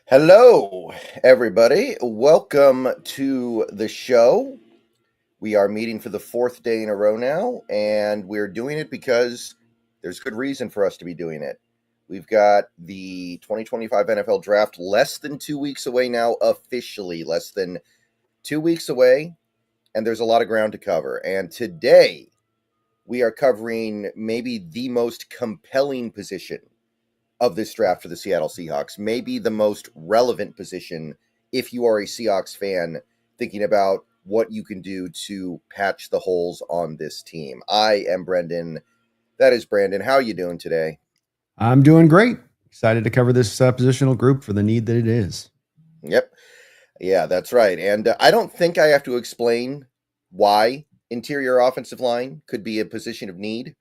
Hello, everybody. Welcome to the show. We are meeting for the fourth day in a row now, and we're doing it because there's good reason for us to be doing it. We've got the 2025 NFL Draft less than 2 weeks away now, officially less than 2 weeks away, and there's a lot of ground to cover. And today, we are covering maybe the most compelling position of this draft for the Seattle Seahawks, maybe the most relevant position if you are a Seahawks fan thinking about what you can do to patch the holes on this team. I am Brendan. That is Brandon. How are you doing today? I'm doing great. Excited to cover this positional group for the need that it is. Yep. Yeah, that's right. And I don't think I have to explain why interior offensive line could be a position of need.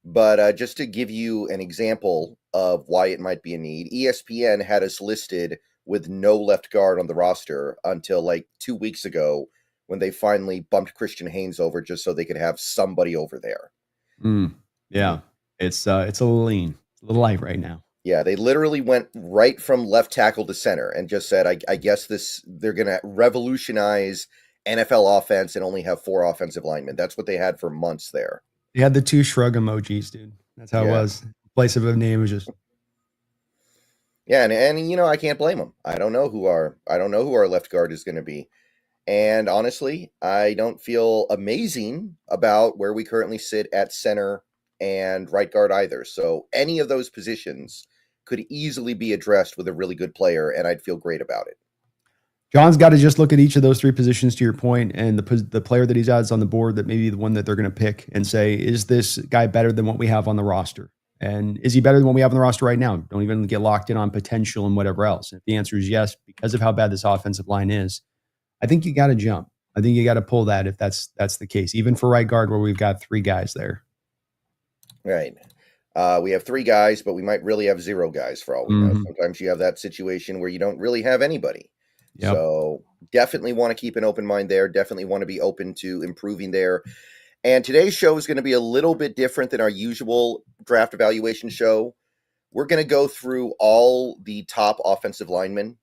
But just to give you an example of why it might be a need, ESPN had us listed with no left guard on the roster until like 2 weeks ago when they finally bumped Christian Haynes over just so they could have somebody over there. Yeah, it's a little lean, a little light right now. Yeah, they literally went right from left tackle to center and just said, I guess they're going to revolutionize NFL offense and only have 4 offensive linemen. That's what they had for months there. They had the 2 shrug emojis, dude. That's how it was. In place of a name was just. Yeah, and I can't blame them. I don't know who our left guard is going to be. And honestly, I don't feel amazing about where we currently sit at center and right guard either. So any of those positions could easily be addressed with a really good player, and I'd feel great about it. John's got to just look at each of those 3 positions, to your point, and the player that he's adds on the board that may be the one that they're going to pick and say, is this guy better than what we have on the roster? And is he better than what we have on the roster right now? Don't even get locked in on potential and whatever else. And if the answer is yes, because of how bad this offensive line is, I think you got to jump. I think you got to pull that if that's the case, even for right guard where we've got 3 guys there. Right. We have 3 guys, but we might really have 0 guys for all we know. Sometimes you have that situation where you don't really have anybody. Yep. So definitely want to keep an open mind there. Definitely want to be open to improving there. And today's show is going to be a little bit different than our usual draft evaluation show. We're going to go through all the top offensive linemen.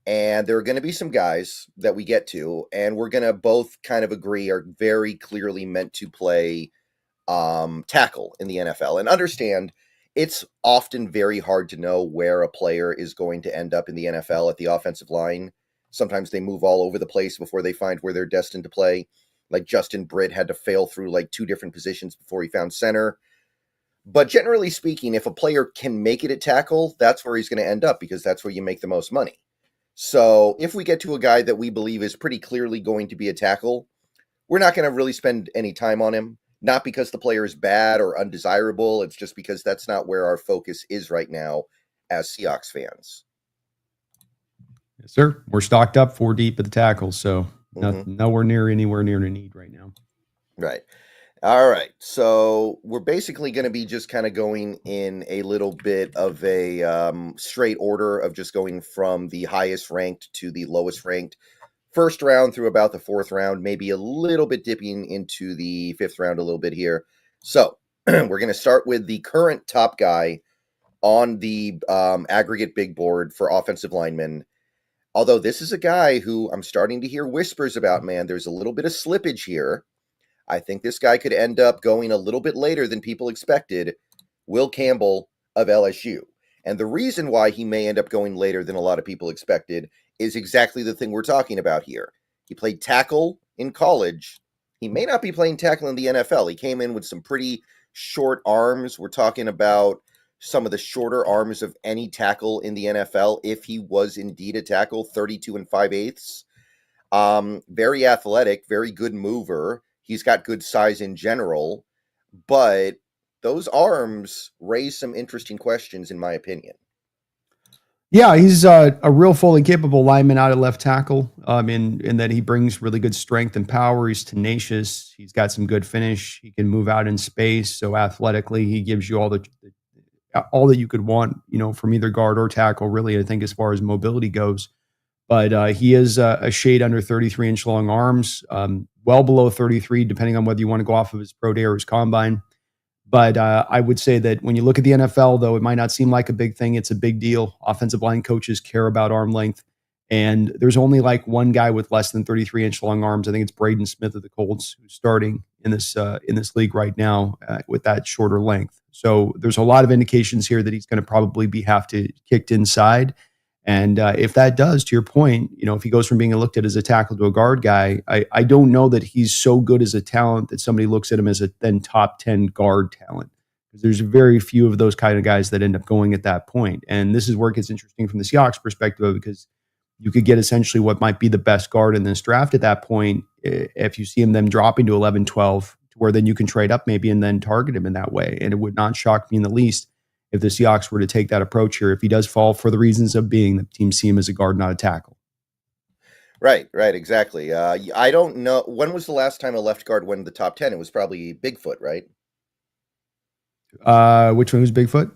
And there are going to be some guys that we get to, and we're going to both kind of agree are very clearly meant to play tackle in the NFL. And understand, it's often very hard to know where a player is going to end up in the NFL at the offensive line. Sometimes they move all over the place before they find where they're destined to play. Like Justin Britt had to fail through like 2 different positions before he found center. But generally speaking, if a player can make it at tackle, that's where he's going to end up because that's where you make the most money. So if we get to a guy that we believe is pretty clearly going to be a tackle, we're not going to really spend any time on him. Not because the player is bad or undesirable. It's just because that's not where our focus is right now as Seahawks fans. Yes, sir. We're stocked up 4 deep at the tackles, so anywhere near a need right now. Right. All right. So we're basically going to be just kind of going in a little bit of a straight order of just going from the highest ranked to the lowest ranked. First round through about the 4th round, maybe a little bit dipping into the 5th round a little bit here. So we're going to start with the current top guy on the aggregate big board for offensive linemen. Although this is a guy who I'm starting to hear whispers about, man, there's a little bit of slippage here. I think this guy could end up going a little bit later than people expected. Will Campbell of LSU. And the reason why he may end up going later than a lot of people expected is exactly the thing we're talking about here. He played tackle in college. He may not be playing tackle in the NFL. He came in with some pretty short arms. We're talking about some of the shorter arms of any tackle in the NFL if he was indeed a tackle, 32 5/8. Very athletic, very good mover. He's got good size in general, but those arms raise some interesting questions, in my opinion. Yeah, he's a real fully capable lineman out at left tackle. In that he brings really good strength and power. He's tenacious. He's got some good finish. He can move out in space. So athletically, he gives you all that you could want, from either guard or tackle. Really, I think as far as mobility goes. But he is a shade under 33-inch long arms, well below 33, depending on whether you want to go off of his pro day or his combine. But I would say that when you look at the NFL, though, it might not seem like a big thing. It's a big deal. Offensive line coaches care about arm length. And there's only like one guy with less than 33-inch long arms. I think it's Braden Smith of the Colts, who's starting in this league right now with that shorter length. So there's a lot of indications here that he's going to probably have to kicked inside. And if that does, to your point, if he goes from being looked at as a tackle to a guard guy, I don't know that he's so good as a talent that somebody looks at him as a then top 10 guard talent. Because there's very few of those kind of guys that end up going at that point. And this is where it gets interesting from the Seahawks perspective, because you could get essentially what might be the best guard in this draft at that point if you see him then dropping to 11, 12, to where then you can trade up maybe and then target him in that way. And it would not shock me in the least if the Seahawks were to take that approach here, if he does fall for the reasons of being the team see him as a guard, not a tackle. Right, exactly. I don't know. When was the last time a left guard went in the top 10? It was probably Bigfoot, right? Which one was Bigfoot?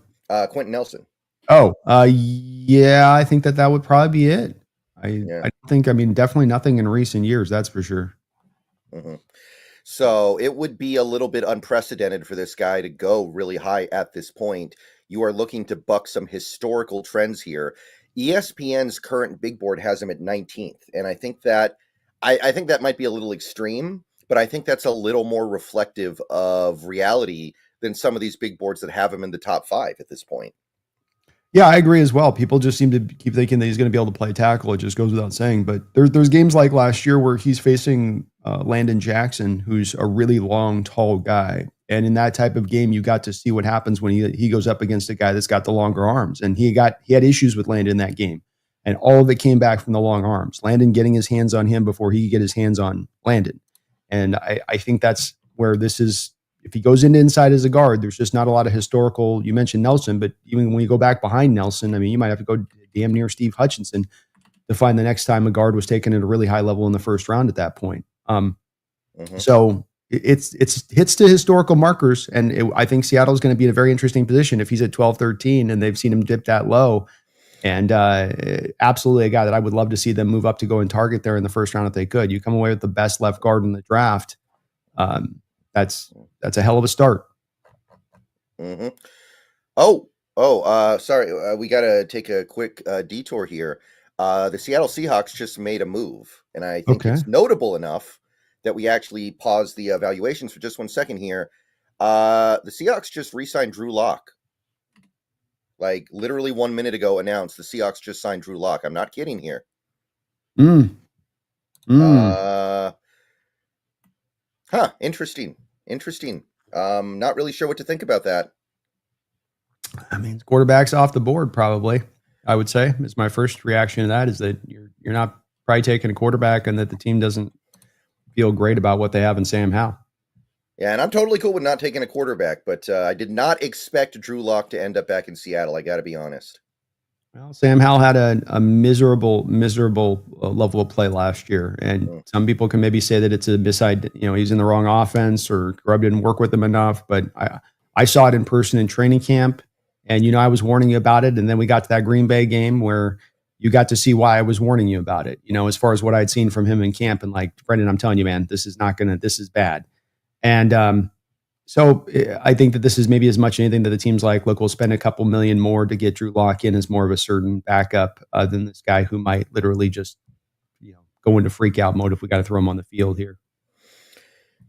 Quentin Nelson. Yeah, I think that would probably be it. I think, definitely nothing in recent years, that's for sure. Mm-hmm. So it would be a little bit unprecedented for this guy to go really high at this point. You are looking to buck some historical trends here. ESPN's current big board has him at 19th, and I think that might be a little extreme, but I think that's a little more reflective of reality than some of these big boards that have him in the top 5 at this point. Yeah, I agree as well. People just seem to keep thinking that he's going to be able to play tackle. It just goes without saying. But there's games like last year where he's facing Landon Jackson, who's a really long, tall guy. And in that type of game, you got to see what happens when he goes up against a guy that's got the longer arms. And he had issues with Landon in that game. And all of it came back from the long arms. Landon getting his hands on him before he could get his hands on Landon. And I think that's where this is. If he goes into inside as a guard, there's just not a lot of historical. You mentioned Nelson, but even when you go back behind Nelson, you might have to go damn near Steve Hutchinson to find the next time a guard was taken at a really high level in the first round at that point. So it's hits to historical markers, and I think Seattle's going to be in a very interesting position if he's at 12, 13, and they've seen him dip that low. And absolutely a guy that I would love to see them move up to go and target there in the first round if they could. You come away with the best left guard in the draft. That's a hell of a start. Mm-hmm. Sorry. We got to take a quick detour here. The Seattle Seahawks just made a move, and I think it's notable enough that we actually pause the evaluations for just 1 second here. The Seahawks just re-signed Drew Lock. Like literally 1 minute ago announced the Seahawks just signed Drew Lock. I'm not kidding here. Interesting. Not really sure what to think about that. Quarterback's off the board, probably. I would say is my first reaction to that, is that you're not probably taking a quarterback, and that the team doesn't feel great about what they have in Sam Howell. Yeah, and I'm totally cool with not taking a quarterback, but I did not expect Drew Lock to end up back in Seattle. I got to be honest. Well, Sam Howell had a miserable level of play last year, and some people can maybe say that it's a beside, he's in the wrong offense or Grubb didn't work with him enough. But I saw it in person in training camp, and I was warning you about it, and then we got to that Green Bay game where you got to see why I was warning you about it. As far as what I'd seen from him in camp, and like, Brendan, I'm telling you, man, this is bad. And so I think that this is maybe as much anything that the team's like, look, we'll spend a couple million more to get Drew Lock in as more of a certain backup than this guy who might literally just, go into freak out mode if we got to throw him on the field here.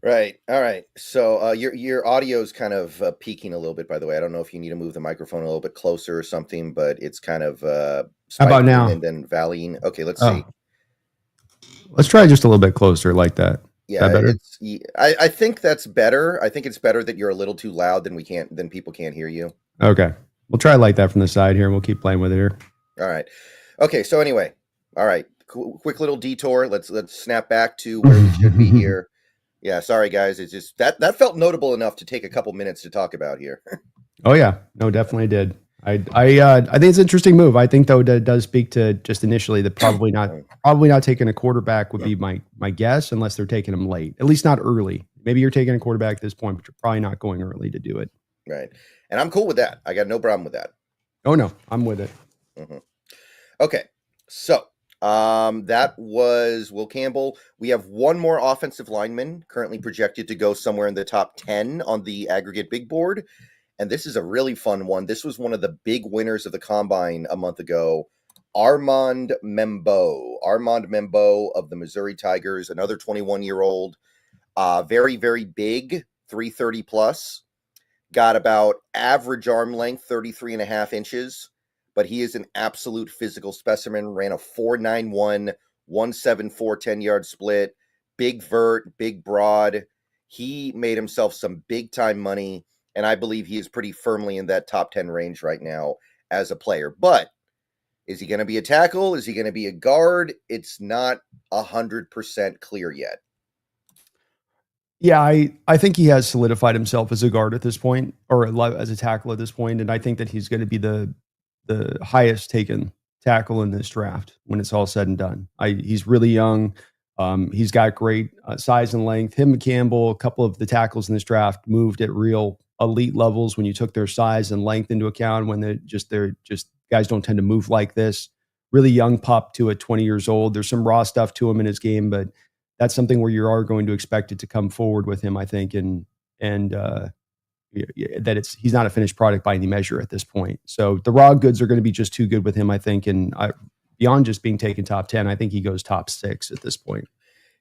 Right. All right. So your audio is kind of peaking a little bit, by the way. I don't know if you need to move the microphone a little bit closer or something, but it's kind of how about now? And then valleying. Okay, let's see. Let's try just a little bit closer like that. Yeah, I think that's better. I think it's better that you're a little too loud than people can't hear you. Okay. We'll try like that from the side here. We'll keep playing with it here. All right. Okay. So anyway, all right. Quick little detour. Let's snap back to where we should be here. Yeah. Sorry, guys. It's just that felt notable enough to take a couple minutes to talk about here. Oh yeah. No, definitely did. I think it's an interesting move. I think though that does speak to just initially that probably not taking a quarterback would be my guess, unless they're taking him late, at least not early. Maybe you're taking a quarterback at this point, but you're probably not going early to do it. Right. And I'm cool with that. I got no problem with that. Oh no, I'm with it. Okay. So That was Will Campbell. We have one more offensive lineman currently projected to go somewhere in the top 10 on the aggregate big board. And this is a really fun one. This was one of the big winners of the combine a month ago. Armand Mebo. Armand Mebo of the Missouri Tigers, another 21-year-old. Very, very big, 330 plus. Got about average arm length, 33 and a half inches. But he is an absolute physical specimen. Ran a 4.91, 1.74 10-yard split. Big vert, big broad. He made himself some big-time money, and I believe he is pretty firmly in that top 10 range right now as a player. But is he going to be a tackle? Is he going to be a guard? It's not 100% clear yet. Yeah, I think he has solidified himself as a guard at this point, or as a tackle at this point, and I think that he's going to be the highest taken tackle in this draft when it's all said and done. He's really young. He's got great size and length. Him and Campbell, a couple of the tackles in this draft moved at real elite levels when you took their size and length into account. When they're just guys don't tend to move like this. Really young pup to at 20 years old. There's some raw stuff to him in his game, but that's something where you are going to expect it to come forward with him, I think, and that he's not a finished product by any measure at this point. So the raw goods are going to be just too good with him, I think, and beyond just being taken top 10, I think he goes top 6 at this point.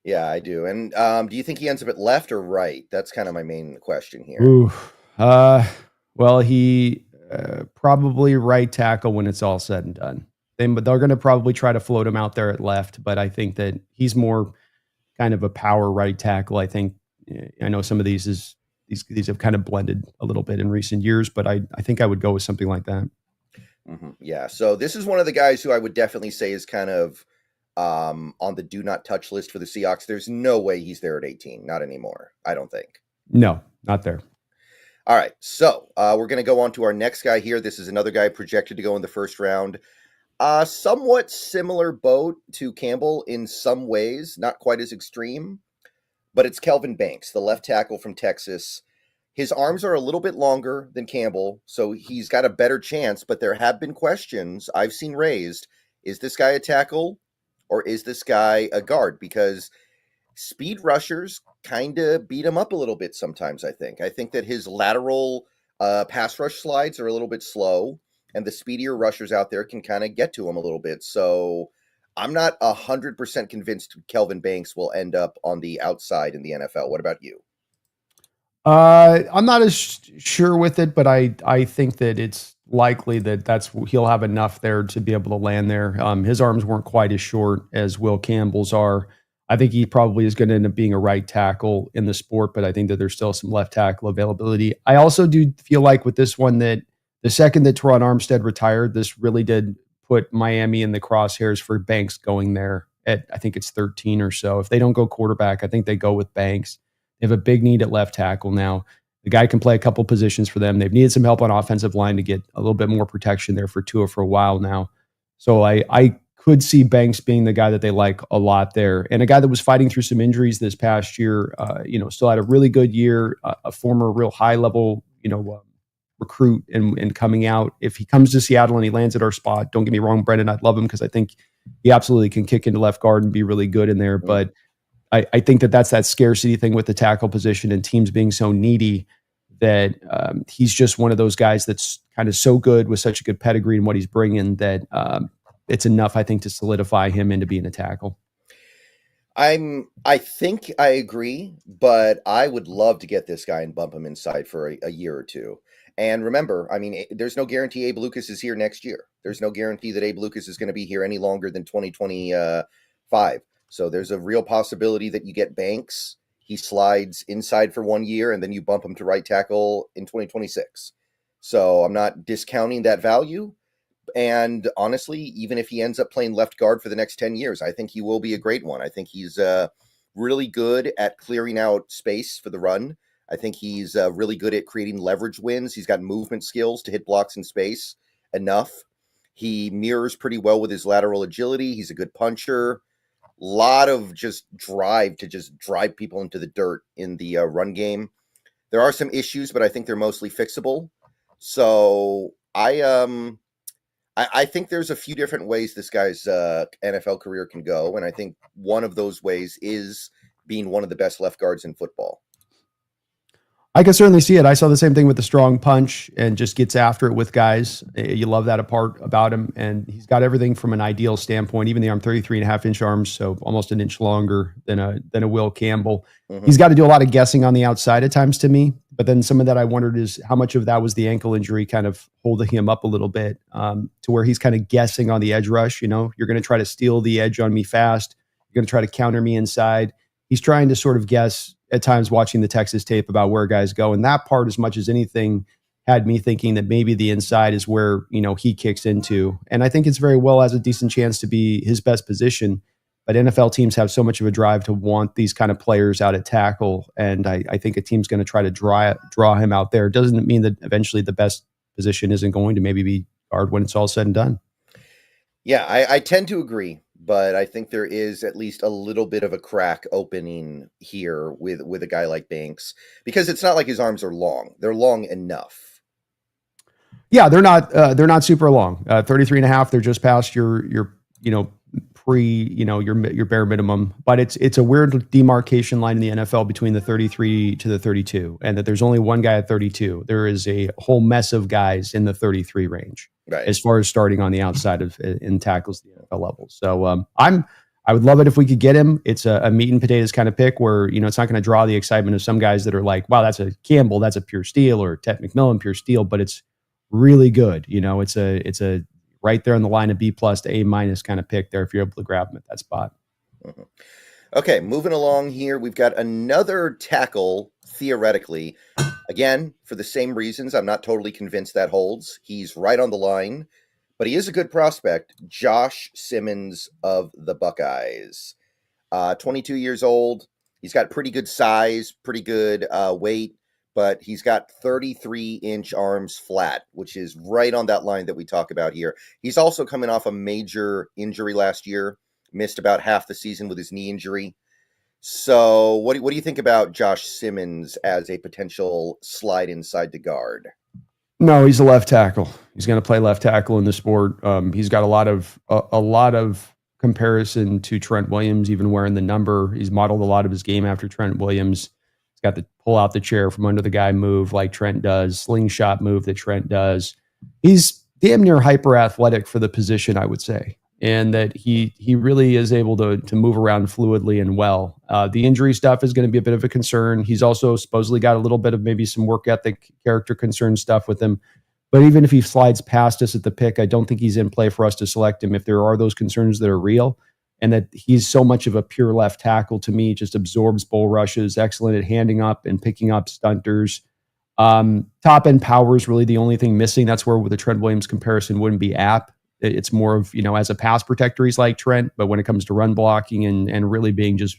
Yeah, I do. And do you think he ends up at left or right? That's kind of my main question here. Ooh, well, he probably right tackle when it's all said and done. But they're going to probably try to float him out there at left, but I think that he's more kind of a power right tackle. I think I know some of these have kind of blended a little bit in recent years, but I think I would go with something like that. Mm-hmm. Yeah. So this is one of the guys who I would definitely say is kind of on the do not touch list for the Seahawks. There's no way he's there at 18. Not anymore. I don't think. No, not there. All right. So we're going to go on to our next guy here. This is another guy projected to go in the first round. Somewhat similar boat to Campbell in some ways, not quite as extreme, but it's Kelvin Banks, the left tackle from Texas. His arms are a little bit longer than Campbell, so he's got a better chance, but there have been questions I've seen raised. Is this guy a tackle or is this guy a guard? Because speed rushers kind of beat him up a little bit sometimes, I think. I think that his lateral pass rush slides are a little bit slow, and the speedier rushers out there can kind of get to him a little bit. So I'm not 100% convinced Kelvin Banks will end up on the outside in the NFL. What about you? I'm not as sure with it, but I think that it's likely that he'll have enough there to be able to land there. His arms weren't quite as short as Will Campbell's are. I think he probably is going to end up being a right tackle in the sport, but I think that there's still some left tackle availability. I also do feel like with this one that the second that Teron Armstead retired, this really did put Miami in the crosshairs for Banks going there at, I think it's 13 or so. If they don't go quarterback, I think they go with Banks. They have a big need at left tackle now. The guy can play a couple positions for them. They've needed some help on offensive line to get a little bit more protection there for Tua for a while now. So I could see Banks being the guy that they like a lot there, and a guy that was fighting through some injuries this past year. Still had a really good year. A former real high level, recruit and coming out. If he comes to Seattle and he lands at our spot, don't get me wrong, Brendan, I'd love him because I think he absolutely can kick into left guard and be really good in there. But I think that's that scarcity thing with the tackle position and teams being so needy that he's just one of those guys that's kind of so good with such a good pedigree and what he's bringing that it's enough, I think, to solidify him into being a tackle. I think I agree, but I would love to get this guy and bump him inside for a year or two. And remember, I mean, there's no guarantee Abe Lucas is here next year. There's no guarantee that Abe Lucas is going to be here any longer than 2025. So there's a real possibility that you get Banks. He slides inside for 1 year, and then you bump him to right tackle in 2026. So I'm not discounting that value. And honestly, even if he ends up playing left guard for the next 10 years, I think he will be a great one. I think he's really good at clearing out space for the run. I think he's really good at creating leverage wins. He's got movement skills to hit blocks in space enough. He mirrors pretty well with his lateral agility. He's a good puncher. Lot of just drive to just drive people into the dirt in the run game. There are some issues, but I think they're mostly fixable. So I think there's a few different ways this guy's NFL career can go, and I think one of those ways is being one of the best left guards in football. I can certainly see it. I saw the same thing with the strong punch and just gets after it with guys. You love that about him. And he's got everything from an ideal standpoint, even the arm, 33.5-inch arms, so almost an inch longer than a Will Campbell. Mm-hmm. He's got to do a lot of guessing on the outside at times to me. But then some of that I wondered is how much of that was the ankle injury kind of holding him up a little bit to where he's kind of guessing on the edge rush. You're going to try to steal the edge on me fast. You're going to try to counter me inside. He's trying to sort of guess at times watching the Texas tape about where guys go. And that part, as much as anything, had me thinking that maybe the inside is where, he kicks into. And I think it's very well has a decent chance to be his best position. But NFL teams have so much of a drive to want these kind of players out at tackle. And I think a team's going to try to draw him out there. Doesn't mean that eventually the best position isn't going to maybe be guard when it's all said and done. Yeah, I tend to agree. But I think there is at least a little bit of a crack opening here with a guy like Banks, because it's not like his arms are long. They're long enough. Yeah, they're not super long. 33.5. They're just past your your bare minimum. But it's a weird demarcation line in the NFL between the 33 to the 32, and that there's only one guy at 32. There is a whole mess of guys in the 33 range. Right. As far as starting on the outside of in tackles the NFL level. So I would love it if we could get him. It's a meat and potatoes kind of pick where, it's not going to draw the excitement of some guys that are like, wow, that's a Campbell, that's a pure steal, or Tate McMillan, pure steal, but it's really good. It's a right there on the line of B+ to A- kind of pick there if you're able to grab him at that spot. Mm-hmm. Okay, moving along here, we've got another tackle, theoretically. Again, for the same reasons, I'm not totally convinced that holds. He's right on the line, but he is a good prospect. Josh Simmons of the Buckeyes. 22 years old. He's got pretty good size, pretty good weight, but he's got 33-inch arms flat, which is right on that line that we talk about here. He's also coming off a major injury last year. Missed about half the season with his knee injury. So what do you think about Josh Simmons as a potential slide inside to guard? No, he's a left tackle. He's going to play left tackle in the sport. He's got a lot of comparison to Trent Williams, even wearing the number. He's modeled a lot of his game after Trent Williams. He's got the pull out the chair from under the guy move like Trent does, slingshot move that Trent does. He's damn near hyper athletic for the position, I would say. And that he really is able to move around fluidly and well. The injury stuff is going to be a bit of a concern. He's also supposedly got a little bit of maybe some work ethic, character concern stuff with him. But even if he slides past us at the pick, I don't think he's in play for us to select him if there are those concerns that are real. And that he's so much of a pure left tackle to me, just absorbs bull rushes, excellent at handing up and picking up stunters. Top end power is really the only thing missing. That's where with the Trent Williams comparison wouldn't be apt. It's more of, as a pass protector, he's like Trent, but when it comes to run blocking and really being just,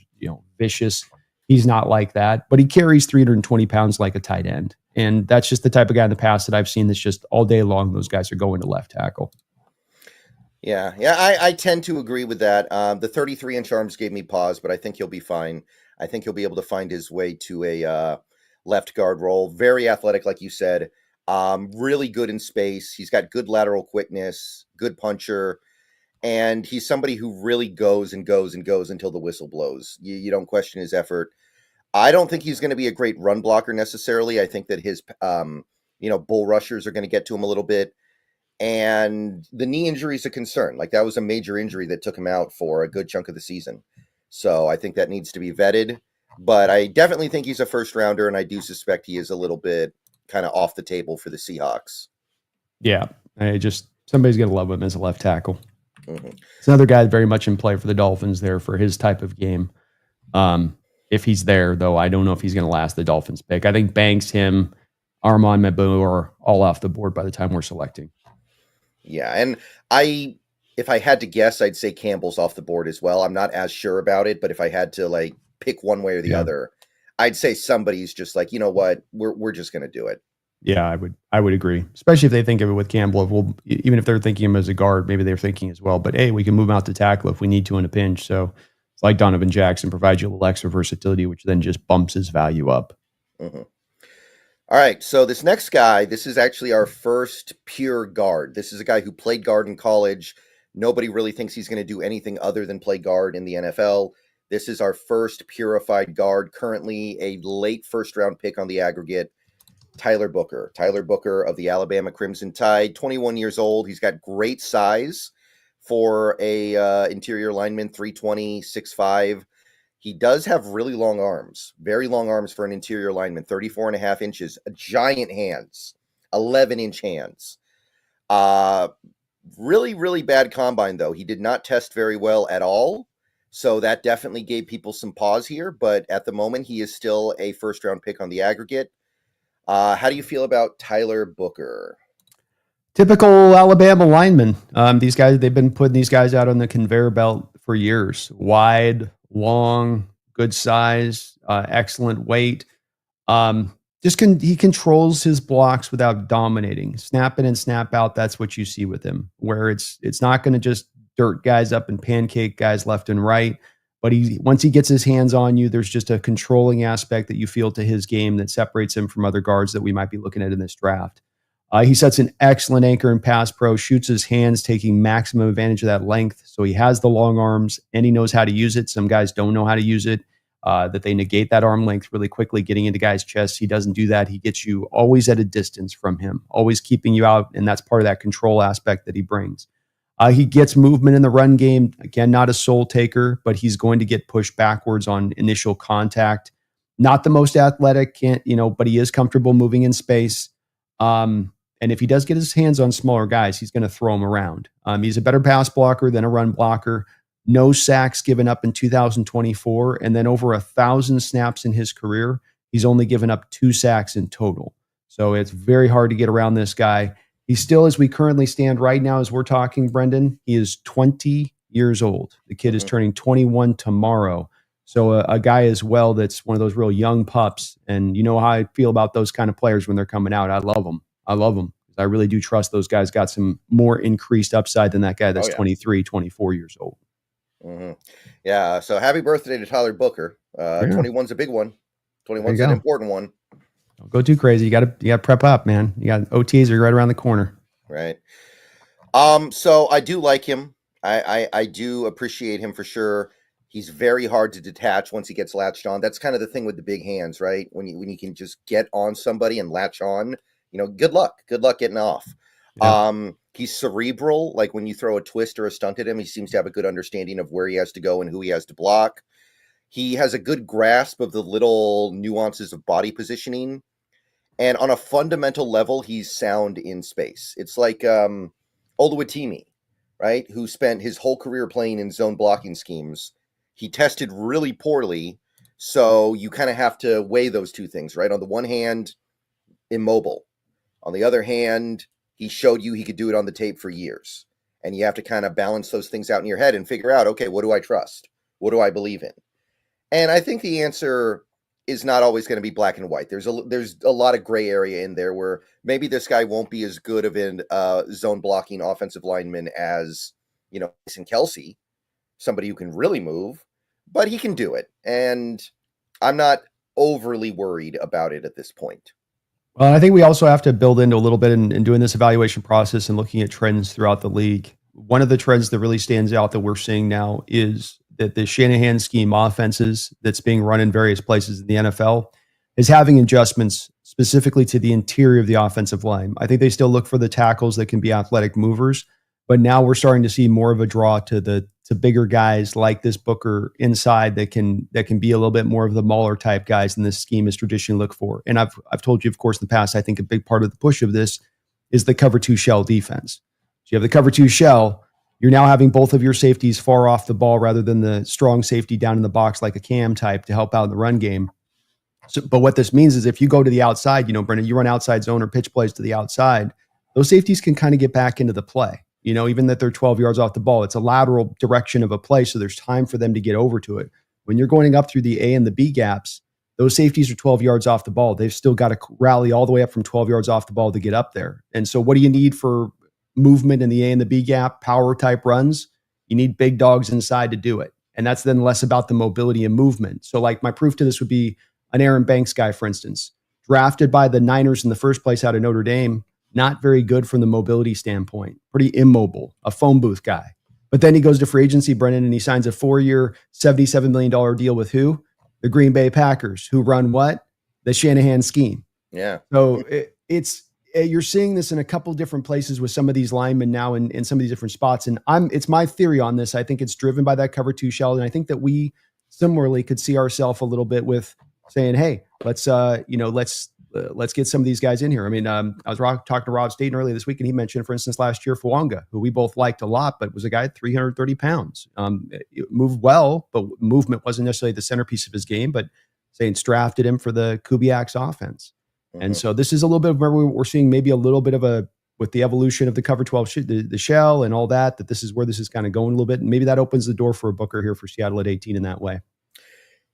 vicious, he's not like that. But he carries 320 pounds like a tight end. And that's just the type of guy in the past that I've seen that's just all day long, those guys are going to left tackle. Yeah, I tend to agree with that. The 33-inch arms gave me pause, but I think he'll be fine. I think he'll be able to find his way to a left guard role. Very athletic, like you said. Really good in space. He's got good lateral quickness, good puncher, and he's somebody who really goes and goes and goes until the whistle blows. You don't question his effort. I don't think he's going to be a great run blocker necessarily. I think that his, bull rushers are going to get to him a little bit. And the knee injury is a concern. Like, that was a major injury that took him out for a good chunk of the season. So I think that needs to be vetted. But I definitely think he's a first rounder, and I do suspect he is a little bit kind of off the table for the Seahawks. Yeah, somebody's going to love him as a left tackle. Mm-hmm. It's another guy very much in play for the Dolphins there for his type of game. If he's there, though, I don't know if he's going to last the Dolphins pick. I think Banks, him, Armand Mebo are all off the board by the time we're selecting. Yeah, and if I had to guess, I'd say Campbell's off the board as well. I'm not as sure about it, but if I had to pick one way or the other, I'd say somebody's just like, you know what, we're just going to do it. Yeah, I would agree, especially if they think of it with Campbell. Even if they're thinking him as a guard, maybe they're thinking as well. But hey, we can move him out to tackle if we need to in a pinch. So it's like Donovan Jackson provides you a little extra versatility, which then just bumps his value up. Mm-hmm. All right, so this next guy, this is actually our first pure guard. This is a guy who played guard in college. Nobody really thinks he's going to do anything other than play guard in the NFL. This is our first purified guard, currently a late first round pick on the aggregate, Tyler Booker. Tyler Booker of the Alabama Crimson Tide, 21 years old. He's got great size for a interior lineman, 320, 6'5". He does have really long arms, very long arms for an interior lineman, 34 and a half inches, giant hands, 11-inch hands. Really, really bad combine, though. He did not test very well at all. So that definitely gave people some pause here. But at the moment, he is still a first-round pick on the aggregate. How do you feel about Tyler Booker? Typical Alabama lineman. These guys, they've been putting these guys out on the conveyor belt for years. Wide, long, good size, excellent weight. He controls his blocks without dominating. Snap in and snap out. That's what you see with him. Where it's not going to just dirt guys up and pancake guys left and right. But once he gets his hands on you, there's just a controlling aspect that you feel to his game that separates him from other guards that we might be looking at in this draft. He sets an excellent anchor in pass pro, shoots his hands, taking maximum advantage of that length. So he has the long arms and he knows how to use it. Some guys don't know how to use it, that they negate that arm length really quickly, getting into guys' chests. He doesn't do that. He gets you always at a distance from him, always keeping you out. And that's part of that control aspect that he brings. He gets movement in the run game. Again, not a soul taker, but he's going to get pushed backwards on initial contact. Not the most athletic, but he is comfortable moving in space. And if he does get his hands on smaller guys, he's going to throw them around. He's a better pass blocker than a run blocker. No sacks given up in 2024. And then over 1,000 snaps in his career, he's only given up 2 sacks in total. So it's very hard to get around this guy. He's still, as we currently stand right now, as we're talking, Brendan, he is 20 years old. The kid is turning 21 tomorrow. So a guy as well that's one of those real young pups. And you know how I feel about those kind of players when they're coming out. I love them. I really do trust those guys got some more increased upside than that guy that's 23, 24 years old. Mm-hmm. Yeah. So happy birthday to Tyler Booker. 21's a big one. 21's an important one. Don't go too crazy. You got to prep up, man. You got OTs are right around the corner. Right. So I do like him. I do appreciate him for sure. He's very hard to detach once he gets latched on. That's kind of the thing with the big hands, right? When you can just get on somebody and latch on, good luck. Good luck getting off. Yeah. He's cerebral. Like when you throw a twist or a stunt at him, he seems to have a good understanding of where he has to go and who he has to block. He has a good grasp of the little nuances of body positioning. And on a fundamental level, he's sound in space. It's like Oluwatimi, right? Who spent his whole career playing in zone blocking schemes. He tested really poorly. So you kind of have to weigh those two things, right? On the one hand, immobile. On the other hand, he showed you he could do it on the tape for years. And you have to kind of balance those things out in your head and figure out, okay, what do I trust? What do I believe in? And I think the answer is not always going to be black and white. There's a lot of gray area in there where maybe this guy won't be as good of an zone blocking offensive lineman as, Mason Kelsey, somebody who can really move, but he can do it. And I'm not overly worried about it at this point. Well, I think we also have to build into a little bit in doing this evaluation process and looking at trends throughout the league. One of the trends that really stands out that we're seeing now is that the Shanahan scheme offenses that's being run in various places in the NFL is having adjustments specifically to the interior of the offensive line. I think they still look for the tackles that can be athletic movers, but now we're starting to see more of a draw to bigger guys like this Booker inside that can be a little bit more of the mauler type guys than this scheme has traditionally looked for. And I've told you, of course, in the past, I think a big part of the push of this is the cover 2 shell defense. So you have the cover 2 shell. You're now having both of your safeties far off the ball rather than the strong safety down in the box like a Cam type to help out in the run game. So, but what this means is if you go to the outside, Brendan, you run outside zone or pitch plays to the outside, those safeties can kind of get back into the play. Even that they're 12 yards off the ball, it's a lateral direction of a play, so there's time for them to get over to it. When you're going up through the A and the B gaps, those safeties are 12 yards off the ball. They've still got to rally all the way up from 12 yards off the ball to get up there. And so what do you need for movement in the A and the B gap, power type runs? You need big dogs inside to do it. And that's then less about the mobility and movement. So like my proof to this would be an Aaron Banks guy, for instance. drafted by the Niners in the first place out of Notre Dame. Not very good from the mobility standpoint. Pretty immobile, a phone booth guy. But then he goes to free agency, Brennan, and he signs a 4-year, $77 million deal with who? The Green Bay Packers, who run what? The Shanahan scheme. Yeah. So it's you're seeing this in a couple different places with some of these linemen now in some of these different spots. And it's my theory on this. I think it's driven by that cover 2 shell. And I think that we similarly could see ourselves a little bit with saying, hey, let's get some of these guys in here. I mean, I was talking to Rob Staten earlier this week, and he mentioned, for instance, last year, Fuanga, who we both liked a lot, but was a guy at 330 pounds. Moved well, but movement wasn't necessarily the centerpiece of his game, but Saints drafted him for the Kubiak's offense. Mm-hmm. And so this is a little bit of where we're seeing maybe a little bit of with the evolution of the cover 12, the shell and all that this is where this is kind of going a little bit. And maybe that opens the door for a Booker here for Seattle at 18 in that way.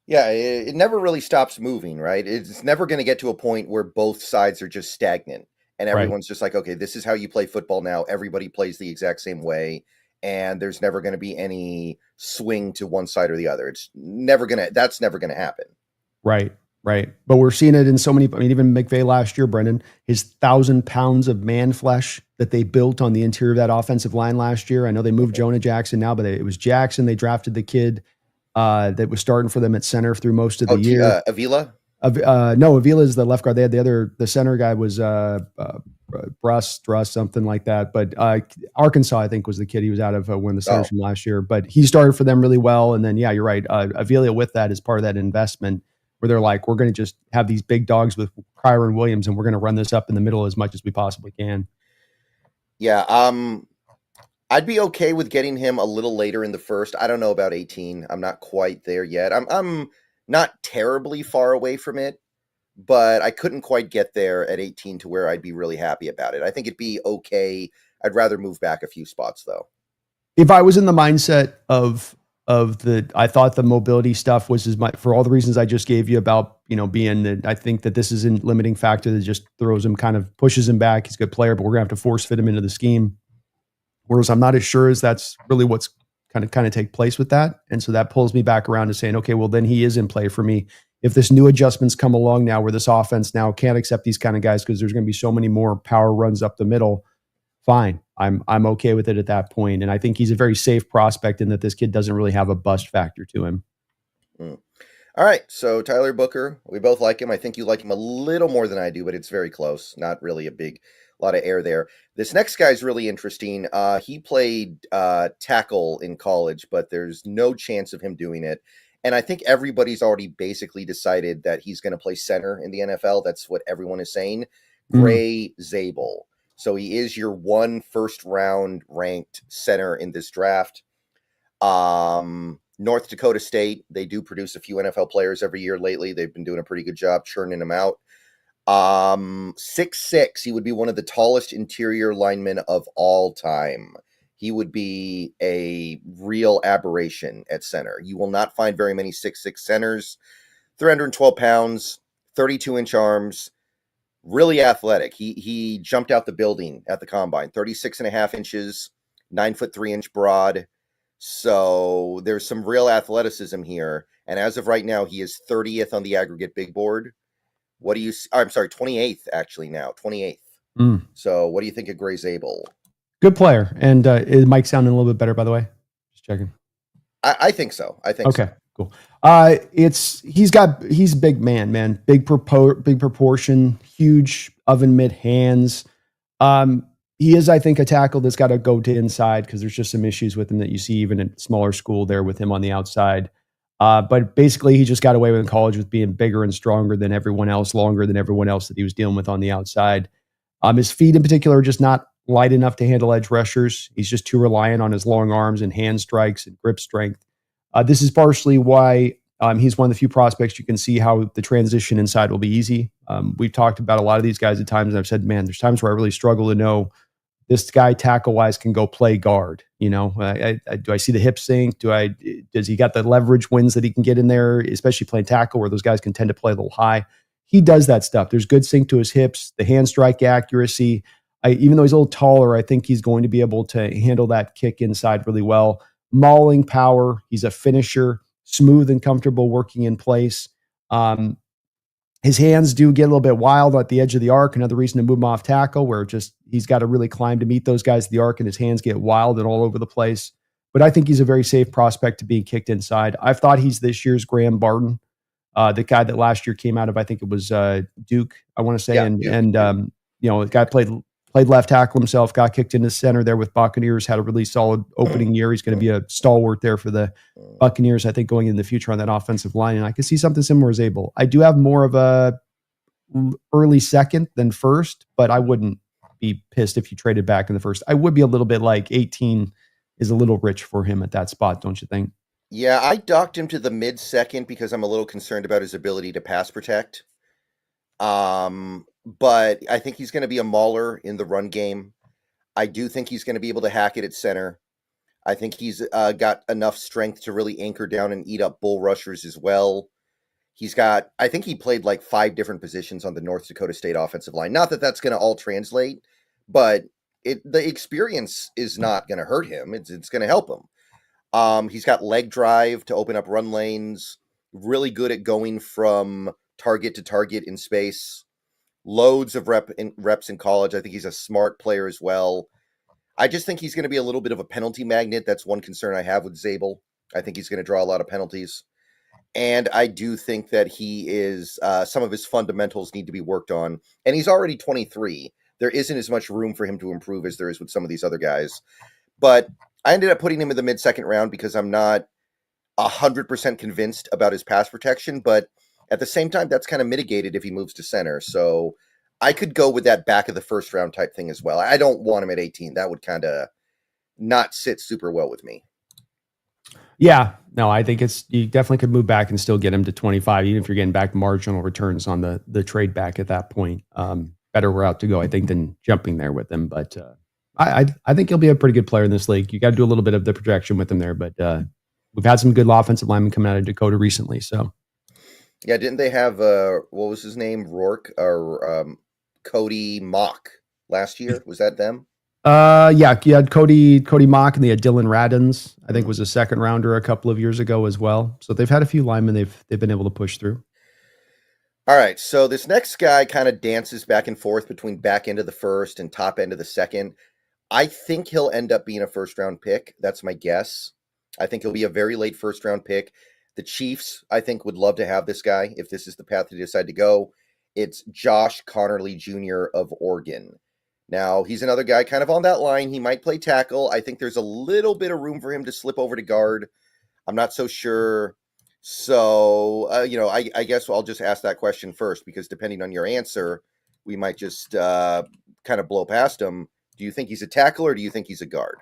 Yeah, it never really stops moving, right? It's never going to get to a point where both sides are just stagnant and everyone's just like, okay, this is how you play football now. Everybody plays the exact same way, and there's never going to be any swing to one side or the other. That's never going to happen. Right. But we're seeing it in so many, even McVay last year, Brendan, his 1,000 pounds of man flesh that they built on the interior of that offensive line last year. I know they moved Jonah Jackson now, but it was Jackson. They drafted the kid that was starting for them at center through most of the year. Avila? No, Avila is the left guard. They had the center guy was Russ, something like that. But Arkansas, I think, was the kid he was out of one of the centers from last year. But he started for them really well. And then, yeah, you're right. Avila with that is part of that investment where they're like, we're going to just have these big dogs with Kyron Williams, and we're going to run this up in the middle as much as we possibly can. Yeah, I'd be okay with getting him a little later in the first. I don't know about 18. I'm not quite there yet. I'm not terribly far away from it, but I couldn't quite get there at 18 to where I'd be really happy about it. I think it'd be okay. I'd rather move back a few spots, though. If I was in the mindset I thought the mobility stuff was for all the reasons I just gave you about, I think that this is a limiting factor that just throws him, kind of pushes him back. He's a good player, but we're going to have to force fit him into the scheme. Whereas I'm not as sure as that's really what's kind of take place with that. And so that pulls me back around to saying, okay, well, then he is in play for me. If this new adjustments come along now where this offense now can't accept these kind of guys because there's going to be so many more power runs up the middle, fine. I'm okay with it at that point. And I think he's a very safe prospect in that this kid doesn't really have a bust factor to him. All right. So Tyler Booker, we both like him. I think you like him a little more than I do, but it's very close. Not really a lot of air there. This next guy is really interesting. He played tackle in college, but there's no chance of him doing it. And I think everybody's already basically decided that he's going to play center in the NFL. That's what everyone is saying. Gray Zable. So he is your 1 first-round ranked center in this draft. North Dakota State, they do produce a few NFL players every year lately. They've been doing a pretty good job churning them out. 6'6", he would be one of the tallest interior linemen of all time. He would be a real aberration at center. You will not find very many 6'6" centers. 312 pounds, 32-inch arms, really athletic. He jumped out the building at the combine, 36.5 inches, 9'3" broad. So there's some real athleticism here. And as of right now, he is 30th on the aggregate big board. What do you? I'm sorry, 28th actually now, 28th. So what do you think of Gray Zable? Good player, and is Mike sounding a little bit better, by the way? Just checking. I think so. Okay, cool. He's a big man, big proportion, huge oven mitt hands. He is, I think, a tackle that's got to go to inside because there's just some issues with him that you see even at smaller school there with him on the outside. But basically, he just got away with in college with being bigger and stronger than everyone else, longer than everyone else that he was dealing with on the outside. His feet in particular are just not light enough to handle edge rushers. He's just too reliant on his long arms and hand strikes and grip strength. This is partially why he's one of the few prospects you can see how the transition inside will be easy. We've talked about a lot of these guys at times, and I've said, man, there's times where I really struggle to know this guy tackle-wise can go play guard. Do I see the hip sink? Does he got the leverage wins that he can get in there, especially playing tackle where those guys can tend to play a little high? He does that stuff. There's good sink to his hips, the hand strike accuracy. Even though he's a little taller, I think he's going to be able to handle that kick inside really well. Mauling power. He's a finisher, smooth and comfortable working in place. His hands do get a little bit wild at the edge of the arc. Another reason to move him off tackle, where just he's got to really climb to meet those guys at the arc, and his hands get wild and all over the place. But I think he's a very safe prospect to being kicked inside. I've thought he's this year's Graham Barton, the guy that last year came out of, I think it was Duke, I want to say, the guy played left tackle himself, got kicked into center there with Buccaneers, had a really solid opening year. He's going to be a stalwart there for the Buccaneers, I think, going in the future on that offensive line. And I can see something similar as Zable. I do have more of a early second than first, but I wouldn't be pissed if you traded back in the first. I would be a little bit like 18 is a little rich for him at that spot, don't you think? Yeah, I docked him to the mid-second because I'm a little concerned about his ability to pass protect. But I think he's going to be a mauler in the run game. I do think he's going to be able to hack it at center. I think he's got enough strength to really anchor down and eat up bull rushers as well. I think he played like 5 different positions on the North Dakota State offensive line. Not that that's going to all translate, but the experience is not going to hurt him. It's going to help him. He's got leg drive to open up run lanes, really good at going from target to target in space. Loads of reps in college. I think he's a smart player as well. I just think he's going to be a little bit of a penalty magnet. That's one concern I have with Zable. I think he's going to draw a lot of penalties. And I do think that he is, some of his fundamentals need to be worked on. And he's already 23. There isn't as much room for him to improve as there is with some of these other guys. But I ended up putting him in the mid-second round because I'm not 100% convinced about his pass protection. But at the same time, that's kind of mitigated if he moves to center. So I could go with that back of the first round type thing as well. I don't want him at 18. That would kind of not sit super well with me. Yeah, no, I think you definitely could move back and still get him to 25, even if you're getting back marginal returns on the trade back at that point. Better route to go, I think, than jumping there with him. But I think he'll be a pretty good player in this league. You got to do a little bit of the projection with him there, but we've had some good offensive linemen coming out of Dakota recently. So yeah, didn't they have what was his name, Rourke or Cody Mock last year? Was that them? Yeah, you had Cody Mock, and they had Dylan Radins, I think was a second rounder a couple of years ago as well. So they've had a few linemen they've been able to push through. All right, so this next guy kind of dances back and forth between back end of the first and top end of the second. I think he'll end up being a first round pick. That's my guess. I think he'll be a very late first round pick. The Chiefs, I think, would love to have this guy if this is the path they decide to go. It's Josh Conerly Jr. of Oregon. Now, he's another guy kind of on that line. He might play tackle. I think there's a little bit of room for him to slip over to guard. I'm not so sure. So, I guess I'll just ask that question first, because depending on your answer, we might just kind of blow past him. Do you think he's a tackle or do you think he's a guard?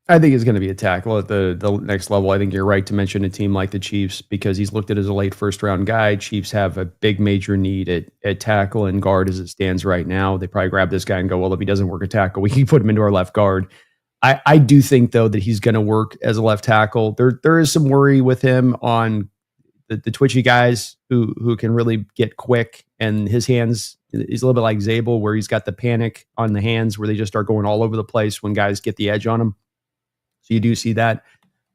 I think he's going to be a tackle at the next level. I think you're right to mention a team like the Chiefs because he's looked at as a late first round guy. Chiefs have a big major need at tackle and guard as it stands right now. They probably grab this guy and go, well, if he doesn't work at tackle, we can put him into our left guard. I do think, though, that he's going to work as a left tackle. There is some worry with him on the twitchy guys who can really get quick, and his hands, he's a little bit like Zable, where he's got the panic on the hands where they just start going all over the place when guys get the edge on him. So you do see that.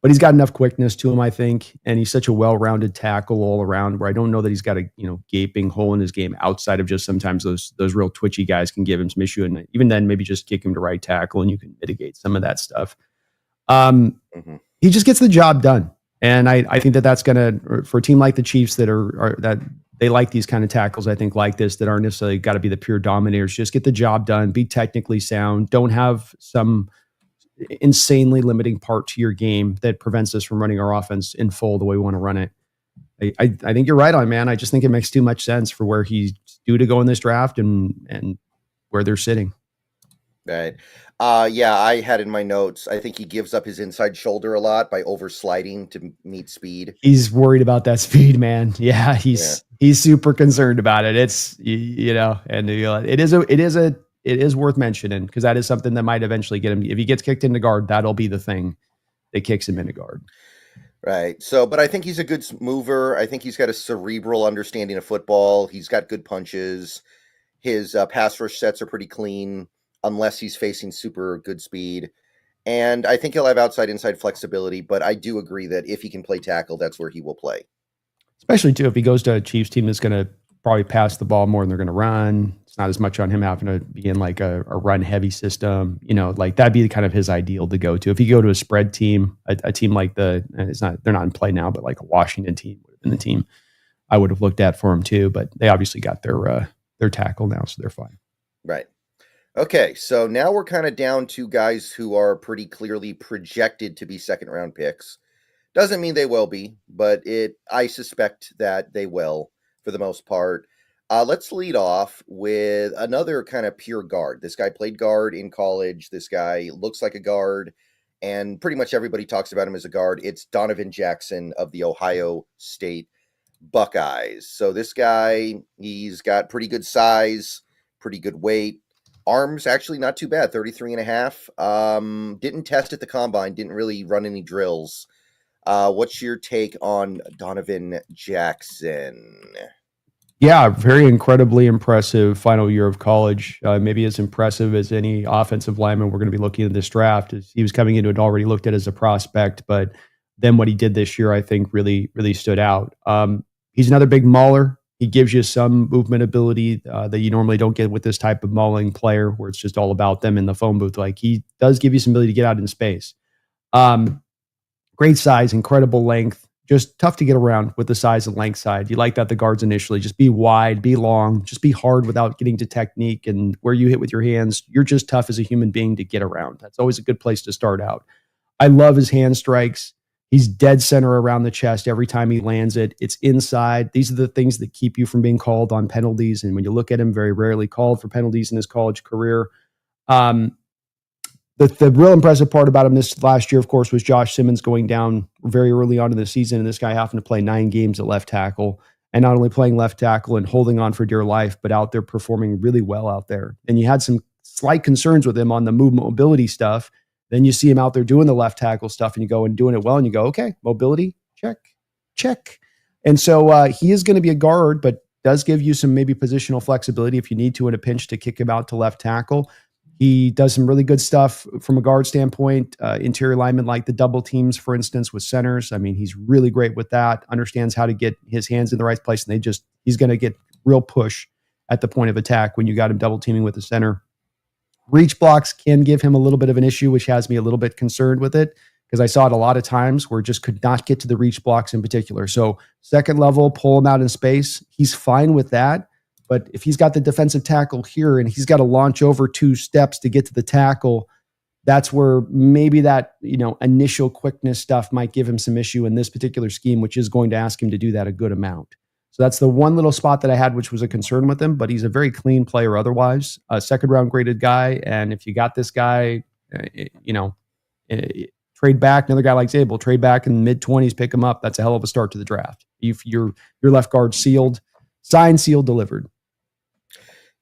But he's got enough quickness to him, I think, and he's such a well-rounded tackle all around where I don't know that he's got a gaping hole in his game outside of just sometimes those real twitchy guys can give him some issue. And even then, maybe just kick him to right tackle and you can mitigate some of that stuff. He just gets the job done. And I think that's going to, for a team like the Chiefs that are that they like these kind of tackles, I think like this, that aren't necessarily got to be the pure dominators, just get the job done, be technically sound, don't have some insanely limiting part to your game that prevents us from running our offense in full the way we want to run it. I think you're right on, man. I just think it makes too much sense for where he's due to go in this draft and where they're sitting. Right. Yeah, I had in my notes, I think he gives up his inside shoulder a lot by over sliding to meet speed. He's worried about that speed, man. Yeah, he's super concerned about it. It's, and it is worth mentioning because that is something that might eventually get him. If he gets kicked into guard, that'll be the thing that kicks him into guard. Right. So, but I think he's a good mover. I think he's got a cerebral understanding of football. He's got good punches. His pass rush sets are pretty clean unless he's facing super good speed. And I think he'll have outside-inside flexibility, but I do agree that if he can play tackle, that's where he will play. Especially, too, if he goes to a Chiefs team that's going to probably pass the ball more than they're going to run. It's not as much on him having to be in like a run heavy system. Like that'd be kind of his ideal to go to. If you go to a spread team, a team like they're not in play now, but like a Washington team would have been the team I would have looked at for him too. But they obviously got their tackle now, so they're fine. Right. Okay, so now we're kind of down to guys who are pretty clearly projected to be second-round picks. Doesn't mean they will be, but I suspect that they will for the most part. Let's lead off with another kind of pure guard. This guy played guard in college. This guy looks like a guard, and pretty much everybody talks about him as a guard. It's Donovan Jackson of the Ohio State Buckeyes. So this guy, he's got pretty good size, pretty good weight. Arms actually not too bad, 33 and a half. Didn't test at the combine, didn't really run any drills. What's your take on Donovan Jackson? Yeah, very incredibly impressive final year of college. Maybe as impressive as any offensive lineman we're going to be looking at this draft. As he was coming into it already looked at as a prospect, but then what he did this year, I think, really, really stood out. He's another big mauler. He gives you some movement ability that you normally don't get with this type of mauling player, where it's just all about them in the phone booth. Like he does give you some ability to get out in space. Great size, incredible length. Just tough to get around with the size and length side. You like that the guards initially. Just be wide, be long, just be hard without getting to technique and where you hit with your hands. You're just tough as a human being to get around. That's always a good place to start out. I love his hand strikes. He's dead center around the chest every time he lands it. It's inside. These are the things that keep you from being called on penalties. And when you look at him, very rarely called for penalties in his college career. The real impressive part about him this last year, of course, was Josh Simmons going down very early on in the season, and this guy having to play 9 games at left tackle, and not only playing left tackle and holding on for dear life, but out there performing really well out there. And you had some slight concerns with him on the movement mobility stuff. Then you see him out there doing the left tackle stuff, and you go and doing it well, and you go, okay, mobility, check. And so he is going to be a guard, but does give you some maybe positional flexibility if you need to in a pinch to kick him out to left tackle. He does some really good stuff from a guard standpoint. Interior linemen like the double teams, for instance, with centers. I mean, he's really great with that, understands how to get his hands in the right place, and he's going to get real push at the point of attack when you got him double teaming with the center. Reach blocks can give him a little bit of an issue, which has me a little bit concerned with it, because I saw it a lot of times where it just could not get to the reach blocks in particular. So second level, pull him out in space. He's fine with that. But if he's got the defensive tackle here and he's got to launch over 2 steps to get to the tackle, that's where maybe that, initial quickness stuff might give him some issue in this particular scheme, which is going to ask him to do that a good amount. So that's the one little spot that I had, which was a concern with him, but he's a very clean player otherwise, a second round graded guy. And if you got this guy, trade back, another guy like Zable, trade back in the mid-20s, pick him up. That's a hell of a start to the draft. If your left guard sealed, signed, sealed, delivered.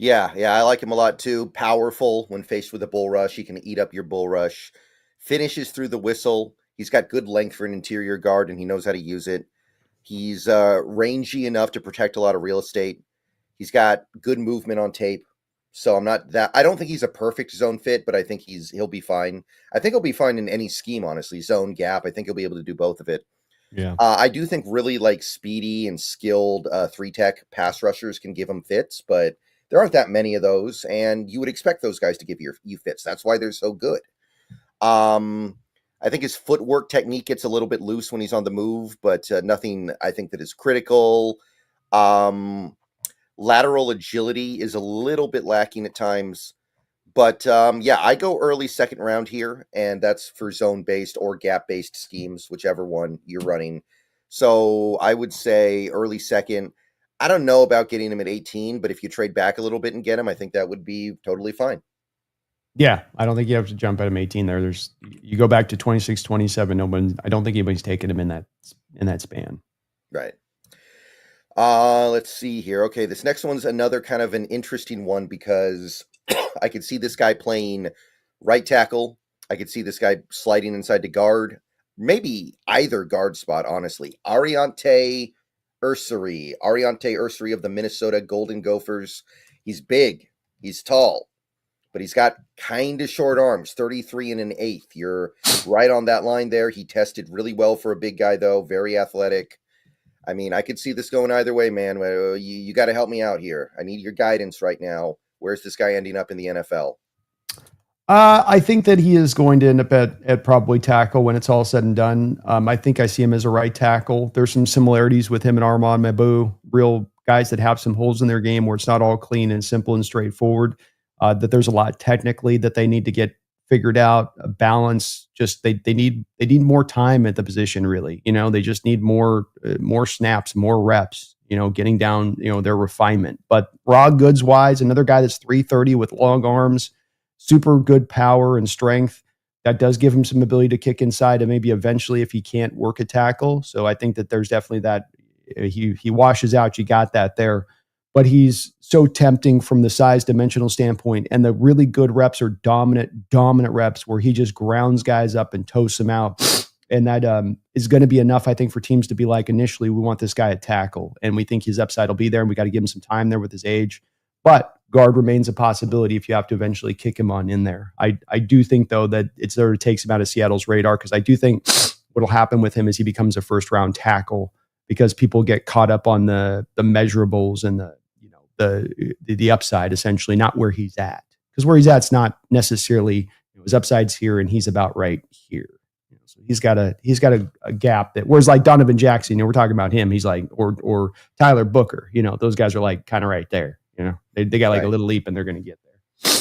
Yeah, I like him a lot too. Powerful when faced with a bull rush. He can eat up your bull rush. Finishes through the whistle. He's got good length for an interior guard, and he knows how to use it. He's rangy enough to protect a lot of real estate. He's got good movement on tape. So I don't think he's a perfect zone fit, but I think he'll be fine. I think he'll be fine in any scheme, honestly. Zone, gap. I think he'll be able to do both of it. Yeah. I do think really like speedy and skilled 3-tech pass rushers can give him fits, but there aren't that many of those, and you would expect those guys to give you fits. That's why they're so good. I think his footwork technique gets a little bit loose when he's on the move, but nothing I think that is critical. Lateral agility is a little bit lacking at times. But I go early second round here, and that's for zone-based or gap-based schemes, whichever one you're running. So I would say early second. I don't know about getting him at 18, but if you trade back a little bit and get him, I think that would be totally fine. Yeah, I don't think you have to jump at him 18 there. You go back to 26, 27, I don't think anybody's taken him in that span. Right. Let's see here. Okay, this next one's another kind of an interesting one because I could see this guy playing right tackle. I could see this guy sliding inside to guard. Maybe either guard spot, honestly. Ariante Ursery of the Minnesota Golden Gophers. He's big. He's tall. But he's got kind of short arms, 33 and an eighth. You're right on that line there. He tested really well for a big guy, though. Very athletic. I mean, I could see this going either way, man. You got to help me out here. I need your guidance right now. Where's this guy ending up in the NFL? I think that he is going to end up at probably tackle when it's all said and done. I think I see him as a right tackle. There's some similarities with him and Armand Mebo, real guys that have some holes in their game where it's not all clean and simple and straightforward. That there's a lot technically that they need to get figured out. A balance, just they need more time at the position. Really, they just need more snaps, more reps. Getting down, their refinement. But raw goods wise, another guy that's 330 with long arms, super good power and strength. That does give him some ability to kick inside and maybe eventually if he can't work a tackle. So I think that there's definitely that he washes out. You got that there. But he's so tempting from the size dimensional standpoint. And the really good reps are dominant reps where he just grounds guys up and toasts them out. And that is going to be enough, I think, for teams to be like, initially, we want this guy at tackle. And we think his upside will be there. And we got to give him some time there with his age. But guard remains a possibility if you have to eventually kick him on in there. I do think, though, that it sort of takes him out of Seattle's radar because I do think what will happen with him is he becomes a first-round tackle because people get caught up on the measurables and the upside, essentially, not where he's at. Because where he's at's not necessarily his upside's here and he's about right here. So he's got a gap that, whereas like Donovan Jackson, we're talking about him, he's like, or Tyler Booker, those guys are like kind of right there. They got like a little leap and they're going to get there.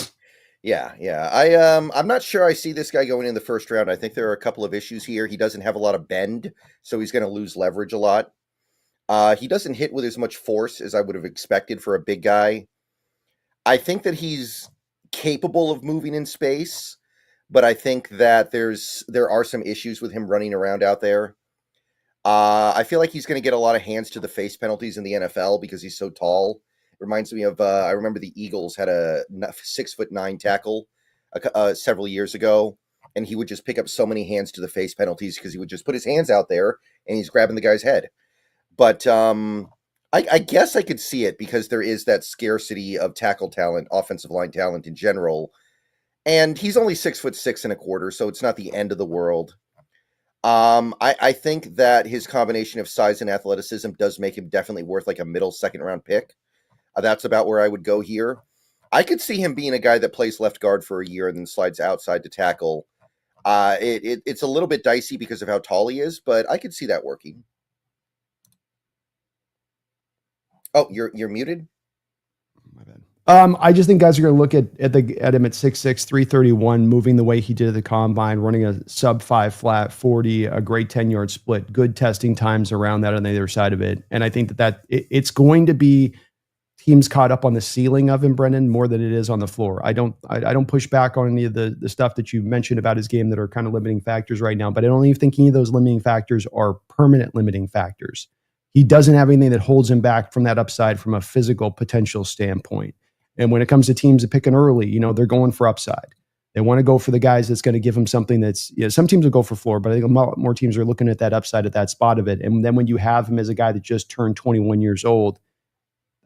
Yeah. I'm not sure I see this guy going in the first round. I think there are a couple of issues here. He doesn't have a lot of bend, so he's going to lose leverage a lot. He doesn't hit with as much force as I would have expected for a big guy. I think that he's capable of moving in space, but I think that there are some issues with him running around out there. I feel like he's going to get a lot of hands to the face penalties in the NFL because he's so tall. It reminds me of I remember the Eagles had a 6'9" tackle several years ago, and he would just pick up so many hands to the face penalties because he would just put his hands out there and he's grabbing the guy's head. But I guess I could see it because there is that scarcity of tackle talent, offensive line talent in general. And he's only 6'6.25", so it's not the end of the world. I think that his combination of size and athleticism does make him definitely worth like a middle second round pick. That's about where I would go here. I could see him being a guy that plays left guard for a year and then slides outside to tackle. It's a little bit dicey because of how tall he is, but I could see that working. Oh, you're muted? My bad. I just think guys are going to look at him at 6'6", 331, moving the way he did at the combine, running a sub 5 flat 40, a great 10-yard split, good testing times around that on the other side of it. And I think that it's going to be teams caught up on the ceiling of him, Brendan, more than it is on the floor. I don't push back on any of the stuff that you mentioned about his game that are kind of limiting factors right now, but I don't even think any of those limiting factors are permanent limiting factors. He doesn't have anything that holds him back from that upside from a physical potential standpoint. And when it comes to teams that picking early, they're going for upside. They want to go for the guys that's going to give them something that's, some teams will go for floor, but I think a lot more teams are looking at that upside at that spot of it. And then when you have him as a guy that just turned 21 years old,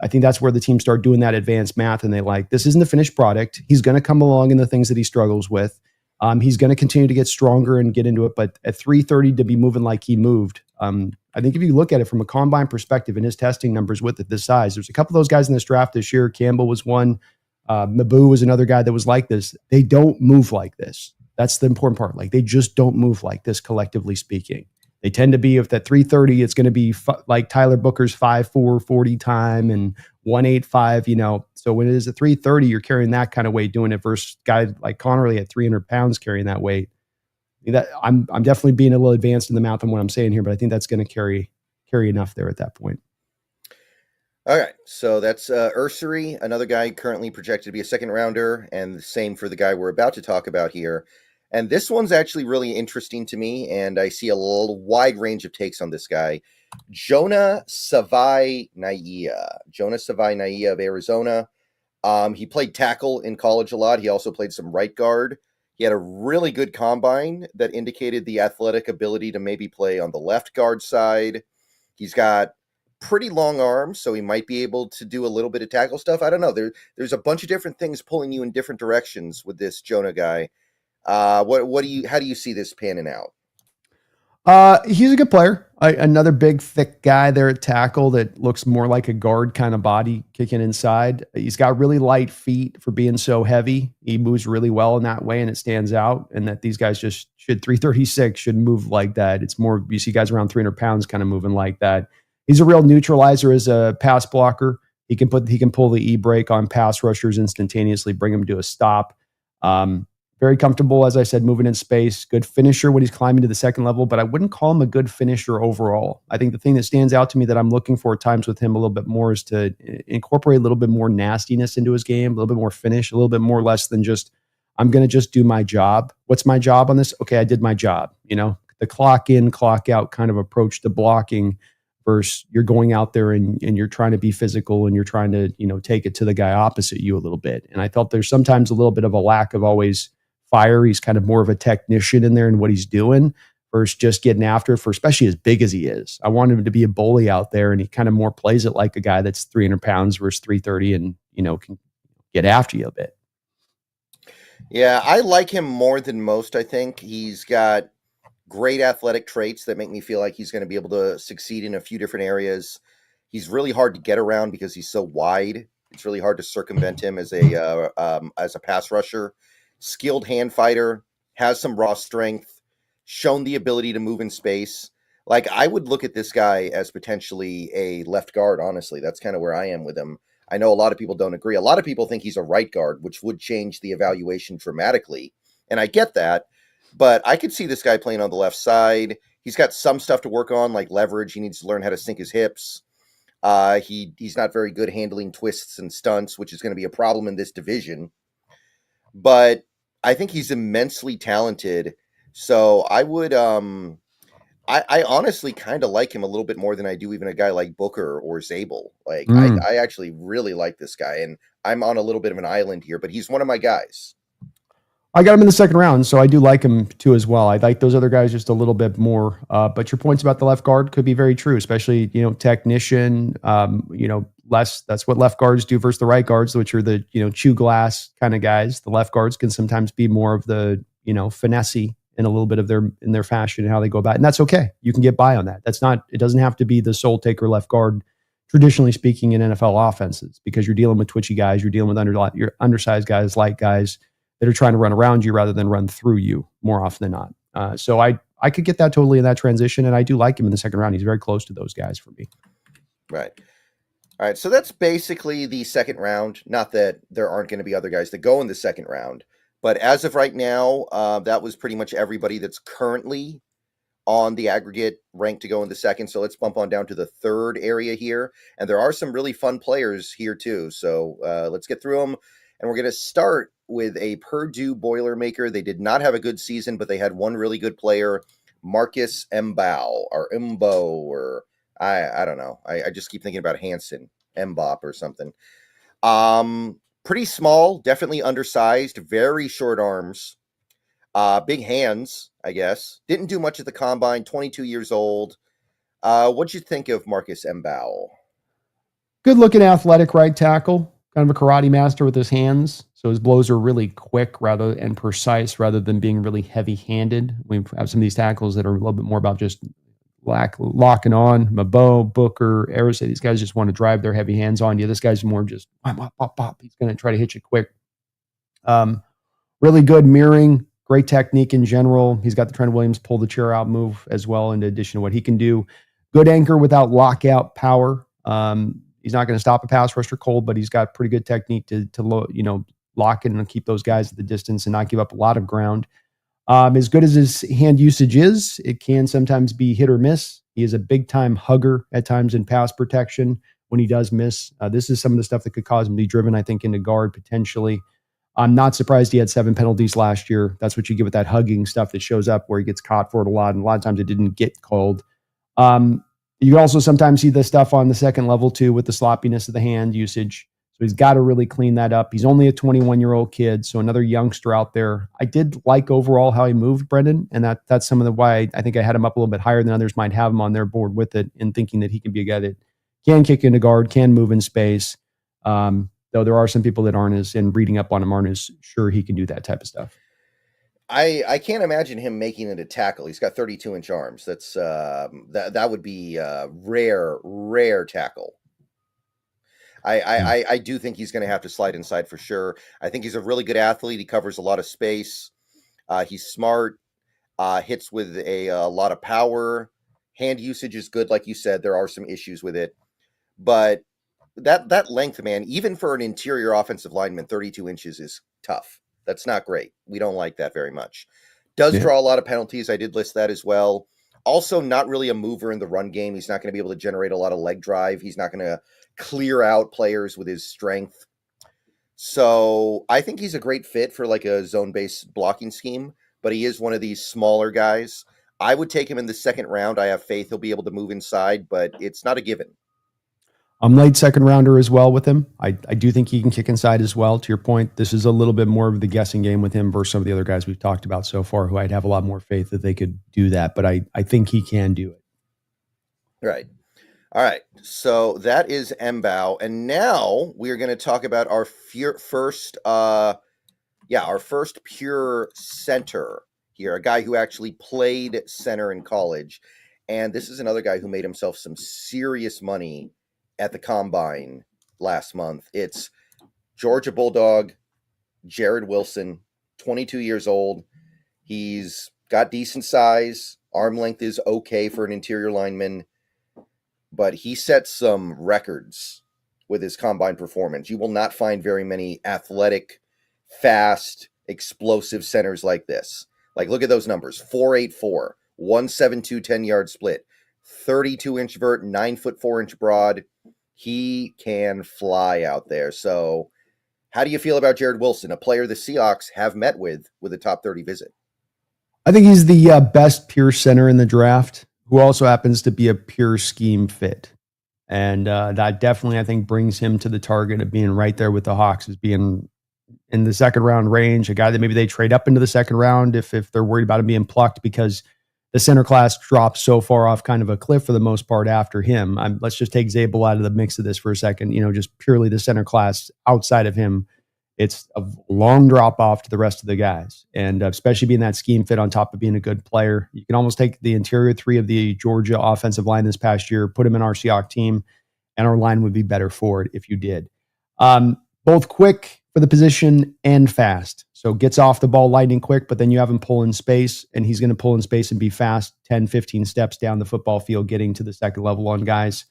I think that's where the teams start doing that advanced math and they like, this isn't the finished product. He's going to come along in the things that he struggles with. He's going to continue to get stronger and get into it. But at 330 to be moving like he moved, I think if you look at it from a combine perspective and his testing numbers with it this size, there's a couple of those guys in this draft this year. Campbell was one. Mebo was another guy that was like this. They don't move like this. That's the important part. Like they just don't move like this, collectively speaking. They tend to be, if that 330, it's going to be like Tyler Booker's 5'4", 40 time and 185, So when it is at 330, you're carrying that kind of weight doing it versus guy like Connerly at 300 pounds carrying that weight. That I'm definitely being a little advanced in the mouth on what I'm saying here, but I think that's going to carry enough there at that point. All right, so that's Ursery, another guy currently projected to be a second rounder, and the same for the guy we're about to talk about here. And this one's actually really interesting to me, and I see a little wide range of takes on this guy. Jonah Savi-Na. Jonah Savi-Na of Arizona. He played tackle in college a lot. He also played some right guard. He had a really good combine that indicated the athletic ability to maybe play on the left guard side. He's got pretty long arms, so he might be able to do a little bit of tackle stuff. I don't know. There's a bunch of different things pulling you in different directions with this Jonah guy. How do you see this panning out? He's a good player. Another big, thick guy there at tackle that looks more like a guard kind of body kicking inside. He's got really light feet for being so heavy. He moves really well in that way, and it stands out. And that these guys just should 336 should move like that. It's more you see guys around 300 pounds kind of moving like that. He's a real neutralizer as a pass blocker. He can pull the e-brake on pass rushers instantaneously, bring them to a stop. Very comfortable, as I said, moving in space. Good finisher when he's climbing to the second level, but I wouldn't call him a good finisher overall. I think the thing that stands out to me that I'm looking for at times with him a little bit more is to incorporate a little bit more nastiness into his game, a little bit more finish, a little bit more less than just, I'm going to just do my job. What's my job on this? Okay, I did my job. The clock in, clock out kind of approach to blocking versus you're going out there and you're trying to be physical and you're trying to, take it to the guy opposite you a little bit. And I felt there's sometimes a little bit of a lack of always fire. He's kind of more of a technician in there in what he's doing versus just getting after it for, especially as big as he is. I want him to be a bully out there, and he kind of more plays it like a guy that's 300 pounds versus 330 and, can get after you a bit. Yeah, I like him more than most, I think. He's got great athletic traits that make me feel like he's going to be able to succeed in a few different areas. He's really hard to get around because he's so wide. It's really hard to circumvent him as a pass rusher. Skilled hand fighter, has some raw strength, shown the ability to move in space. Like, I would look at this guy as potentially a left guard, honestly. That's kind of where I am with him. I know a lot of people don't agree. A lot of people think he's a right guard, which would change the evaluation dramatically. And I get that, but I could see this guy playing on the left side. He's got some stuff to work on, like leverage. He needs to learn how to sink his hips. He's not very good handling twists and stunts, which is going to be a problem in this division. But I think he's immensely talented. So I would, I honestly kind of like him a little bit more than I do even a guy like Booker or Zable. Like, I actually really like this guy, and I'm on a little bit of an island here, but he's one of my guys. I got him in the second round, so I do like him too as well. I like those other guys just a little bit more. But your points about the left guard could be very true, especially, technician, less. That's what left guards do versus the right guards, which are the, chew glass kind of guys. The left guards can sometimes be more of the, finessey in a little bit of their fashion and how they go about it. And that's okay. You can get by on that. It doesn't have to be the soul taker left guard, traditionally speaking, in NFL offenses, because you're dealing with twitchy guys, you're dealing with your undersized guys, light guys that are trying to run around you rather than run through you more often than not. So I could get that totally in that transition, and I do like him in the second round. He's very close to those guys for me. Right. All right, so that's basically the second round. Not that there aren't going to be other guys that go in the second round, but as of right now, that was pretty much everybody that's currently on the aggregate rank to go in the second. So let's bump on down to the third area here. And there are some really fun players here too. So let's get through them. And we're going to start with a Purdue Boilermaker. They did not have a good season, but they had one really good player, Marcus Embel or Embo, or I don't know. I just keep thinking about Hanson, Mbop or something. Pretty small, definitely undersized, very short arms, big hands, I guess. Didn't do much at the combine, 22 years old. What'd you think of Marcus Embel? Good looking athletic right tackle, kind of a karate master with his hands. So his blows are really quick and precise rather than being really heavy handed. We have some of these tackles that are a little bit more about just locking on. Mebo, Booker, Ursery, these guys just want to drive their heavy hands on you. This guy's more just pop, pop, pop. He's going to try to hit you quick. Really good mirroring, great technique in general. He's got the Trent Williams pull the chair out move as well, in addition to what he can do. Good anchor without lockout power. He's not going to stop a pass rusher cold, but he's got pretty good technique to lock it and keep those guys at the distance and not give up a lot of ground. As good as his hand usage is, it can sometimes be hit or miss. He is a big-time hugger at times in pass protection when he does miss. This is some of the stuff that could cause him to be driven, I think, into guard potentially. I'm not surprised he had 7 penalties last year. That's what you get with that hugging stuff that shows up where he gets caught for it a lot, and a lot of times it didn't get called. You also sometimes see the stuff on the second level too with the sloppiness of the hand usage. So he's got to really clean that up. He's only a 21-year-old kid, so another youngster out there. I did like overall how he moved, Brendan, and that's some of the why I think I had him up a little bit higher than others might have him on their board with it, and thinking that he can be a guy that can kick into guard, can move in space. Though there are some people that aren't as, and reading up on him aren't as sure he can do that type of stuff. I can't imagine him making it a tackle. He's got 32-inch arms. That's that would be rare tackle. Yeah. I do think he's going to have to slide inside for sure. I think he's a really good athlete. He covers a lot of space. He's smart. Hits with a lot of power. Hand usage is good, like you said. There are some issues with it, but that length, man, even for an interior offensive lineman, 32 inches is tough. That's not great. We don't like that very much. Does Yeah. draw a lot of penalties. I did list that as well. Also, not really a mover in the run game. He's not going to be able to generate a lot of leg drive. He's not going to clear out players with his strength. So I think he's a great fit for like a zone-based blocking scheme, but he is one of these smaller guys. I would take him in the second round. I have faith he'll be able to move inside, but it's not a given. I'm late second rounder as well with him. I do think he can kick inside as well. To your point, this is a little bit more of the guessing game with him versus some of the other guys we've talked about so far who I'd have a lot more faith that they could do that, but I think he can do it. Right. All right. So that is Embel. And now we're going to talk about our first pure center here, a guy who actually played center in college. And this is another guy who made himself some serious money at the combine last month. It's Georgia Bulldog, Jared Wilson, 22 years old. He's got decent size. Arm length is okay for an interior lineman, but he set some records with his combine performance. You will not find very many athletic, fast, explosive centers like this. Like, look at those numbers: 4.84, 1.72 10-yard split, 32-inch vert, 9'4" broad. He can fly out there. So, how do you feel about Jared Wilson, a player the Seahawks have met with a top 30 visit? I think he's the best pure center in the draft, who also happens to be a pure scheme fit. And that definitely, I think, brings him to the target of being right there with the Hawks, as being in the second round range, a guy that maybe they trade up into the second round if they're worried about him being plucked, because the center class dropped so far off kind of a cliff for the most part after him. Let's just take Zable out of the mix of this for a second. Just purely the center class outside of him, it's a long drop off to the rest of the guys. And especially being that scheme fit on top of being a good player, you can almost take the interior three of the Georgia offensive line this past year, put him in our Seahawks team, and our line would be better for it if you did. Both quick for the position and fast. So gets off the ball lightning quick, but then you have him pull in space, and he's going to pull in space and be fast 10, 15 steps down the football field, getting to the second level on guys.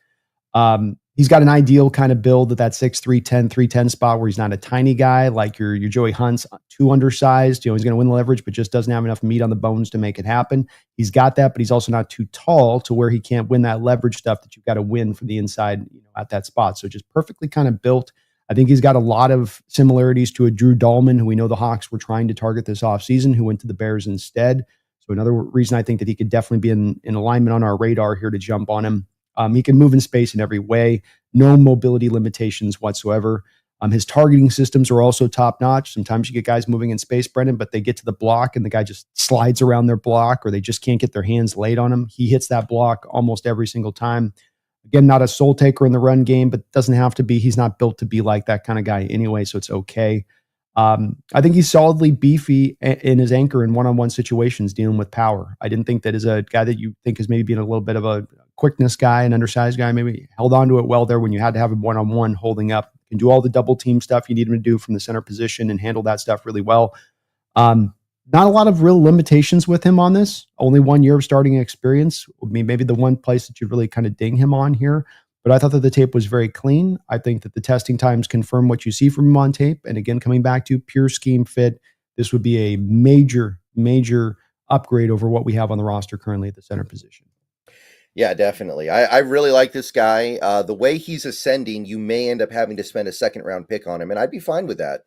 He's got an ideal kind of build at that 6'3", 310 spot where he's not a tiny guy like your Joey Hunt's, too undersized. He's going to win the leverage, but just doesn't have enough meat on the bones to make it happen. He's got that, but he's also not too tall to where he can't win that leverage stuff that you've got to win from the inside, at that spot. So just perfectly kind of built. I think he's got a lot of similarities to a Drew Dahlman, who we know the Hawks were trying to target this offseason, who went to the Bears instead. So another reason I think that he could definitely be in alignment on our radar here to jump on him. He can move in space in every way, no mobility limitations whatsoever. His targeting systems are also top notch. Sometimes you get guys moving in space, Brendan, but they get to the block and the guy just slides around their block, or they just can't get their hands laid on him. He hits that block almost every single time. Again, not a soul taker in the run game, but doesn't have to be. He's not built to be like that kind of guy anyway, so it's okay. I think he's solidly beefy in his anchor in one-on-one situations dealing with power. I didn't think that as a guy that you think is maybe being a little bit of a quickness guy, an undersized guy, maybe held on to it well there when you had to have him one-on-one holding up. Can do all the double team stuff you need him to do from the center position and handle that stuff really well. Not a lot of real limitations with him on this. Only 1 year of starting experience. I mean, maybe the one place that you really kind of ding him on here. But I thought that the tape was very clean. I think that the testing times confirm what you see from him on tape. And again, coming back to pure scheme fit, this would be a major, major upgrade over what we have on the roster currently at the center position. Yeah, definitely. I really like this guy. The way he's ascending, you may end up having to spend a second round pick on him, and I'd be fine with that.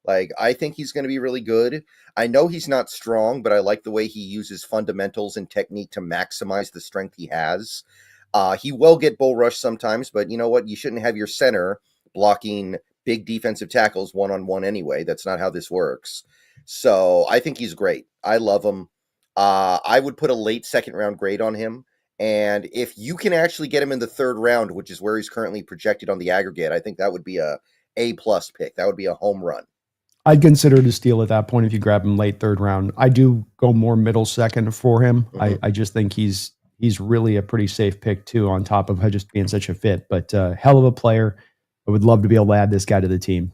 Like, I think he's going to be really good. I know he's not strong, but I like the way he uses fundamentals and technique to maximize the strength he has. He will get bull rush sometimes, but you know what? You shouldn't have your center blocking big defensive tackles one-on-one anyway. That's not how this works. So I think he's great. I love him. I would put a late second round grade on him. And if you can actually get him in the third round, which is where he's currently projected on the aggregate, I think that would be a A+ pick. That would be a home run. I'd consider it a steal at that point if you grab him late third round. I do go more middle second for him. I just think he's really a pretty safe pick too, on top of just being such a fit. But hell of a player. I would love to be able to add this guy to the team.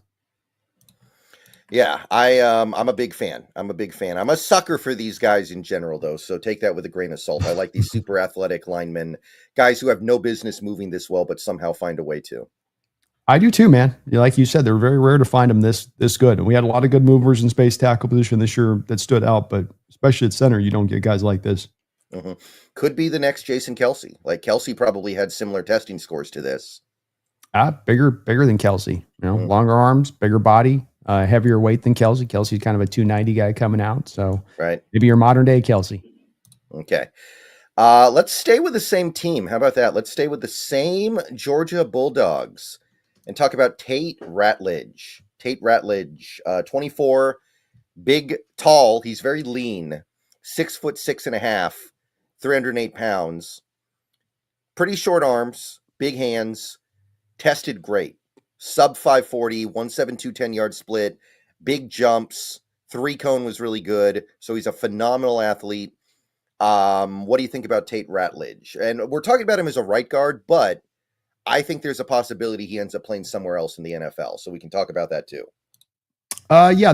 Yeah, I'm a big fan. I'm a sucker for these guys in general, though. So take that with a grain of salt. I like these super athletic linemen, guys who have no business moving this well, but somehow find a way to. I do too, man. Like you said, they're very rare to find them this good. And we had a lot of good movers in space tackle position this year that stood out, but especially at center, you don't get guys like this. Could be the next Jason Kelce. Like Kelce probably had similar testing scores to this. Bigger than Kelce. Longer arms, bigger body, heavier weight than Kelce. Kelce's kind of a 290 guy coming out, so right. Maybe your modern day Kelce. Okay. Let's stay with the same team. How about that? Let's stay with the same Georgia Bulldogs and talk about Tate Rattlage. Tate Rattlage, 24, big, tall. He's very lean, 6'6.5", 308 pounds. Pretty short arms, big hands. Tested great. Sub 540, 172 10-yard split, big jumps. 3-cone was really good. So he's a phenomenal athlete. What do you think about Tate Rattlage? And we're talking about him as a right guard, but I think there's a possibility he ends up playing somewhere else in the NFL. So we can talk about that too. Yeah,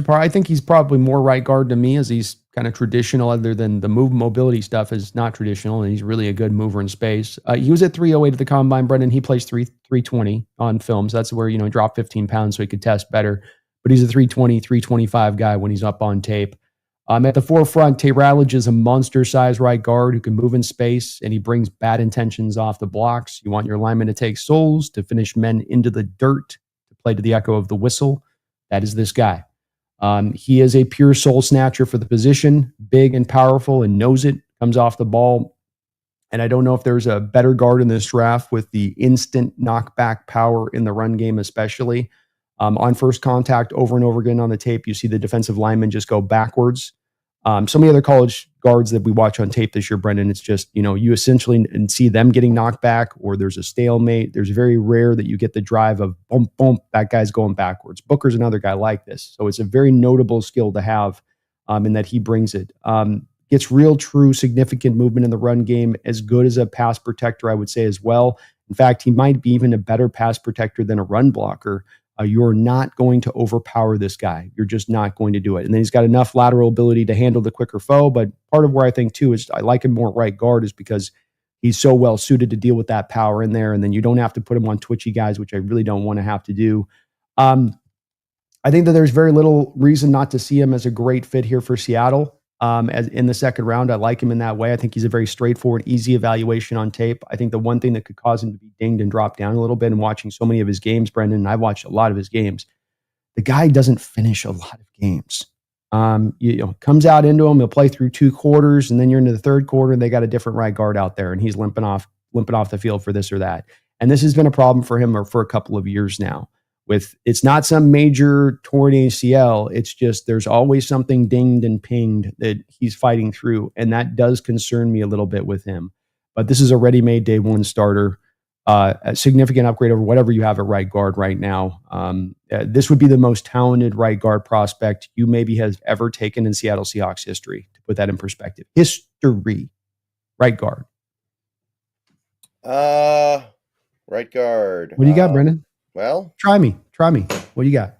I think he's probably more right guard to me, as he's kind of traditional, other than the mobility stuff is not traditional, and he's really a good mover in space. He was at 308 at the combine, Brendan. He plays 320 on films. That's where, he dropped 15 pounds so he could test better. But he's a 320, 325 guy when he's up on tape. At the forefront, Tate Rattlage is a monster-sized right guard who can move in space, and he brings bad intentions off the blocks. You want your linemen to take souls, to finish men into the dirt, to play to the echo of the whistle. That is this guy. He is a pure soul snatcher for the position, big and powerful and knows it, comes off the ball. And I don't know if there's a better guard in this draft with the instant knockback power in the run game, especially. On first contact, over and over again on the tape, you see the defensive lineman just go backwards. So many other college guards that we watch on tape this year, Brendan, it's just, you essentially see them getting knocked back, or there's a stalemate. There's very rare that you get the drive of boom, boom, that guy's going backwards. Booker's another guy like this. So it's a very notable skill to have, in that he brings it. Gets real, true, significant movement in the run game, as good as a pass protector, I would say, as well. In fact, he might be even a better pass protector than a run blocker. You're not going to overpower this guy. You're just not going to do it. And then he's got enough lateral ability to handle the quicker foe. But part of where I think, too, is I like him more right guard is because he's so well suited to deal with that power in there. And then you don't have to put him on twitchy guys, which I really don't want to have to do. I think that there's very little reason not to see him as a great fit here for Seattle. As in the second round, I like him in that way. I think he's a very straightforward, easy evaluation on tape. I think the one thing that could cause him to be dinged and drop down a little bit, and watching so many of his games, Brendan, and I've watched a lot of his games, the guy doesn't finish a lot of games. Comes out into him, he'll play through 2 quarters, and then you're into the third quarter, and they got a different right guard out there, and he's limping off the field for this or that. And this has been a problem for him for a couple of years now. It's not some major torn ACL. It's just there's always something dinged and pinged that he's fighting through. And that does concern me a little bit with him. But this is a ready-made day one starter, a significant upgrade over whatever you have at right guard right now. This would be the most talented right guard prospect you maybe have ever taken in Seattle Seahawks history, to put that in perspective. History. Right guard. Right guard. What do you got, Brendan? Well, try me. What do you got?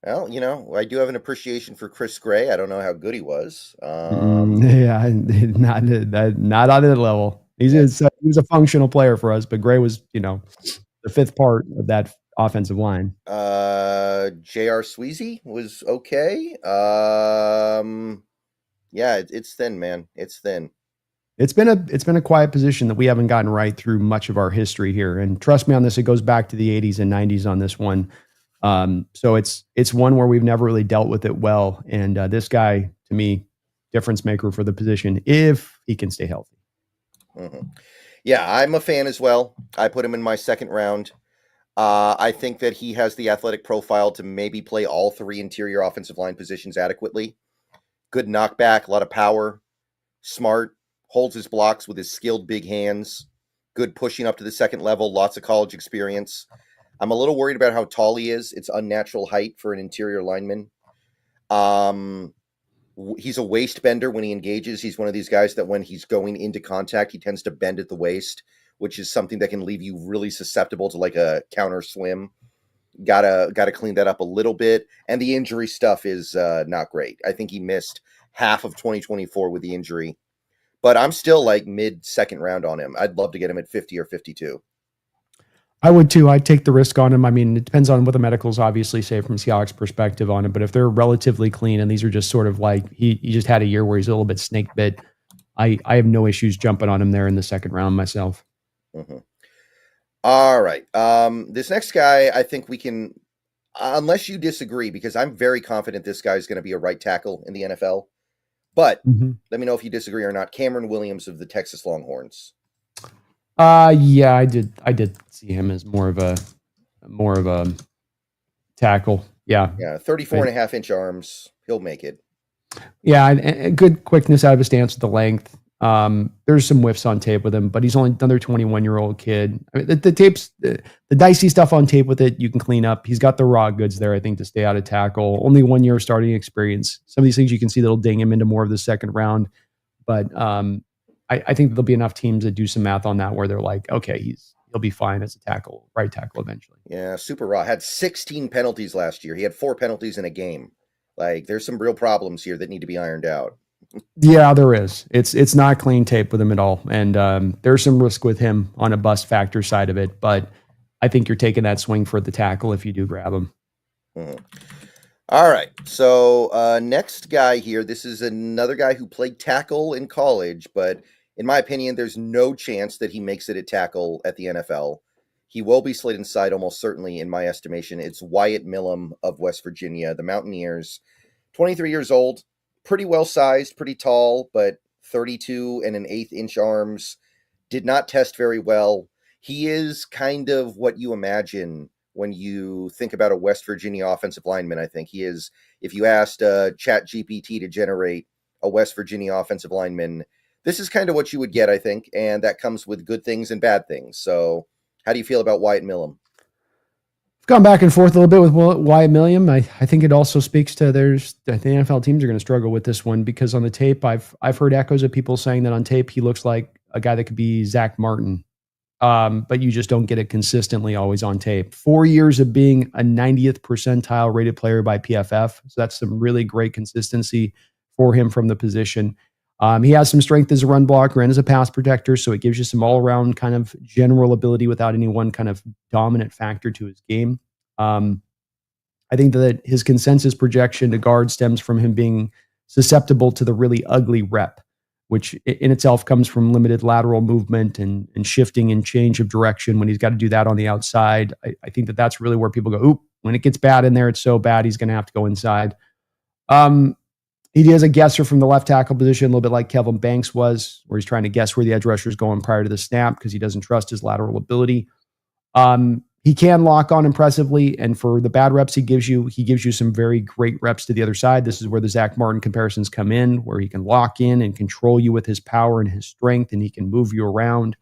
Well, I do have an appreciation for Chris Gray. I don't know how good he was. Yeah, not on that level. He was a functional player for us, but Gray was, the fifth part of that offensive line. J.R. Sweezy was okay. Yeah, it's thin, man. It's thin. It's been a quiet position that we haven't gotten right through much of our history here. And trust me on this, it goes back to the 80s and 90s on this one. So it's one where we've never really dealt with it well. And this guy, to me, difference maker for the position if he can stay healthy. Mm-hmm. Yeah, I'm a fan as well. I put him in my second round. I think that he has the athletic profile to maybe play all 3 interior offensive line positions adequately. Good knockback, a lot of power, smart. Holds his blocks with his skilled big hands, good pushing up to the second level, lots of college experience. I'm a little worried about how tall he is. It's unnatural height for an interior lineman. He's a waist bender when he engages. He's one of these guys that when he's going into contact, he tends to bend at the waist, which is something that can leave you really susceptible to like a counter swim. Gotta clean that up a little bit. And the injury stuff is not great. I think he missed half of 2024 with the injury. But I'm still like mid second round on him. I'd love to get him at 50 or 52. I would too. I'd take the risk on him. I mean, it depends on what the medicals obviously say from Seahawks perspective on him. But if they're relatively clean and these are just sort of like he just had a year where he's a little bit snake bit, I have no issues jumping on him there in the second round myself. Mm-hmm. All right. This next guy, I think we can, unless you disagree, because I'm very confident this guy is going to be a right tackle in the NFL. But let me know if you disagree or not. Cameron Williams of the Texas Longhorns. Yeah, I did see him as more of a tackle. Yeah. Yeah, 34 and a half inch arms. He'll make it. Yeah, and good quickness out of his stance with the length. There's some whiffs on tape with him, but he's only another 21-year-old kid. I mean, the tapes, the dicey stuff on tape with it, you can clean up. He's got the raw goods there, I think, to stay out of tackle. Only 1 year starting experience. Some of these things you can see that'll ding him into more of the second round. But I think there'll be enough teams that do some math on that where they're like, okay, he'll be fine as a tackle, right tackle eventually. Yeah, super raw. Had 16 penalties last year. He had 4 penalties in a game. Like, there's some real problems here that need to be ironed out. Yeah, there is. It's not clean tape with him at all. And there's some risk with him on a bust factor side of it. But I think you're taking that swing for the tackle if you do grab him. Mm-hmm. All right. So next guy here, this is another guy who played tackle in college, but in my opinion, there's no chance that he makes it at tackle at the NFL. He will be slid inside almost certainly, in my estimation. It's Wyatt Milum of West Virginia, the Mountaineers. 23 years old, pretty well sized, pretty tall, but 32 and an eighth inch arms. Did not test very well. He is kind of what you imagine when you think about a West Virginia offensive lineman. I think he is, if you asked ChatGPT to generate a West Virginia offensive lineman, this is kind of what you would get, I think, and that comes with good things and bad things. So how do you feel about Wyatt Milum? I've gone back and forth a little bit with Wyatt Milum. I think it also speaks to the NFL teams are going to struggle with this one because on the tape, I've heard echoes of people saying that on tape he looks like a guy that could be Zach Martin. But you just don't get it consistently always on tape. 4 years of being a 90th percentile rated player by PFF. So that's some really great consistency for him from the position. He has some strength as a run blocker and as a pass protector. So it gives you some all around kind of general ability without any one kind of dominant factor to his game. I think that his consensus projection to guard stems from him being susceptible to the really ugly rep, which in itself comes from limited lateral movement and shifting and change of direction when he's got to do that on the outside. I think that that's really where people go, oop, when it gets bad in there, it's so bad, he's going to have to go inside. He is a guesser from the left tackle position, a little bit like Kelvin Banks was, where he's trying to guess where the edge rusher is going prior to the snap because he doesn't trust his lateral ability. He can lock on impressively, and for the bad reps he gives you some very great reps to the other side. This is where the Zach Martin comparisons come in, where he can lock in and control you with his power and his strength, and he can move you around.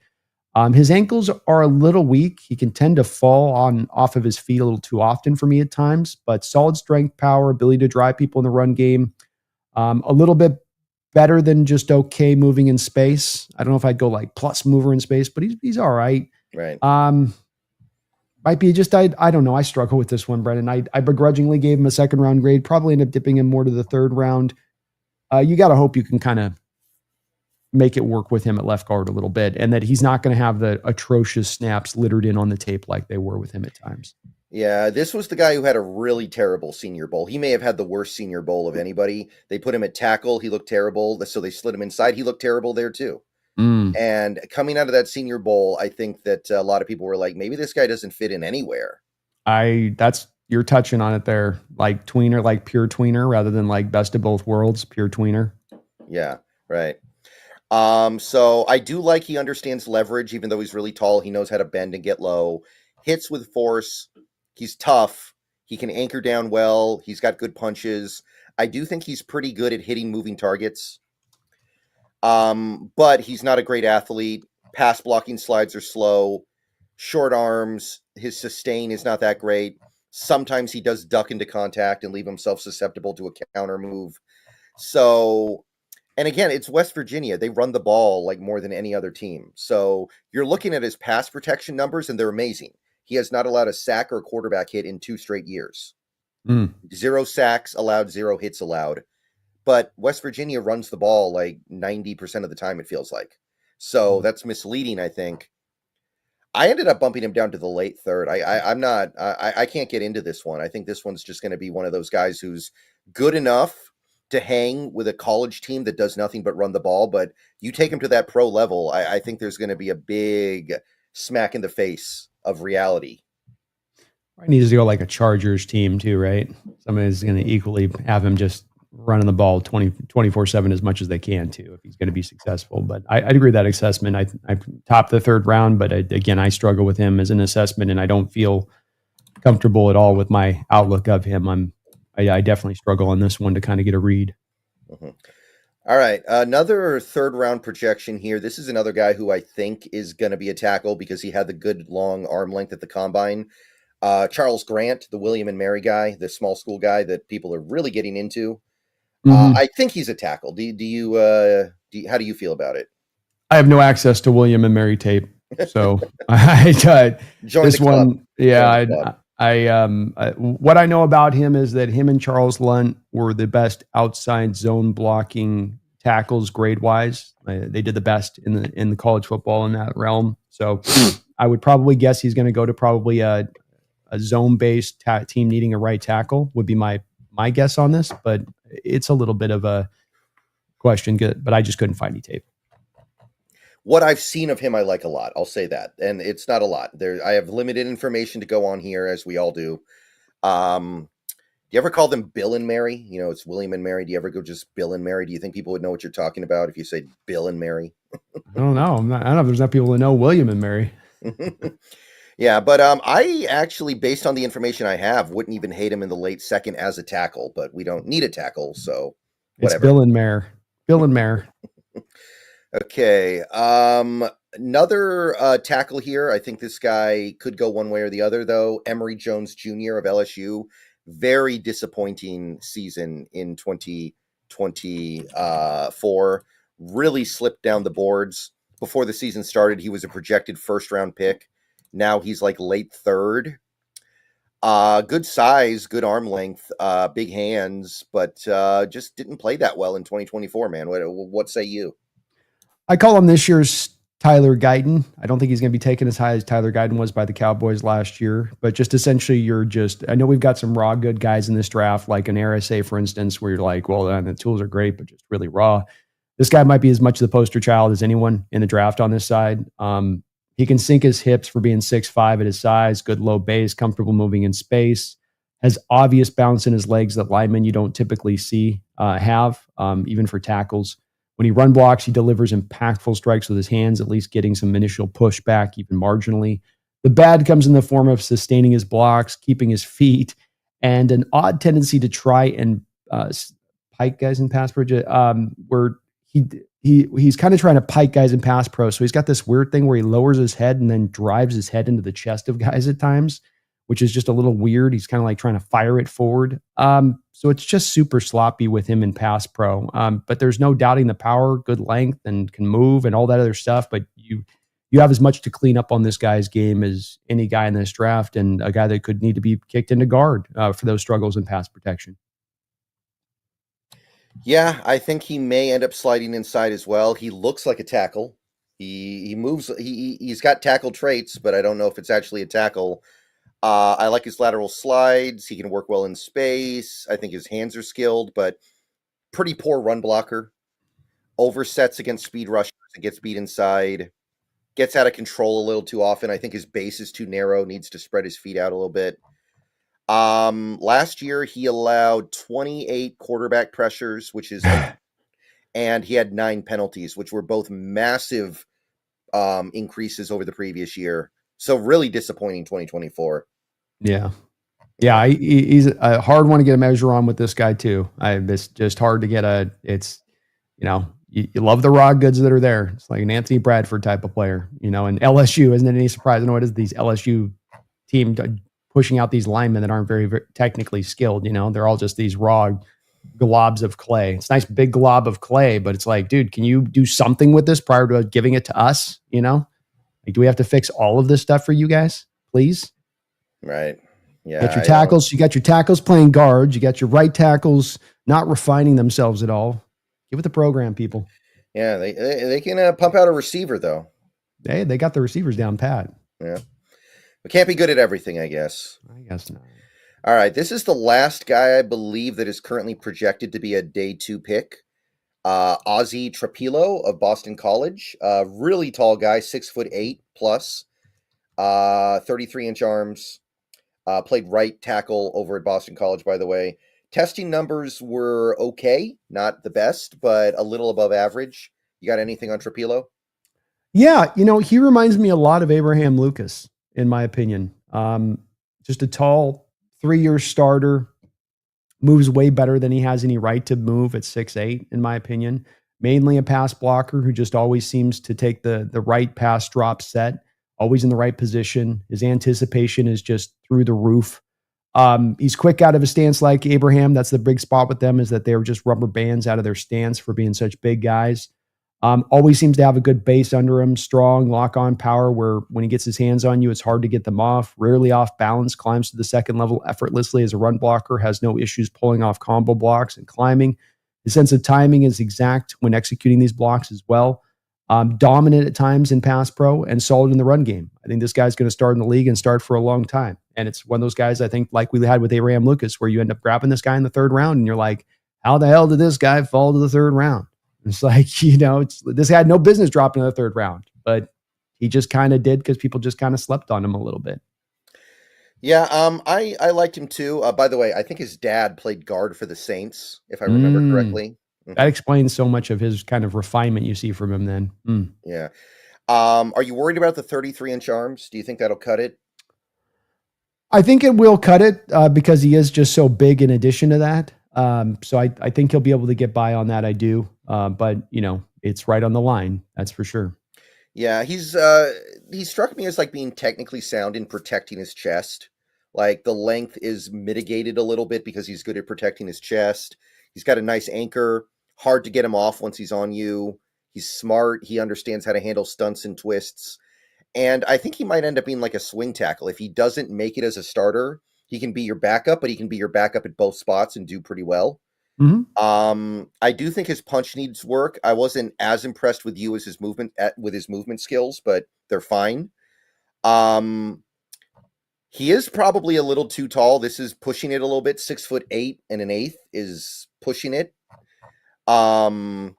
His ankles are a little weak. He can tend to fall off of his feet a little too often for me at times, but solid strength, power, ability to drive people in the run game. A little bit better than just okay moving in space. I don't know if I'd go like plus mover in space, but he's all right. Right. Might be just, I don't know. I struggle with this one, Brennan. I begrudgingly gave him a second round grade, probably end up dipping him more to the third round. You got to hope you can kind of make it work with him at left guard a little bit and that he's not going to have the atrocious snaps littered in on the tape like they were with him at times. Yeah, this was the guy who had a really terrible Senior Bowl. He may have had the worst Senior Bowl of anybody. They put him at tackle. He looked terrible. So they slid him inside. He looked terrible there too. And coming out of that Senior Bowl, I think that a lot of people were like, maybe this guy doesn't fit in anywhere. You're touching on it there, like tweener, like pure tweener rather than like best of both worlds, pure tweener. Yeah, right. So I do like he understands leverage, even though he's really tall. He knows how to bend and get low. Hits with force. He's tough. He can anchor down well. He's got good punches. I do think he's pretty good at hitting moving targets. But he's not a great athlete. Pass blocking slides are slow. short arms. His sustain is not that great. Sometimes he does duck into contact and leave himself susceptible to a counter move. So, and again, it's West Virginia. They run the ball like more than any other team. So you're looking at his pass protection numbers, and they're amazing. He has not allowed a sack or a quarterback hit in 2 straight years. 0 sacks allowed, 0 hits allowed. But West Virginia runs the ball like 90% of the time, it feels like. So that's misleading, I think. I ended up bumping him down to the late third. I can't get into this one. I think this one's just going to be one of those guys who's good enough to hang with a college team that does nothing but run the ball. But you take him to that pro level, I think there's going to be a big smack in the face of reality. I needs to go like a Chargers team too, right? Somebody's going to equally have him just running the ball 24/7 as much as they can too, if he's going to be successful. But I'd agree with that assessment. I topped the third round, but again, I struggle with him as an assessment, and I don't feel comfortable at all with my outlook of him. I definitely struggle on this one to kind of get a read. Mm-hmm. All right, another third round projection here. This is another guy who I think is going to be a tackle because he had the good long arm length at the combine. Charles Grant, the William and Mary guy, the small school guy that people are really getting into. I think he's a tackle. Do you how do you feel about it? I have no access to William and Mary tape, so Join this the club. one. Yeah, what I know about him is that him and Charles Lunt were the best outside zone blocking tackles grade wise. They did the best in the college football in that realm. So I would probably guess he's going to go to probably a zone based team needing a right tackle would be my guess on this, but it's a little bit of a question, but I just couldn't find any tape. What I've seen of him, I like a lot. I'll say that, and it's not a lot. I have limited information to go on here, as we all do. Do you ever call them Bill and Mary? You know, it's William and Mary. Do you ever go just Bill and Mary? Do you think people would know what you're talking about if you say Bill and Mary? I don't know. I don't know if there's not people that know William and Mary. Yeah, but I actually, based on the information I have, wouldn't even hate him in the late second as a tackle, but we don't need a tackle, so whatever. It's Bill and Mare. Bill and Mare. Okay. Another tackle here. I think this guy could go one way or the other, though. Emory Jones Jr. of LSU. Very disappointing season in 2024. Really slipped down the boards. Before the season started, he was a projected first-round pick. Now he's like late third. Good size, good arm length, big hands, but just didn't play that well in 2024, man. What say you? I call him this year's Tyler Guyton. I don't think he's going to be taken as high as Tyler Guyton was by the Cowboys last year, but just essentially I know we've got some raw good guys in this draft, like an RSA, for instance, where you're like, well, the tools are great, but just really raw. This guy might be as much the poster child as anyone in the draft on this side. He can sink his hips for being 6'5" at his size, good low base, comfortable moving in space, has obvious bounce in his legs that linemen you don't typically see have, even for tackles. When he run blocks, he delivers impactful strikes with his hands, at least getting some initial pushback, even marginally. The bad comes in the form of sustaining his blocks, keeping his feet, and an odd tendency to try and pike guys in pass pro, where he's kind of trying to pike guys in pass pro. So he's got this weird thing where he lowers his head and then drives his head into the chest of guys at times, which is just a little weird. He's kind of like trying to fire it forward. So it's just super sloppy with him in pass pro. But there's no doubting the power, good length, and can move and all that other stuff. But you have as much to clean up on this guy's game as any guy in this draft, and a guy that could need to be kicked into guard for those struggles in pass protection. Yeah, I think he may end up sliding inside as well. He looks like a tackle. He moves. He's got tackle traits, but I don't know if it's actually a tackle. I like his lateral slides. He can work well in space. I think his hands are skilled, but pretty poor run blocker. Oversets against speed rushers and gets beat inside. Gets out of control a little too often. I think his base is too narrow. Needs to spread his feet out a little bit. Last year he allowed 28 quarterback pressures, which is, and he had 9 penalties, which were both massive increases over the previous year. So really disappointing 2024. Yeah. He's a hard one to get a measure on with this guy too. It's just hard to get it's, you love the raw goods that are there. It's like an Anthony Bradford type of player, and LSU, isn't it any surprise? I know it is these LSU team pushing out these linemen that aren't very, very technically skilled. They're all just these raw globs of clay. It's a nice big glob of clay, but it's like, dude, can you do something with this prior to giving it to us? Like, do we have to fix all of this stuff for you guys, please? Right. Yeah. Get your tackles. You got your tackles playing guards. You got your right tackles not refining themselves at all. Give it the program, people. Yeah, they can pump out a receiver though. They got the receivers down pat. Yeah, we can't be good at everything, I guess. I guess not. All right, this is the last guy I believe that is currently projected to be a day 2 pick. Azie Trapilo of Boston College, really tall guy, 6'8" plus, 33-inch arms. Played right tackle over at Boston College, by the way. Testing numbers were okay, not the best, but a little above average. You got anything on Trapilo? Yeah, he reminds me a lot of Abraham Lucas, in my opinion. Just a tall 3-year starter, moves way better than he has any right to move at 6'8", in my opinion. Mainly a pass blocker who just always seems to take the right pass drop set, always in the right position. His anticipation is just through the roof. He's quick out of his stance like Abraham. That's the big spot with them, is that they're just rubber bands out of their stance for being such big guys. Always seems to have a good base under him, strong lock-on power where when he gets his hands on you, it's hard to get them off. Rarely off balance, climbs to the second level effortlessly as a run blocker, has no issues pulling off combo blocks and climbing. His sense of timing is exact when executing these blocks as well. Dominant at times in pass pro and solid in the run game. I think this guy's going to start in the league and start for a long time. And it's one of those guys, I think, like we had with Abraham Lucas, where you end up grabbing this guy in the 3rd round and you're like, how the hell did this guy fall to the 3rd round? It's like, this guy had no business dropping in the 3rd round, but he just kind of did because people just kind of slept on him a little bit. Yeah, I liked him too. By the way, I think his dad played guard for the Saints, if I remember correctly. That explains so much of his kind of refinement you see from him then. Yeah. Are you worried about the 33-inch arms? Do you think that'll cut it? I think it will cut it because he is just so big in addition to that. So I think he'll be able to get by on that. I do. But it's right on the line. That's for sure. Yeah. He struck me as like being technically sound in protecting his chest. Like the length is mitigated a little bit because he's good at protecting his chest. He's got a nice anchor, hard to get him off once he's on you. He's smart. He understands how to handle stunts and twists. And I think he might end up being like a swing tackle. If he doesn't make it as a starter, he can be your backup, but he can be your backup at both spots and do pretty well. Mm-hmm. I do think his punch needs work. I wasn't as impressed with you as his movement skills, but they're fine. He is probably a little too tall. This is pushing it a little bit. 6'8" and an eighth is pushing it. I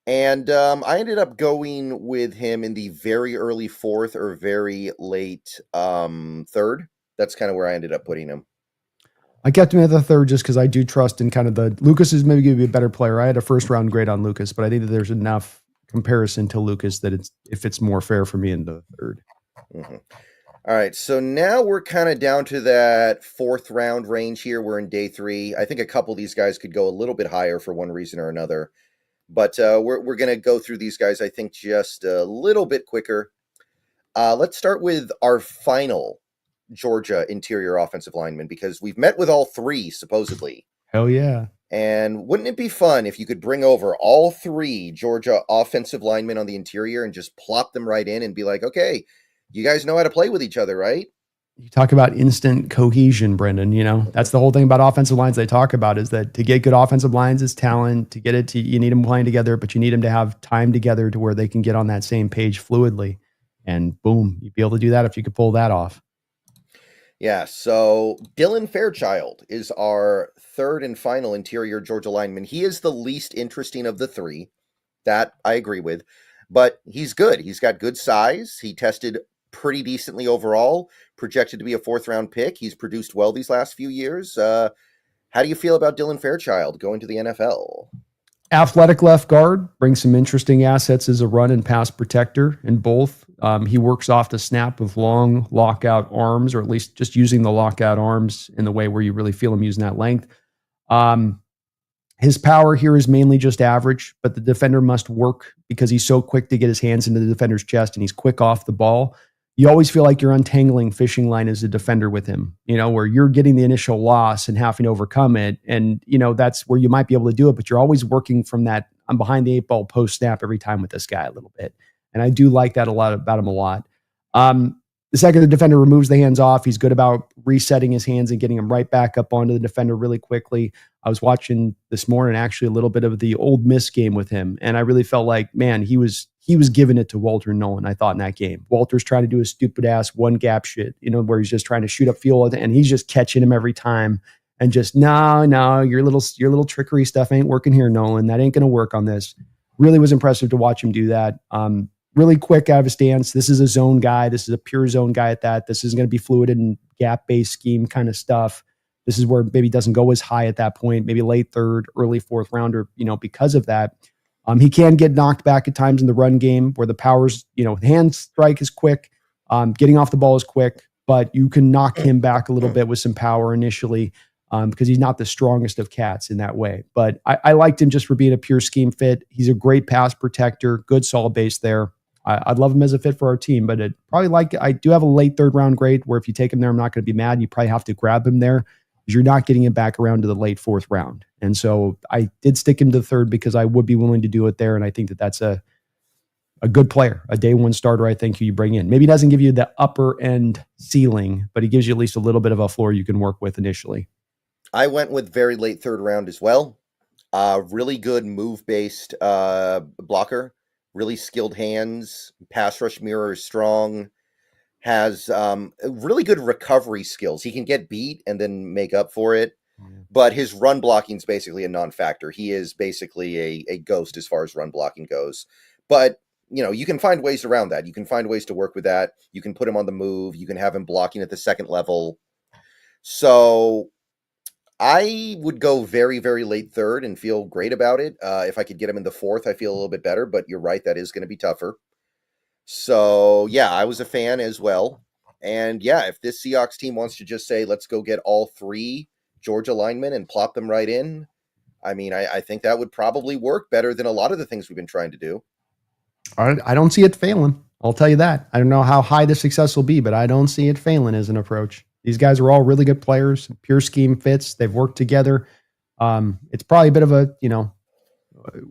ended up going with him in the very early 4th or very late 3rd. That's kind of where I ended up putting him. I kept him at the 3rd just because I do trust in kind of Lucas is maybe going to be a better player. I had a 1st round grade on Lucas, but I think that there's enough comparison to Lucas that if it's more fair for me in the 3rd. Mm-hmm. All right, so now we're kind of down to that 4th round range here. We're in day 3. I think a couple of these guys could go a little bit higher for one reason or another. But we're going to go through these guys, I think, just a little bit quicker. Let's start with our final Georgia interior offensive lineman, because we've met with all 3, supposedly. Hell yeah. And wouldn't it be fun if you could bring over all 3 Georgia offensive linemen on the interior and just plop them right in and be like, okay, you guys know how to play with each other, right? You talk about instant cohesion, Brendan. That's the whole thing about offensive lines they talk about, is that to get good offensive lines is talent. To get it to, you need them playing together, but you need them to have time together to where they can get on that same page fluidly. And boom, you'd be able to do that if you could pull that off. Yeah, so Dylan Fairchild is our 3rd and final interior Georgia lineman. He is the least interesting of the 3. That I agree with. But he's good. He's got good size. He tested pretty decently overall, projected to be a 4th round pick. He's produced well these last few years. How do you feel about Dylan Fairchild going to the NFL? Athletic left guard, brings some interesting assets as a run and pass protector in both. He works off the snap with long lockout arms, or at least just using the lockout arms in the way where you really feel him using that length. His power here is mainly just average, but the defender must work because he's so quick to get his hands into the defender's chest and he's quick off the ball. You always feel like you're untangling fishing line as a defender with him, where you're getting the initial loss and having to overcome it. And, that's where you might be able to do it, but you're always working from that I'm behind the 8 ball post snap every time with this guy a little bit. And I do like that a lot about him a lot. The second the defender removes the hands off, he's good about resetting his hands and getting them right back up onto the defender really quickly. I was watching this morning actually a little bit of the Ole Miss game with him, and I really felt like, man, he was giving it to Walter Nolan, I thought, in that game. Walter's trying to do his stupid ass one gap shit, where he's just trying to shoot up field, and he's just catching him every time and just, no, your little trickery stuff ain't working here, Nolan. That ain't going to work on this. Really was impressive to watch him do that. Really quick out of his stance. This is a zone guy. This is a pure zone guy at that. This is going to be fluid and gap-based scheme kind of stuff. This is where maybe doesn't go as high at that point, maybe late third, early fourth rounder, because of that. He can get knocked back at times in the run game where the powers, hand strike is quick, getting off the ball is quick, but you can knock him back a little bit with some power initially because he's not the strongest of cats in that way. But I liked him just for being a pure scheme fit. He's a great pass protector, good solid base there. I'd love him as a fit for our team, but I do have a late third round grade where if you take him there, I'm not going to be mad. You probably have to grab him there because you're not getting him back around to the late fourth round. And so I did stick him to the third because I would be willing to do it there. And I think that that's a good player, a day one starter, I think, who you bring in. Maybe he doesn't give you the upper end ceiling, but he gives you at least a little bit of a floor you can work with initially. I went with very late third round as well. Really good move-based blocker. Really skilled hands, pass rush mirror is strong, has really good recovery skills. He can get beat and then make up for it, but his run blocking is basically a non-factor. He is basically a ghost as far as run blocking goes. But, you can find ways around that. You can find ways to work with that. You can put him on the move. You can have him blocking at the second level. So I would go very, very late third and feel great about it. If I could get him in the fourth, I feel a little bit better, but you're right, that is going to be tougher. So, yeah, I was a fan as well. And, yeah, if this Seahawks team wants to just say, let's go get all 3 Georgia linemen and plop them right in, I mean, I think that would probably work better than a lot of the things we've been trying to do. I don't see it failing. I'll tell you that. I don't know how high the success will be, but I don't see it failing as an approach. These guys are all really good players, pure scheme fits. They've worked together. It's probably a bit of a,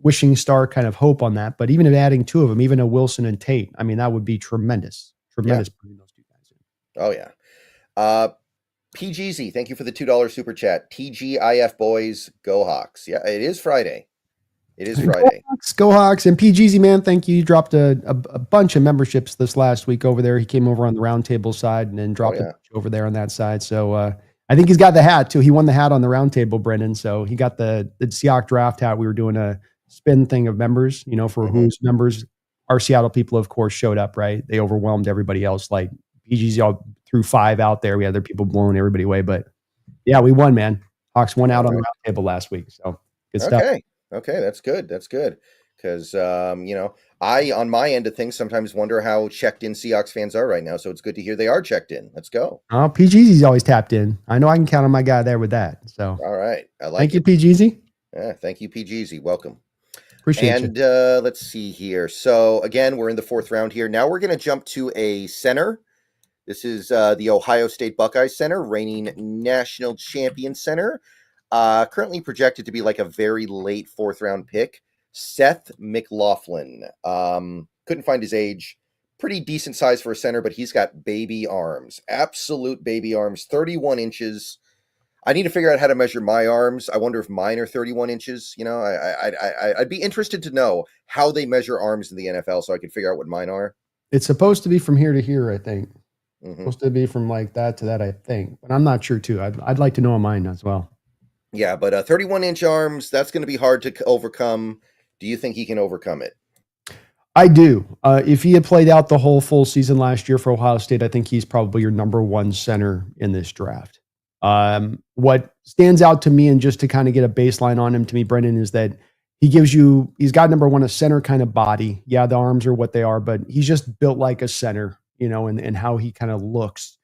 wishing star kind of hope on that. But even if adding 2 of them, even a Wilson and Tate, I mean, that would be tremendous. Tremendous putting those 2 guys in. Oh, yeah. PGZ, thank you for the $2 super chat. TGIF boys, go Hawks. Yeah, it is Friday. It is Friday. Go Hawks. And PGZ, man, thank you. You dropped a bunch of memberships this last week over there. He came over on the roundtable side and then dropped a bunch over there on that side. So I think he's got the hat, too. He won the hat on the roundtable, Brendan. So he got the Seahawks draft hat. We were doing a spin thing of members, for whose members our Seattle people, of course, showed up, right? They overwhelmed everybody else. Like PGZ all threw 5 out there. We had other people blowing everybody away. But, yeah, we won, man. Hawks won out on the roundtable last week. So good stuff. Okay, that's good. That's good. Because, I, on my end of things, sometimes wonder how checked in Seahawks fans are right now. So it's good to hear they are checked in. Let's go. Oh, PGZ's always tapped in. I know I can count on my guy there with that. So, all right. I like Thank you, PGZ. Yeah, thank you, PGZ. Welcome. Appreciate it. And let's see here. So, again, we're in the 4th round here. Now we're going to jump to a center. This is the Ohio State Buckeyes center, reigning national champion center. Currently projected to be like a very late 4th round pick. Seth McLaughlin. Couldn't find his age. Pretty decent size for a center, but he's got baby arms. Absolute baby arms. 31 inches. I need to figure out how to measure my arms. I wonder if mine are 31 inches. I'd be interested to know how they measure arms in the NFL so I could figure out what mine are. It's supposed to be from here to here, I think. Supposed to be from like that to that, I think. But I'm not sure, too. I'd like to know mine as well. Yeah, but 31-inch arms, that's going to be hard to overcome. Do you think he can overcome it? I do. If he had played out the whole full season last year for Ohio State, I think he's probably your number 1 center in this draft. What stands out to me, and just to kind of get a baseline on him to me, Brendan, is that he's got number 1, a center kind of body. Yeah, the arms are what they are, but he's just built like a center, and how he kind of looks.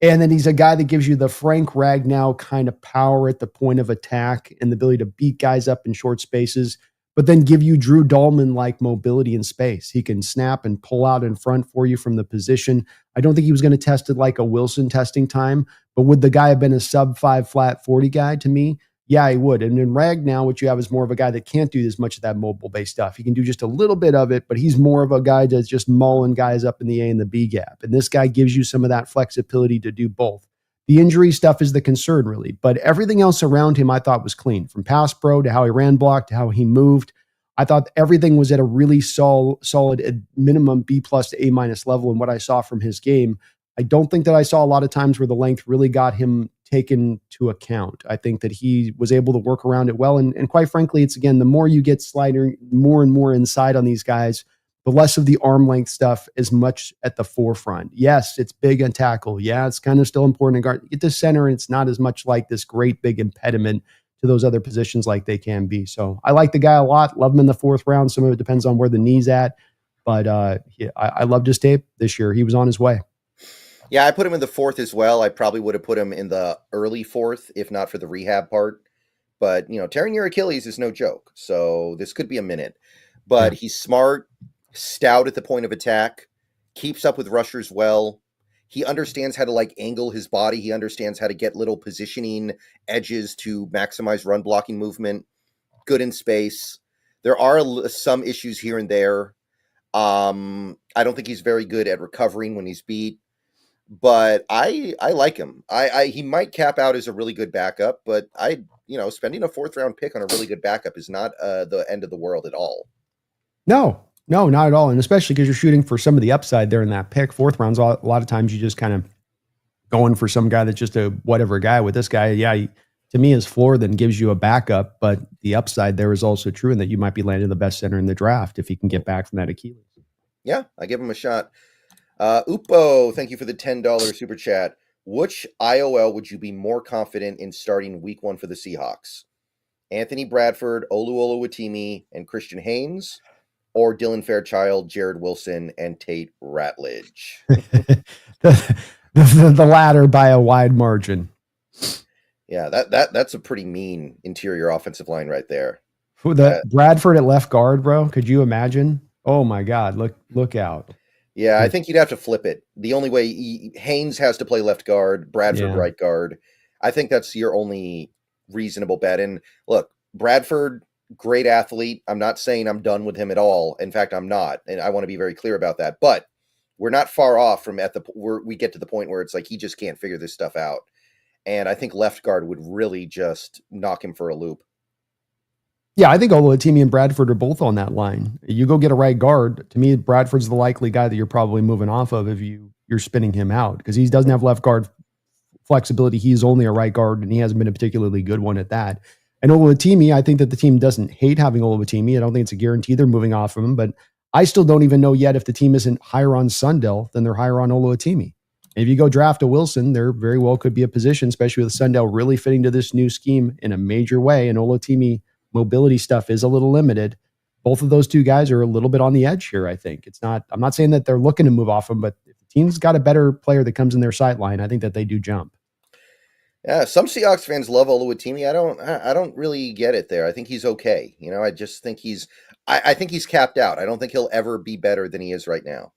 And then he's a guy that gives you the Frank Ragnow kind of power at the point of attack and the ability to beat guys up in short spaces, but then give you Drew Dahlman-like mobility in space. He can snap and pull out in front for you from the position. I don't think he was going to test it like a Wilson testing time, but would the guy have been a sub-5 flat 40 guy to me? Yeah, he would. And in Ragnow, what you have is more of a guy that can't do as much of that mobile-based stuff. He can do just a little bit of it, but he's more of a guy that's just mauling guys up in the A and the B gap. And this guy gives you some of that flexibility to do both. The injury stuff is the concern, really. But everything else around him I thought was clean. From pass pro to how he ran block to how he moved. I thought everything was at a really solid at minimum B+ to A- level in what I saw from his game. I don't think that I saw a lot of times where the length really got him taken to account. I think that he was able to work around it well. And quite frankly, it's again, the more you get sliding more and more inside on these guys, the less of the arm length stuff is much at the forefront. Yes, it's big on tackle. Yeah, it's kind of still important to guard. Get to center, and it's not as much like this great big impediment to those other positions like they can be. So I like the guy a lot. Love him in the 4th round. Some of it depends on where the knee's at. But I loved his tape this year. He was on his way. Yeah, I put him in the 4th as well. I probably would have put him in the early 4th if not for the rehab part. But, tearing your Achilles is no joke. So this could be a minute. But he's smart, stout at the point of attack, keeps up with rushers well. He understands how to angle his body. He understands how to get little positioning edges to maximize run blocking movement. Good in space. There are some issues here and there. I don't think he's very good at recovering when he's beat. But I like him. He might cap out as a really good backup, but spending a 4th round pick on a really good backup is not the end of the world at all. No, not at all. And especially because you're shooting for some of the upside there in that pick. 4th rounds, a lot of times you just kind of going for some guy that's just a whatever guy. With this guy, to me, his floor then gives you a backup, but the upside there is also true in that you might be landing the best center in the draft if he can get back from that Achilles. Yeah, I give him a shot. Upo, thank you for the $10 super chat. Which IOL would you be more confident in starting week 1 for the Seahawks? Anthony Bradford, Olu Oluwatimi, and Christian Haynes, or Dylan Fairchild, Jared Wilson, and Tate Rattlage? the latter by a wide margin. Yeah, that's a pretty mean interior offensive line right there. Bradford at left guard, bro. Could you imagine? Oh my God, look out. Yeah, I think you'd have to flip it. The only way Haynes has to play left guard, Bradford right guard. I think that's your only reasonable bet. And look, Bradford, great athlete. I'm not saying I'm done with him at all. In fact, I'm not. And I want to be very clear about that. But we're not far off from where we get to the point where it's he just can't figure this stuff out. And I think left guard would really just knock him for a loop. Yeah, I think Oluwatimi and Bradford are both on that line. You go get a right guard. To me, Bradford's the likely guy that you're probably moving off of if you're spinning him out because he doesn't have left guard flexibility. He's only a right guard, and he hasn't been a particularly good one at that. And Oluwatimi, I think that the team doesn't hate having Oluwatimi. I don't think it's a guarantee they're moving off of him, but I still don't even know yet if the team isn't higher on Sundell than they're higher on Oluwatimi. And if you go draft a Wilson, there very well could be a position, especially with Sundell really fitting to this new scheme in a major way, and Oluwatimi mobility stuff is a little limited. Both of those two guys are a little bit on the edge here, I think. I'm not saying that they're looking to move off him, but if the team's got a better player that comes in their sight line, I think that they do jump. Yeah, some Seahawks fans love Oluwatimi. I don't really get it there. I think he's okay. I just think I think he's capped out. I don't think he'll ever be better than he is right now.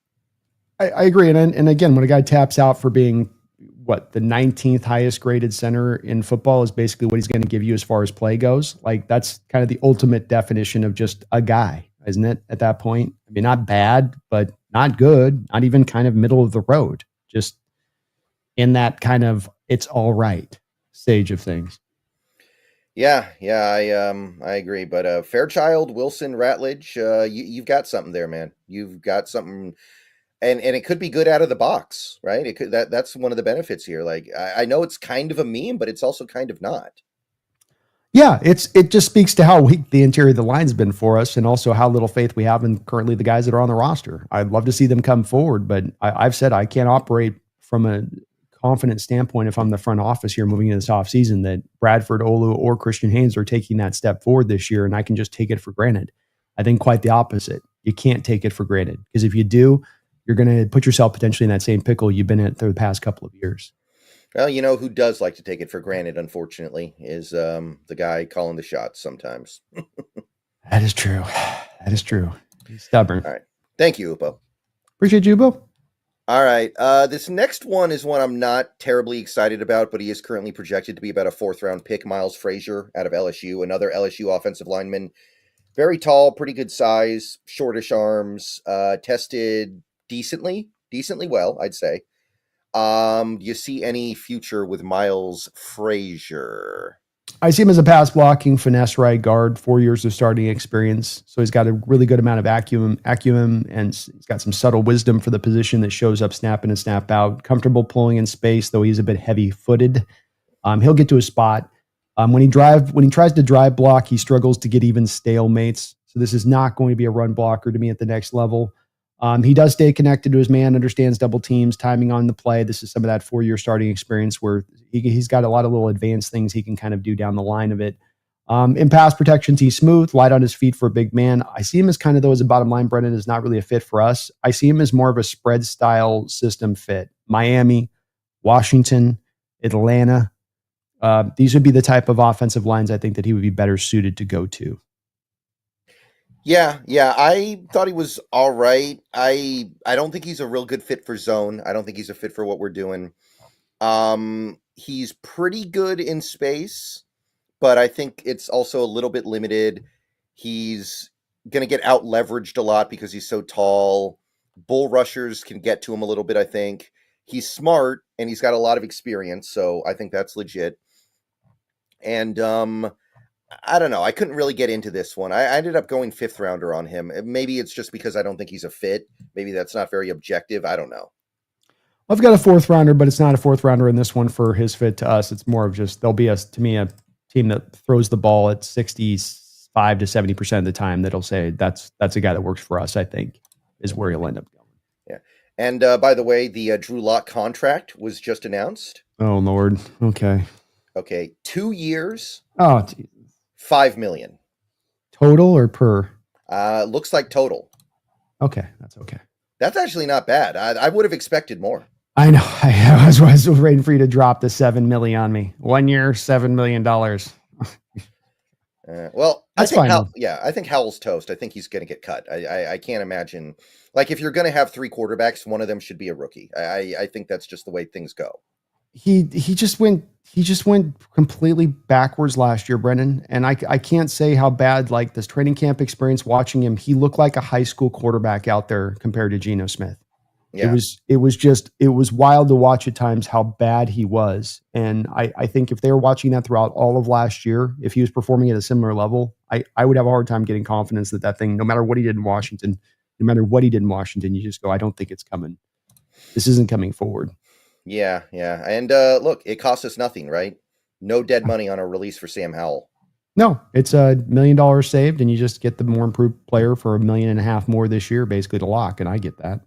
I agree. And again, when a guy taps out for being the 19th highest graded center in football is basically what he's going to give you as far as play goes. That's kind of the ultimate definition of just a guy, isn't it? At that point, I mean, not bad, but not good, not even kind of middle of the road, just in that kind of, it's all right stage of things. Yeah, I agree. But Fairchild, Wilson, Rattlage, you've got something there, man. You've got something. And it could be good out of the box, right? It could that's one of the benefits here. I know it's kind of a meme, but it's also kind of not. Yeah, it just speaks to how weak the interior of the line's been for us, and also how little faith we have in currently the guys that are on the roster. I'd love to see them come forward, but I've said I can't operate from a confident standpoint if I'm the front office here moving into this offseason that Bradford, Olu, or Christian Haynes are taking that step forward this year, and I can just take it for granted. I think quite the opposite. You can't take it for granted because if you do, you're going to put yourself potentially in that same pickle you've been in for the past couple of years. Well, you know who does like to take it for granted, unfortunately, is the guy calling the shots sometimes. That is true. That is true. He's stubborn. All right. Thank you, Upo. Appreciate you, Bo. All right. This next one is one I'm not terribly excited about, but he is currently projected to be about a 4th-round pick. Miles Frasier out of LSU, another LSU offensive lineman. Very tall, pretty good size, shortish arms, tested decently well, I'd say. Do you see any future with Miles Frasier? I see him as a pass blocking finesse right guard, 4 years of starting experience. So he's got a really good amount of acumen, and he's got some subtle wisdom for the position that shows up snap in and snap out. Comfortable pulling in space, though he's a bit heavy footed. He'll get to a spot. When he tries to drive block, he struggles to get even stalemates. So this is not going to be a run blocker to me at the next level. He does stay connected to his man, understands double teams, timing on the play. This is some of that 4-year starting experience where he's got a lot of little advanced things he can kind of do down the line of it. In pass protections, he's smooth, light on his feet for a big man. I see him as kind of, though, as a bottom line, Brendan, is not really a fit for us. I see him as more of a spread style system fit. Miami, Washington, Atlanta. These would be the type of offensive lines I think that he would be better suited to go to. Yeah, I thought he was all right. I don't think he's a real good fit for zone. I don't think he's a fit for what we're doing. He's pretty good in space, but I think it's also a little bit limited. He's going to get out leveraged a lot because he's so tall. Bull rushers can get to him a little bit, I think. He's smart and he's got a lot of experience, so I think that's legit. And I don't know. I couldn't really get into this one. I ended up going 5th rounder on him. Maybe it's just because I don't think he's a fit. Maybe that's not very objective. I don't know. I've got a 4th rounder, but it's not a 4th rounder in this one for his fit to us. It's more of just, there'll be to me, a team that throws the ball at 65 to 70% of the time that'll say that's a guy that works for us, I think, is where he'll end up going. Yeah. And by the way, the Drew Lock contract was just announced. Oh, Lord. Okay. 2 years. Oh, geez. $5 million. Total or per? Looks like total. Okay, that's okay. That's actually not bad. I would have expected more. I know. I was waiting for you to drop the $7 million on me. 1 year, $7 million. Well, that's fine. I think Howell's toast. I think he's going to get cut. I can't imagine. Like, if you're going to have 3 quarterbacks, one of them should be a rookie. I think that's just the way things go. He just went completely backwards last year, Brendan. And I can't say how bad, like, this training camp experience watching him, he looked like a high school quarterback out there compared to Geno Smith. Yeah. It was wild to watch at times how bad he was. And I think if they were watching that throughout all of last year, if he was performing at a similar level, I would have a hard time getting confidence that thing, no matter what he did in Washington, you just go, I don't think it's coming. This isn't coming forward. Yeah. And look, it cost us nothing, right? No dead money on our release for Sam Howell. No, it's $1 million saved, and you just get the more improved player for $1.5 million more this year, basically, to Lock, and I get that.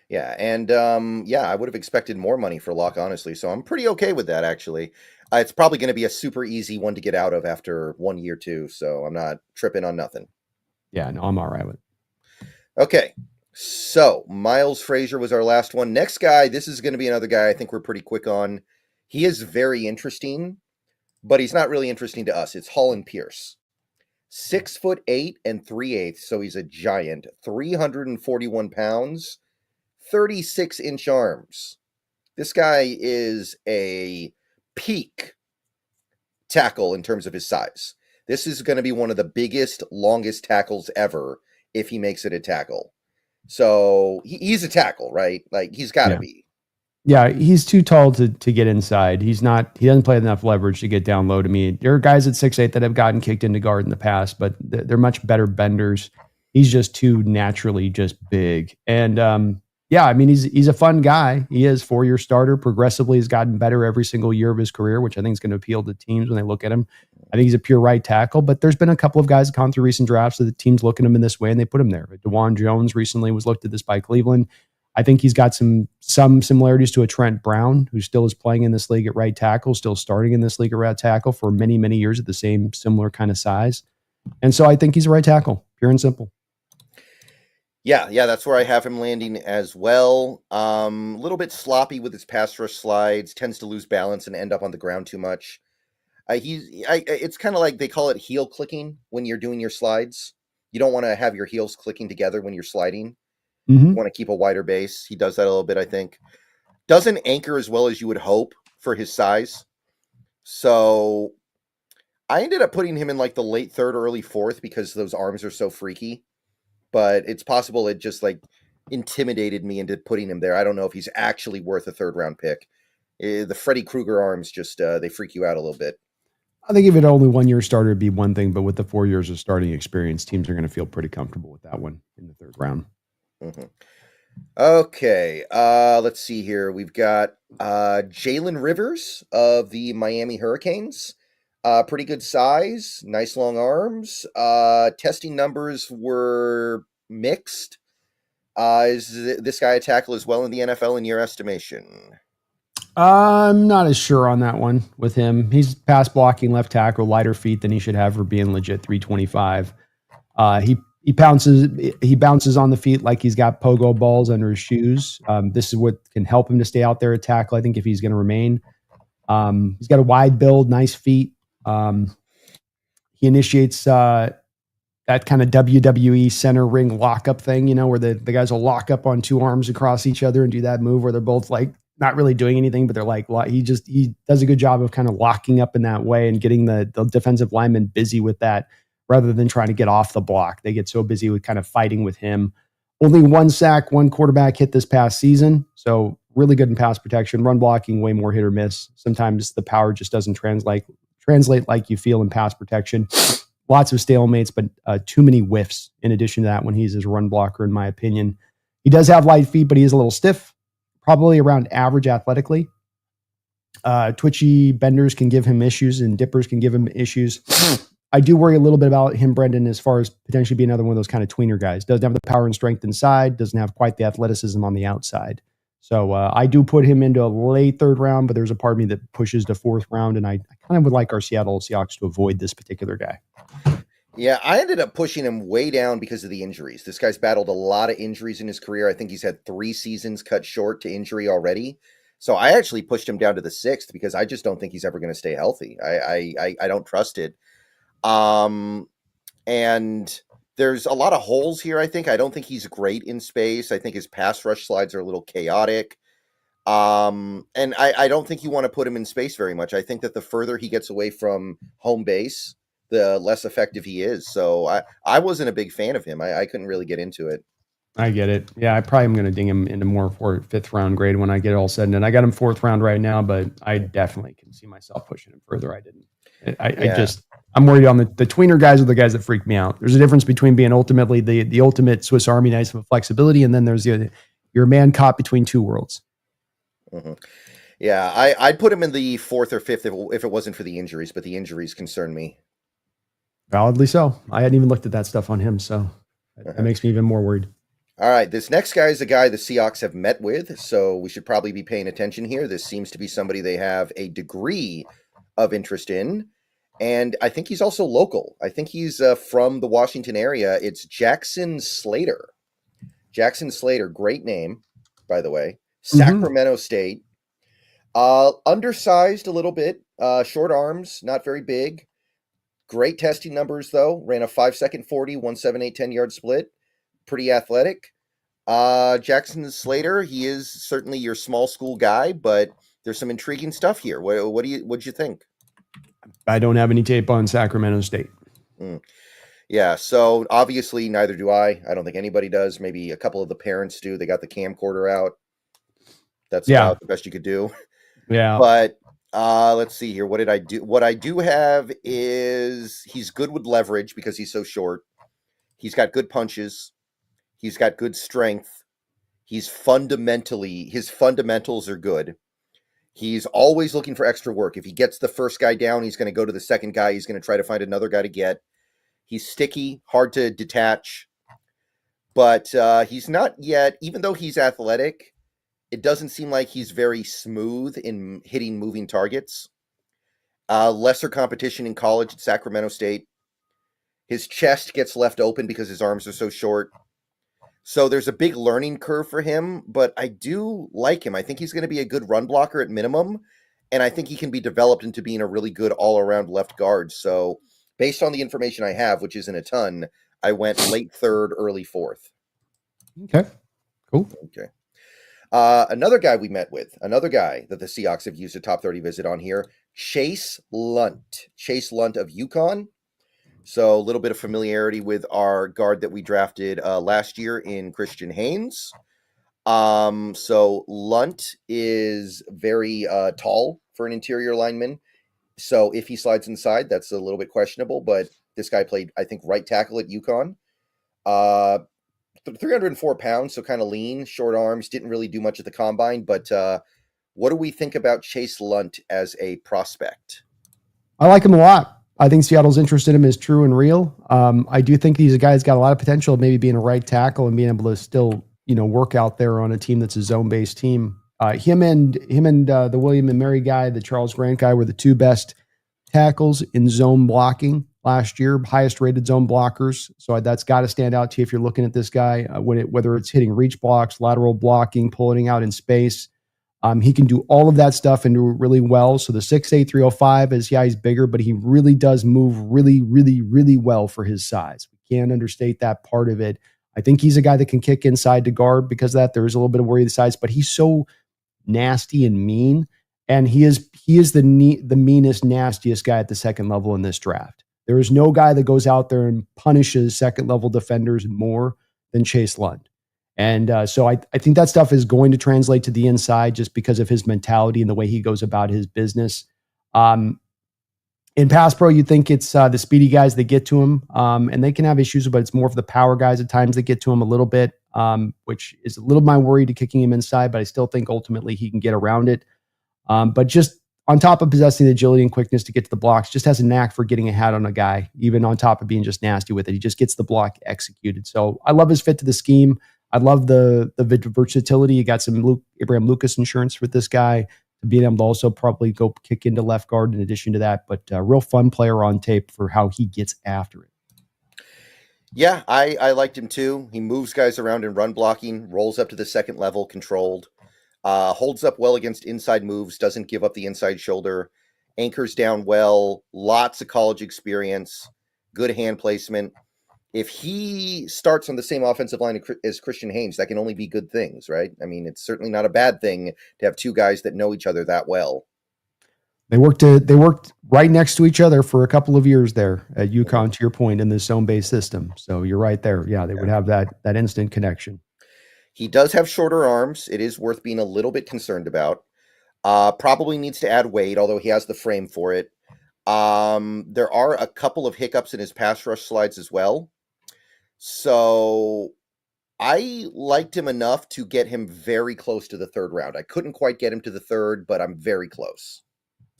Yeah, and I would have expected more money for Lock, honestly, so I'm pretty okay with that, actually. It's probably going to be a super easy one to get out of after 1 year, too, so I'm not tripping on nothing. Yeah, no, I'm all right with it. Okay. So, Miles Frasier was our last one. Next guy, this is going to be another guy I think we're pretty quick on. He is very interesting, but he's not really interesting to us. It's Holland Pierce. 6'8" and 3/8", so he's a giant. 341 pounds, 36-inch arms. This guy is a peak tackle in terms of his size. This is going to be one of the biggest, longest tackles ever if he makes it a tackle. So he's a tackle, right? Like, he's got to be. Yeah, he's too tall to get inside. He doesn't play enough leverage to get down low to me. There are guys at 6'8" that have gotten kicked into guard in the past, but they're much better benders. He's just too naturally just big. And I mean, he's a fun guy. He is 4-year starter. Progressively has gotten better every single year of his career, which I think is going to appeal to teams when they look at him. I think he's a pure right tackle, but there's been a couple of guys that gone through recent drafts that the teams look at him in this way and they put him there. DeJuan Jones recently was looked at this by Cleveland. I think he's got some similarities to a Trent Brown, who still is playing in this league at right tackle, still starting in this league at right tackle for many, many years at the same similar kind of size. And so I think he's a right tackle, pure and simple. Yeah, that's where I have him landing as well. A little bit sloppy with his pass rush slides, tends to lose balance and end up on the ground too much. It's kind of like they call it heel clicking when you're doing your slides. You don't want to have your heels clicking together when you're sliding. You want to keep a wider base. He does that a little bit, I think. Doesn't anchor as well as you would hope for his size. So I ended up putting him in like the late third or early fourth because those arms are so freaky. But it's possible it just like intimidated me into putting him there. I don't know if he's actually worth a third round pick. The Freddy Krueger arms just they freak you out a little bit. I think if it only 1 year starter, it'd be one thing, but with the 4 years of starting experience, teams are going to feel pretty comfortable with that one in the third round. Mm-hmm. Okay, let's see here. We've got Jalen Rivers of the Miami Hurricanes. Pretty good size, nice long arms. Testing numbers were mixed. Is this guy a tackle as well in the NFL in your estimation? I'm not as sure on that one with him. He's pass blocking left tackle, lighter feet than he should have for being legit 325. He bounces on the feet like he's got pogo balls under his shoes. This is what can help him to stay out there at tackle, I think, if he's going to remain. He's got a wide build, nice feet. He initiates that kind of WWE center ring lockup thing, where the guys will lock up on two arms across each other and do that move where they're both like not really doing anything, but they're like, he does a good job of kind of locking up in that way and getting the defensive lineman busy with that rather than trying to get off the block. They get so busy with kind of fighting with him. Only 1 sack, 1 quarterback hit this past season. So really good in pass protection, run blocking, way more hit or miss. Sometimes the power just doesn't translate like you feel in pass protection. Lots of stalemates, but too many whiffs in addition to that when he's his run blocker, in my opinion. He does have light feet, but he is a little stiff, probably around average athletically. Twitchy benders can give him issues and dippers can give him issues. I do worry a little bit about him, Brendan, as far as potentially being another one of those kind of tweener guys. Doesn't have the power and strength inside, doesn't have quite the athleticism on the outside. So I do put him into a late third round, but there's a part of me that pushes to fourth round, and I kind of would like our Seattle Seahawks to avoid this particular guy. Yeah, I ended up pushing him way down because of the injuries. This guy's battled a lot of injuries in his career. I think he's had 3 seasons cut short to injury already. So I actually pushed him down to the 6th because I just don't think he's ever going to stay healthy. I don't trust it. And there's a lot of holes here, I think. I don't think he's great in space. I think his pass rush slides are a little chaotic. And I don't think you want to put him in space very much. I think that the further he gets away from home base, the less effective he is. So I wasn't a big fan of him. I couldn't really get into it. I get it. Yeah, I probably am going to ding him into more for 5th round grade when I get it all said and done. I got him 4th round right now, but I definitely can see myself pushing him further. I didn't. I'm worried on the tweener guys are the guys that freak me out. There's a difference between being ultimately the ultimate Swiss Army knife of flexibility, and then there's your man caught between two worlds. Mm-hmm. Yeah, I'd put him in the 4th or 5th if it wasn't for the injuries, but the injuries concern me. Validly so. I hadn't even looked at that stuff on him, so that makes me even more worried. All right, this next guy is a guy the Seahawks have met with, so we should probably be paying attention here. This seems to be somebody they have a degree of interest in, and I think he's also local. I think he's from the Washington area. It's Jackson Slater. Jackson Slater, great name, by the way. Sacramento State. Undersized a little bit, short arms, not very big. Great testing numbers, though. Ran a 5-second 40, 1.78 10-yard split. Pretty athletic. Jackson Slater, he is certainly your small school guy, but there's some intriguing stuff here. What'd you think? I don't have any tape on Sacramento State. Yeah, so obviously neither do I. I don't think anybody does. Maybe a couple of the parents do. They got the camcorder out. That's about the best you could do. Yeah. But let's see here. What did I do? What I do have is he's good with leverage because he's so short. He's got good punches. He's got good strength. His fundamentals are good. He's always looking for extra work. If he gets the first guy down, he's going to go to the second guy. He's going to try to find another guy to get. He's sticky, hard to detach. But he's not yet, even though he's athletic, it doesn't seem like he's very smooth in hitting moving targets. Lesser competition in college at Sacramento State. His chest gets left open because his arms are so short. So there's a big learning curve for him, but I do like him. I think he's going to be a good run blocker at minimum, and I think he can be developed into being a really good all-around left guard. So based on the information I have, which isn't a ton, I went late third, early fourth. Okay, cool. Okay. Another guy we met with, another guy that the Seahawks have used a top 30 visit on here, Chase Lunt. Chase Lunt of UConn. So a little bit of familiarity with our guard that we drafted last year in Christian Haynes. So Lunt is very tall for an interior lineman. So if he slides inside, that's a little bit questionable. But this guy played, I think, right tackle at UConn. 304 pounds, so kind of lean, short arms, didn't really do much at the combine. But what do we think about Chase Lunt as a prospect? I like him a lot. I think Seattle's interest in him is true and real. I do think these guys got a lot of potential of maybe being a right tackle and being able to still, work out there on a team that's a zone-based team. Him and the William and Mary guy, the Charles Grant guy, were the two best tackles in zone blocking last year, highest rated zone blockers. So that's got to stand out to you if you're looking at this guy, whether it's hitting reach blocks, lateral blocking, pulling out in space. He can do all of that stuff and do it really well. So the 6'8", 305 is, he's bigger, but he really does move really, really, really well for his size. We can't understate that part of it. I think he's a guy that can kick inside to guard because of that. There is a little bit of worry of the size, but he's so nasty and mean. And he is the meanest, nastiest guy at the second level in this draft. There is no guy that goes out there and punishes second level defenders more than Chase Lunt. And so I think that stuff is going to translate to the inside just because of his mentality and the way he goes about his business. In pass pro, you think it's the speedy guys that get to him, and they can have issues, but it's more of the power guys at times that get to him a little bit, which is a little my worry to kicking him inside, but I still think ultimately he can get around it. But just on top of possessing the agility and quickness to get to the blocks, just has a knack for getting a hat on a guy, even on top of being just nasty with it. He just gets the block executed. So I love his fit to the scheme. I love the versatility. You got some Abraham Lucas insurance with this guy to being able to also probably go kick into left guard in addition to that. But a real fun player on tape for how he gets after it. Yeah, I liked him too. He moves guys around in run blocking, rolls up to the second level, controlled, holds up well against inside moves, doesn't give up the inside shoulder, anchors down well, lots of college experience, good hand placement. If he starts on the same offensive line as Christian Haynes, that can only be good things, right? I mean, it's certainly not a bad thing to have two guys that know each other that well. They worked right next to each other for a couple of years there at UConn, to your point, in this zone-based system. So you're right there. Yeah, they would have that instant connection. He does have shorter arms. It is worth being a little bit concerned about. Probably needs to add weight, although he has the frame for it. There are a couple of hiccups in his pass rush slides as well. So I liked him enough to get him very close to the third round. I couldn't quite get him to the third, but I'm very close.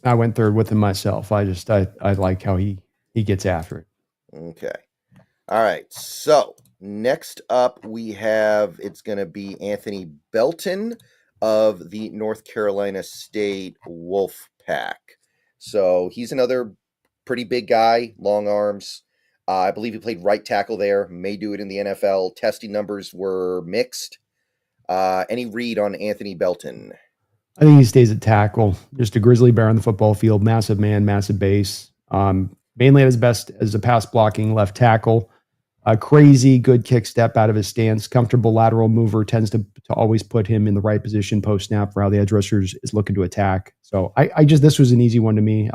I went third with him myself. I like how he gets after it. Okay. All right. So next up we have, it's going to be Anthony Belton of the North Carolina State Wolfpack. So he's another pretty big guy, long arms. I believe he played right tackle there, may do it in the NFL. Testing numbers were mixed. Any read on Anthony Belton? I think he stays at tackle. Just a grizzly bear on the football field. Massive man, massive base. Mainly at his best as a pass blocking left tackle. A crazy good kick step out of his stance. Comfortable lateral mover. Tends to always put him in the right position post snap for how the edge rusher is looking to attack. So this was an easy one to me.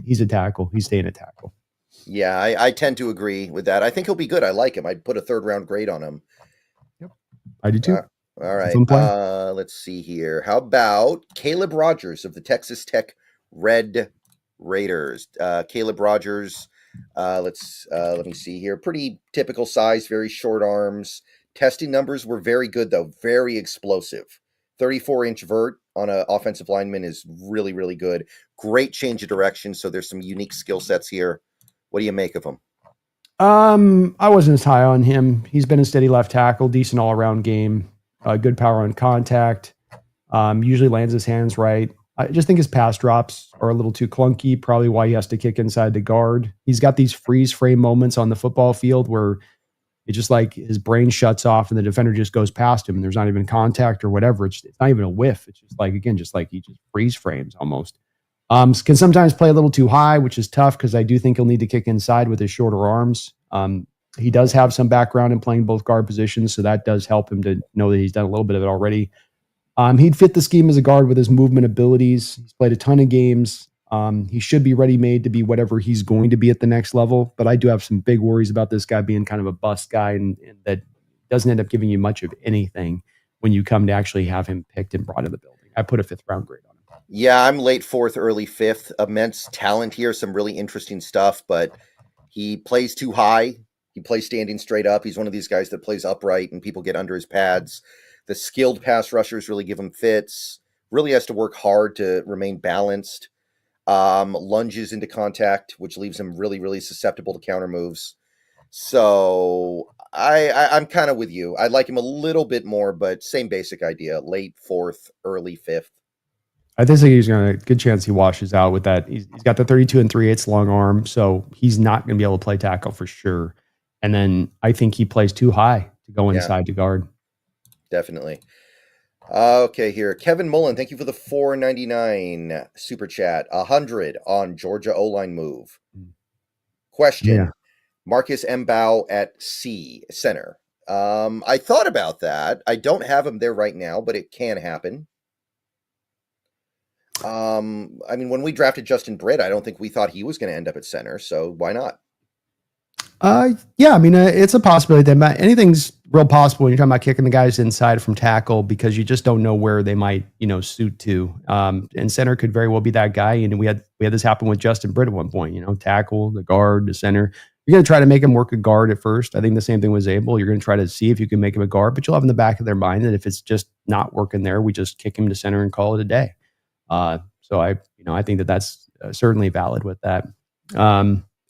He's a tackle. He's staying a tackle. Yeah, I tend to agree with that. I think he'll be good. I like him. I'd put a third round grade on him. Yep, I do too. All right. Let's see here. How about Caleb Rogers of the Texas Tech Red Raiders? Caleb Rogers. Let me see here. Pretty typical size, very short arms. Testing numbers were very good though. Very explosive. 34-inch vert on an offensive lineman is really, really good. Great change of direction. So there's some unique skill sets here. What do you make of him? I wasn't as high on him. He's been a steady left tackle, decent all-around game, good power on contact, usually lands his hands right. I just think his pass drops are a little too clunky, probably why he has to kick inside the guard. He's got these freeze frame moments on the football field where, It's just like his brain shuts off and the defender just goes past him and there's not even contact or whatever. It's not even a whiff. It's just like, again, just like he just freeze frames almost. Can sometimes play a little too high, which is tough because I do think he'll need to kick inside with his shorter arms. He does have some background in playing both guard positions, so that does help him to know that he's done a little bit of it already. He'd fit the scheme as a guard with his movement abilities. He's played a ton of games. He should be ready-made to be whatever he's going to be at the next level, but I do have some big worries about this guy being kind of a bust guy and that doesn't end up giving you much of anything when you come to actually have him picked and brought in the building. I put a 5th round grade on him. Yeah, I'm late 4th, early 5th. Immense talent here, some really interesting stuff, but he plays too high. He plays standing straight up. He's one of these guys that plays upright and people get under his pads. The skilled pass rushers really give him fits. Really has to work hard to remain balanced. Lunges into contact, which leaves him really, really susceptible to counter moves. So I'm kind of with you. I like him a little bit more, but same basic idea. Late 4th, early 5th. I think he's going to good chance he washes out with that. He's got the 32 3/8 long arm, so he's not going to be able to play tackle for sure. And then I think he plays too high to go inside to guard. Definitely. Okay, here. Kevin Mullen, thank you for the $4.99 super chat. 100 on Georgia O-line move. Question. Yeah. Marcus Embel at C, center. I thought about that. I don't have him there right now, but it can happen. I mean, when we drafted Justin Britt, I don't think we thought he was going to end up at center, so why not? Yeah, I mean, it's a possibility that anything's real possible when you're talking about kicking the guys inside from tackle because you just don't know where they might, suit to. And center could very well be that guy. And we had this happen with Justin Britt at one point, tackle, the guard, the center. You're going to try to make him work a guard at first. I think the same thing with Zable. You're going to try to see if you can make him a guard, but you'll have in the back of their mind that if it's just not working there, we just kick him to center and call it a day. So I think that's certainly valid with that.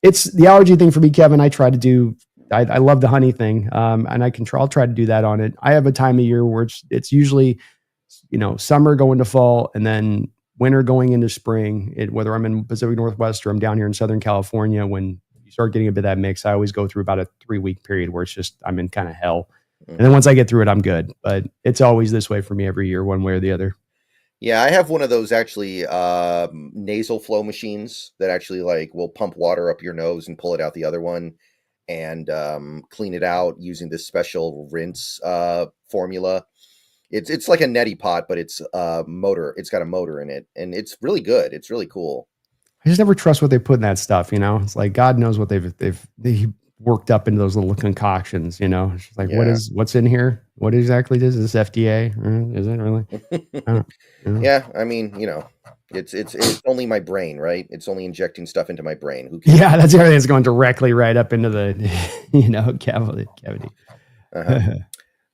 It's the allergy thing for me, Kevin. I try to do. I love the honey thing, and I'll try to do that on it. I have a time of year where it's usually, summer going to fall, and then winter going into spring. Whether I'm in Pacific Northwest or I'm down here in Southern California, when you start getting a bit of that mix, I always go through about a 3-week period where it's just I'm in kind of hell, and then once I get through it, I'm good. But it's always this way for me every year, one way or the other. Yeah, I have one of those actually nasal flow machines that actually will pump water up your nose and pull it out the other one and clean it out using this special rinse formula. It's like a neti pot, but it's motor. It's got a motor in it, and it's really good. It's really cool. I just never trust what they put in that stuff. It's like God knows what they worked up into those little concoctions. It's just like what's in here? What exactly is this FDA? Is it really? Yeah, I mean, it's only my brain, right? It's only injecting stuff into my brain. Who cares? Yeah, that's everything that's going directly right up into the cavity. Uh-huh.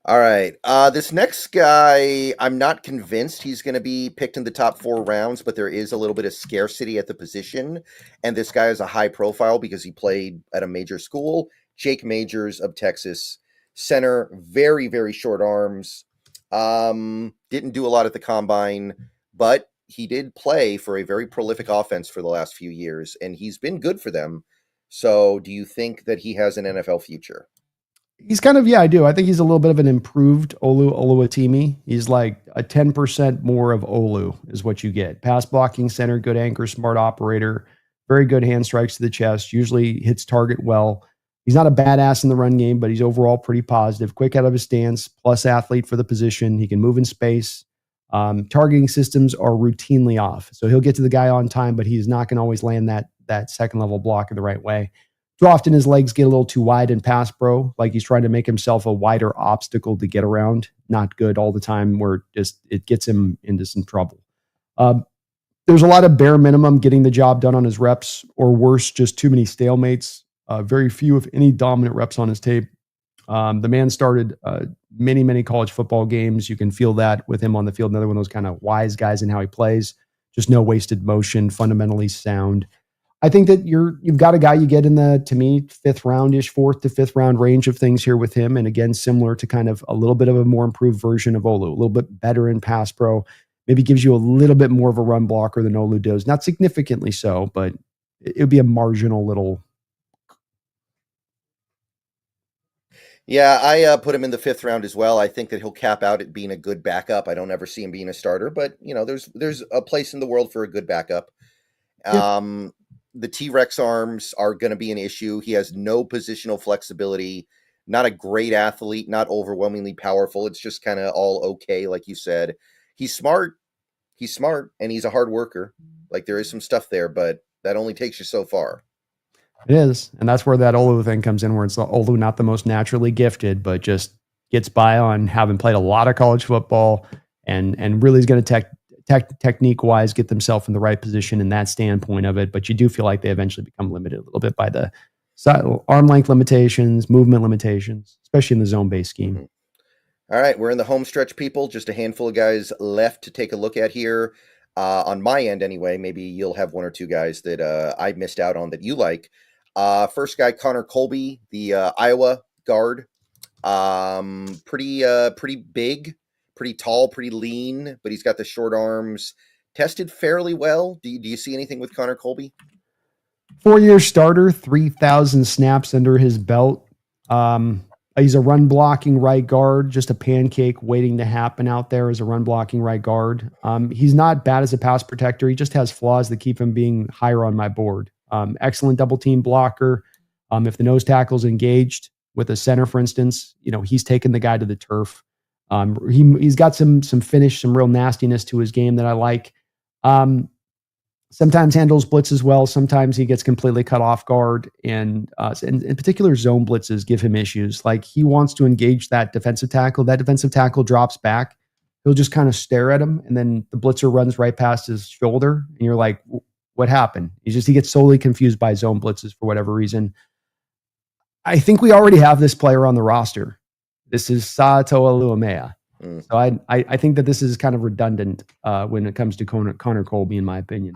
All right. This next guy, I'm not convinced he's going to be picked in the top 4 rounds, but there is a little bit of scarcity at the position. And this guy is a high profile because he played at a major school. Jake Majors of Texas, center, very, very short arms. Didn't do a lot at the combine, but he did play for a very prolific offense for the last few years, and he's been good for them. So do you think that he has an NFL future? He's kind of, I do. I think he's a little bit of an improved Oluwatimi. He's like a 10% more of Olu is what you get. Pass blocking center, good anchor, smart operator, very good hand strikes to the chest, usually hits target well. He's not a badass in the run game, but he's overall pretty positive. Quick out of his stance, plus athlete for the position. He can move in space. Targeting systems are routinely off. So he'll get to the guy on time, but he's not going to always land that second level block in the right way. Too often his legs get a little too wide in pass pro, like he's trying to make himself a wider obstacle to get around. Not good all the time, where it gets him into some trouble. There's a lot of bare minimum getting the job done on his reps, or worse, just too many stalemates. Very few, if any, dominant reps on his tape. The man started many, many college football games. You can feel that with him on the field. Another one of those kind of wise guys in how he plays. Just no wasted motion, fundamentally sound. I think that you've got a guy you get in the, to me, 5th round-ish, 4th to 5th round range of things here with him. And again, similar to kind of a little bit of a more improved version of Olu, a little bit better in pass pro, maybe gives you a little bit more of a run blocker than Olu does. Not significantly so, but it would be a marginal little. Yeah, I put him in the fifth round as well. I think that he'll cap out at being a good backup. I don't ever see him being a starter, but there's a place in the world for a good backup. Yep. Um, the T Rex arms are going to be an issue. He has no positional flexibility. Not a great athlete. Not overwhelmingly powerful. It's just kind of all okay, like you said. He's smart. He's smart, and he's a hard worker. Like there is some stuff there, but that only takes you so far. It is. And that's where that Olu thing comes in, where it's Olu not the most naturally gifted, but just gets by on having played a lot of college football and really is going to technique wise get themselves in the right position in that standpoint of it. But you do feel like they eventually become limited a little bit by the arm length limitations, movement limitations, especially in the zone based scheme. Mm-hmm. All right, we're in the home stretch, people. Just a handful of guys left to take a look at here. On my end, anyway, maybe you'll have one or two guys that I missed out on that you like. First guy, Connor Colby, the Iowa guard. Pretty big, pretty tall, pretty lean, but he's got the short arms. Tested fairly well. Do you see anything with Connor Colby? 4-year starter, 3,000 snaps under his belt. He's a run blocking right guard, just a pancake waiting to happen out there as a run blocking right guard. He's not bad as a pass protector. He just has flaws that keep him being higher on my board. Excellent double team blocker. If the nose tackle's engaged with a center, for instance, he's taken the guy to the turf. He's got some finish, some real nastiness to his game that I like. Sometimes handles blitzes well. Sometimes he gets completely cut off guard. And in particular, zone blitzes give him issues. Like he wants to engage that defensive tackle. That defensive tackle drops back. He'll just kind of stare at him. And then the blitzer runs right past his shoulder. And you're like, what happened? He gets solely confused by zone blitzes for whatever reason. I think we already have this player on the roster. This is Sa'atoa Luamea. So I think that this is kind of redundant when it comes to Connor Colby, in my opinion.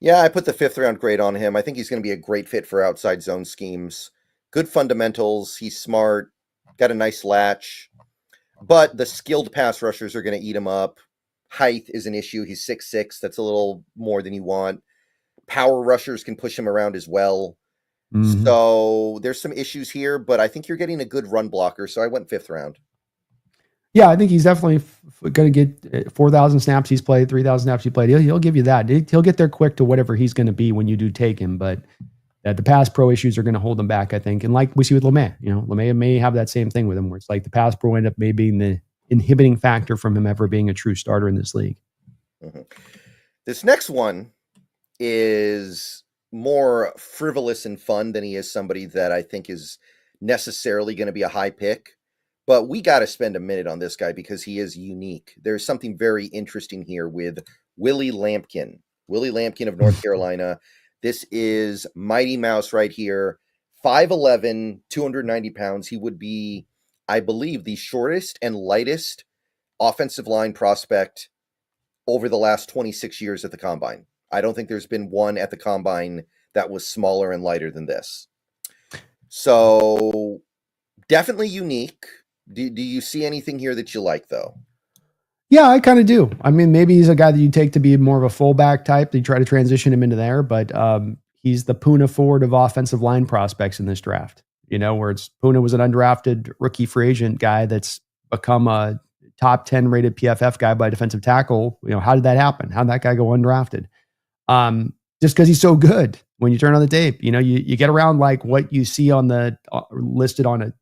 Yeah, I put the fifth round grade on him. I think he's going to be a great fit for outside zone schemes. Good fundamentals. He's smart. Got a nice latch. But the skilled pass rushers are going to eat him up. Height is an issue. He's 6'6". That's a little more than you want. Power rushers can push him around as well. Mm-hmm. So there's some issues here, but I think you're getting a good run blocker. So I went fifth round. Yeah, I think he's definitely going to get 4,000 snaps he's played, 3,000 snaps he played. He'll give you that. He'll get there quick to whatever he's going to be when you do take him. But the pass pro issues are going to hold him back, I think. And like we see with LeMay, LeMay may have that same thing with him, where it's like the pass pro end up maybe being the inhibiting factor from him ever being a true starter in this league. Mm-hmm. This next one is more frivolous and fun than he is somebody that I think is necessarily going to be a high pick. But we got to spend a minute on this guy because he is unique. There's something very interesting here with Willie Lampin. Willie Lampin of North Carolina. This is Mighty Mouse right here. 5'11", 290 pounds. He would be, I believe, the shortest and lightest offensive line prospect over the last 26 years at the Combine. I don't think there's been one at the Combine that was smaller and lighter than this. So definitely unique. Do you see anything here that you like, though? Yeah, I kind of do. I mean, maybe he's a guy that you take to be more of a fullback type. You try to transition him into there, but he's the Puna Ford of offensive line prospects in this draft. Where it's Puna was an undrafted rookie free agent guy that's become a top 10 rated PFF guy by defensive tackle. How did that happen? How did that guy go undrafted? Just because he's so good. When you turn on the tape, you get around like what you see on the listed on a,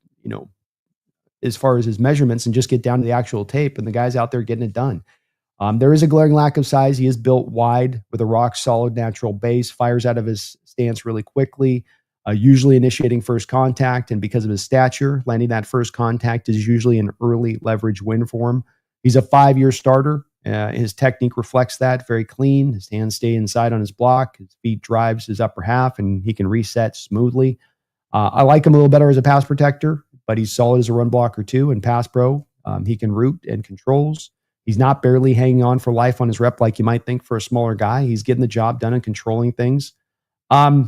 as far as his measurements, and just get down to the actual tape, and the guy's out there getting it done. There is a glaring lack of size. He is built wide with a rock solid natural base, fires out of his stance really quickly, usually initiating first contact. And because of his stature, landing that first contact is usually an early leverage win for him. He's a 5-year starter. His technique reflects that. Very clean. His hands stay inside on his block. His feet drives his upper half, and he can reset smoothly. I like him a little better as a pass protector, but he's solid as a run blocker too. And pass pro, he can route and controls. He's not barely hanging on for life on his rep like you might think for a smaller guy. He's getting the job done and controlling things. I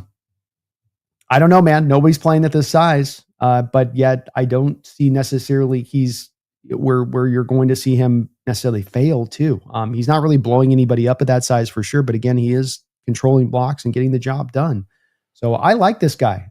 don't know, man. Nobody's playing at this size, but yet I don't see necessarily he's where you're going to see him necessarily fail too. He's not really blowing anybody up at that size for sure, but again, he is controlling blocks and getting the job done. So I like this guy.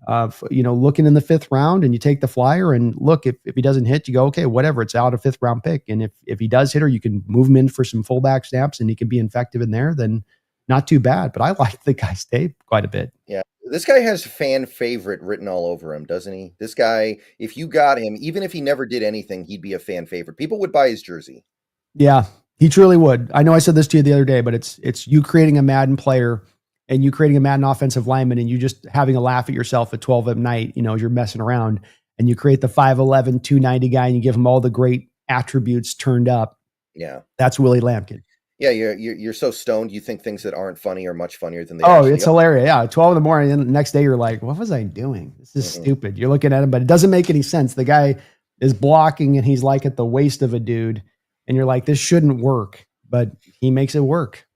Looking in the 5th round, and you take the flyer, and look, if he doesn't hit, you go, okay, whatever. It's out a 5th round pick. And if he does hit, or you can move him in for some fullback snaps, and he can be effective in there, then not too bad. But I like the guy's tape quite a bit. Yeah. This guy has fan favorite written all over him, doesn't he? This guy, if you got him, even if he never did anything, he'd be a fan favorite. People would buy his jersey. Yeah, he truly would. I know I said this to you the other day, but it's you creating a Madden player, and you creating a Madden offensive lineman, and you just having a laugh at yourself at 12 at night, you're messing around, and you create the 5'11", 290 guy, and you give him all the great attributes turned up. Yeah. That's Willie Lampkin. Yeah, you're so stoned, you think things that aren't funny are much funnier than they it's hilarious. Yeah, 12 in the morning, and the next day you're like, what was I doing? This is stupid. You're looking at him, but it doesn't make any sense. The guy is blocking, and he's like at the waist of a dude, and you're like, this shouldn't work, but he makes it work.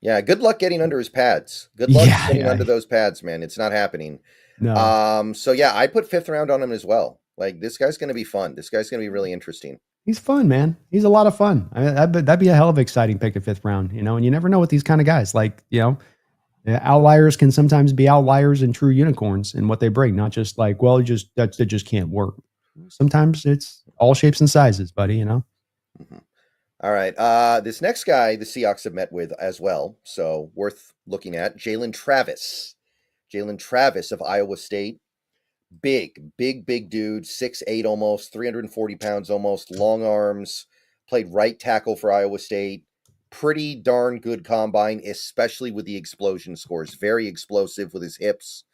Yeah, good luck getting under his pads. Good luck getting under those pads, man. It's not happening. No. So yeah, I put 5th round on him as well. Like, this guy's going to be fun. This guy's going to be really interesting. He's fun, man. He's a lot of fun. That'd be a hell of an exciting pick at 5th round, and you never know with these kind of guys. Like, outliers can sometimes be outliers and true unicorns in what they bring, not just like, well, that just can't work. Sometimes it's all shapes and sizes, buddy, Mm-hmm. All right. This next guy, the Seahawks have met with as well, so worth looking at. Jaylen Travis. Jaylen Travis of Iowa State. Big dude, 6'8" almost, 340 pounds almost, long arms, played right tackle for Iowa State. Pretty darn good combine, especially with the explosion scores. Very explosive with his hips.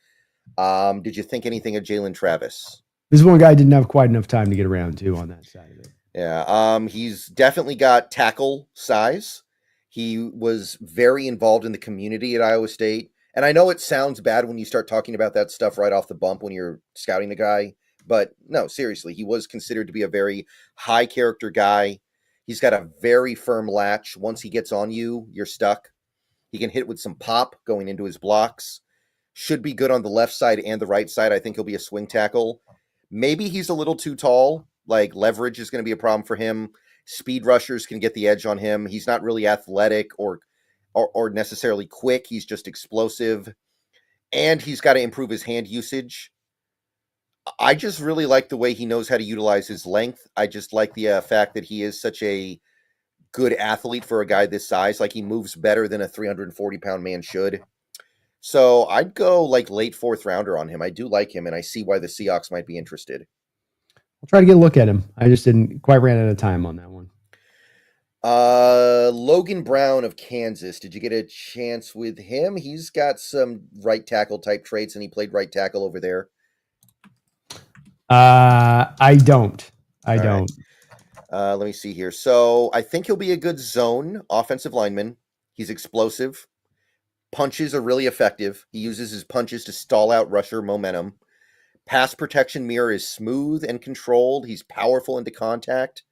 Did you think anything of Jaylen Travis? This one guy didn't have quite enough time to get around to on that side of it. Yeah, he's definitely got tackle size. He was very involved in the community at Iowa State. And I know it sounds bad when you start talking about that stuff right off the bump when you're scouting a guy, but no, seriously, he was considered to be a very high character guy. He's got a very firm latch. Once he gets on you, you're stuck. He can hit with some pop going into his blocks. Should be good on the left side and the right side. I think he'll be a swing tackle. Maybe he's a little too tall. Like, leverage is going to be a problem for him. Speed rushers can get the edge on him. He's not really athletic or necessarily quick. He's just explosive. And he's got to improve his hand usage. I just really like the way he knows how to utilize his length. I just like the fact that he is such a good athlete for a guy this size. Like, he moves better than a 340-pound man should. So I'd go like late 4th rounder on him. I do like him, and I see why the Seahawks might be interested. I'll try to get a look at him. I just didn't quite ran out of time on that one. Logan Brown of Kansas. Did you get a chance with him? He's got some right tackle type traits, and he played right tackle over there. I don't. Right. Let me see here. So I think he'll be a good zone offensive lineman. He's explosive. Punches are really effective. He uses his punches to stall out rusher momentum. Pass protection mirror is smooth and controlled. He's powerful into contact.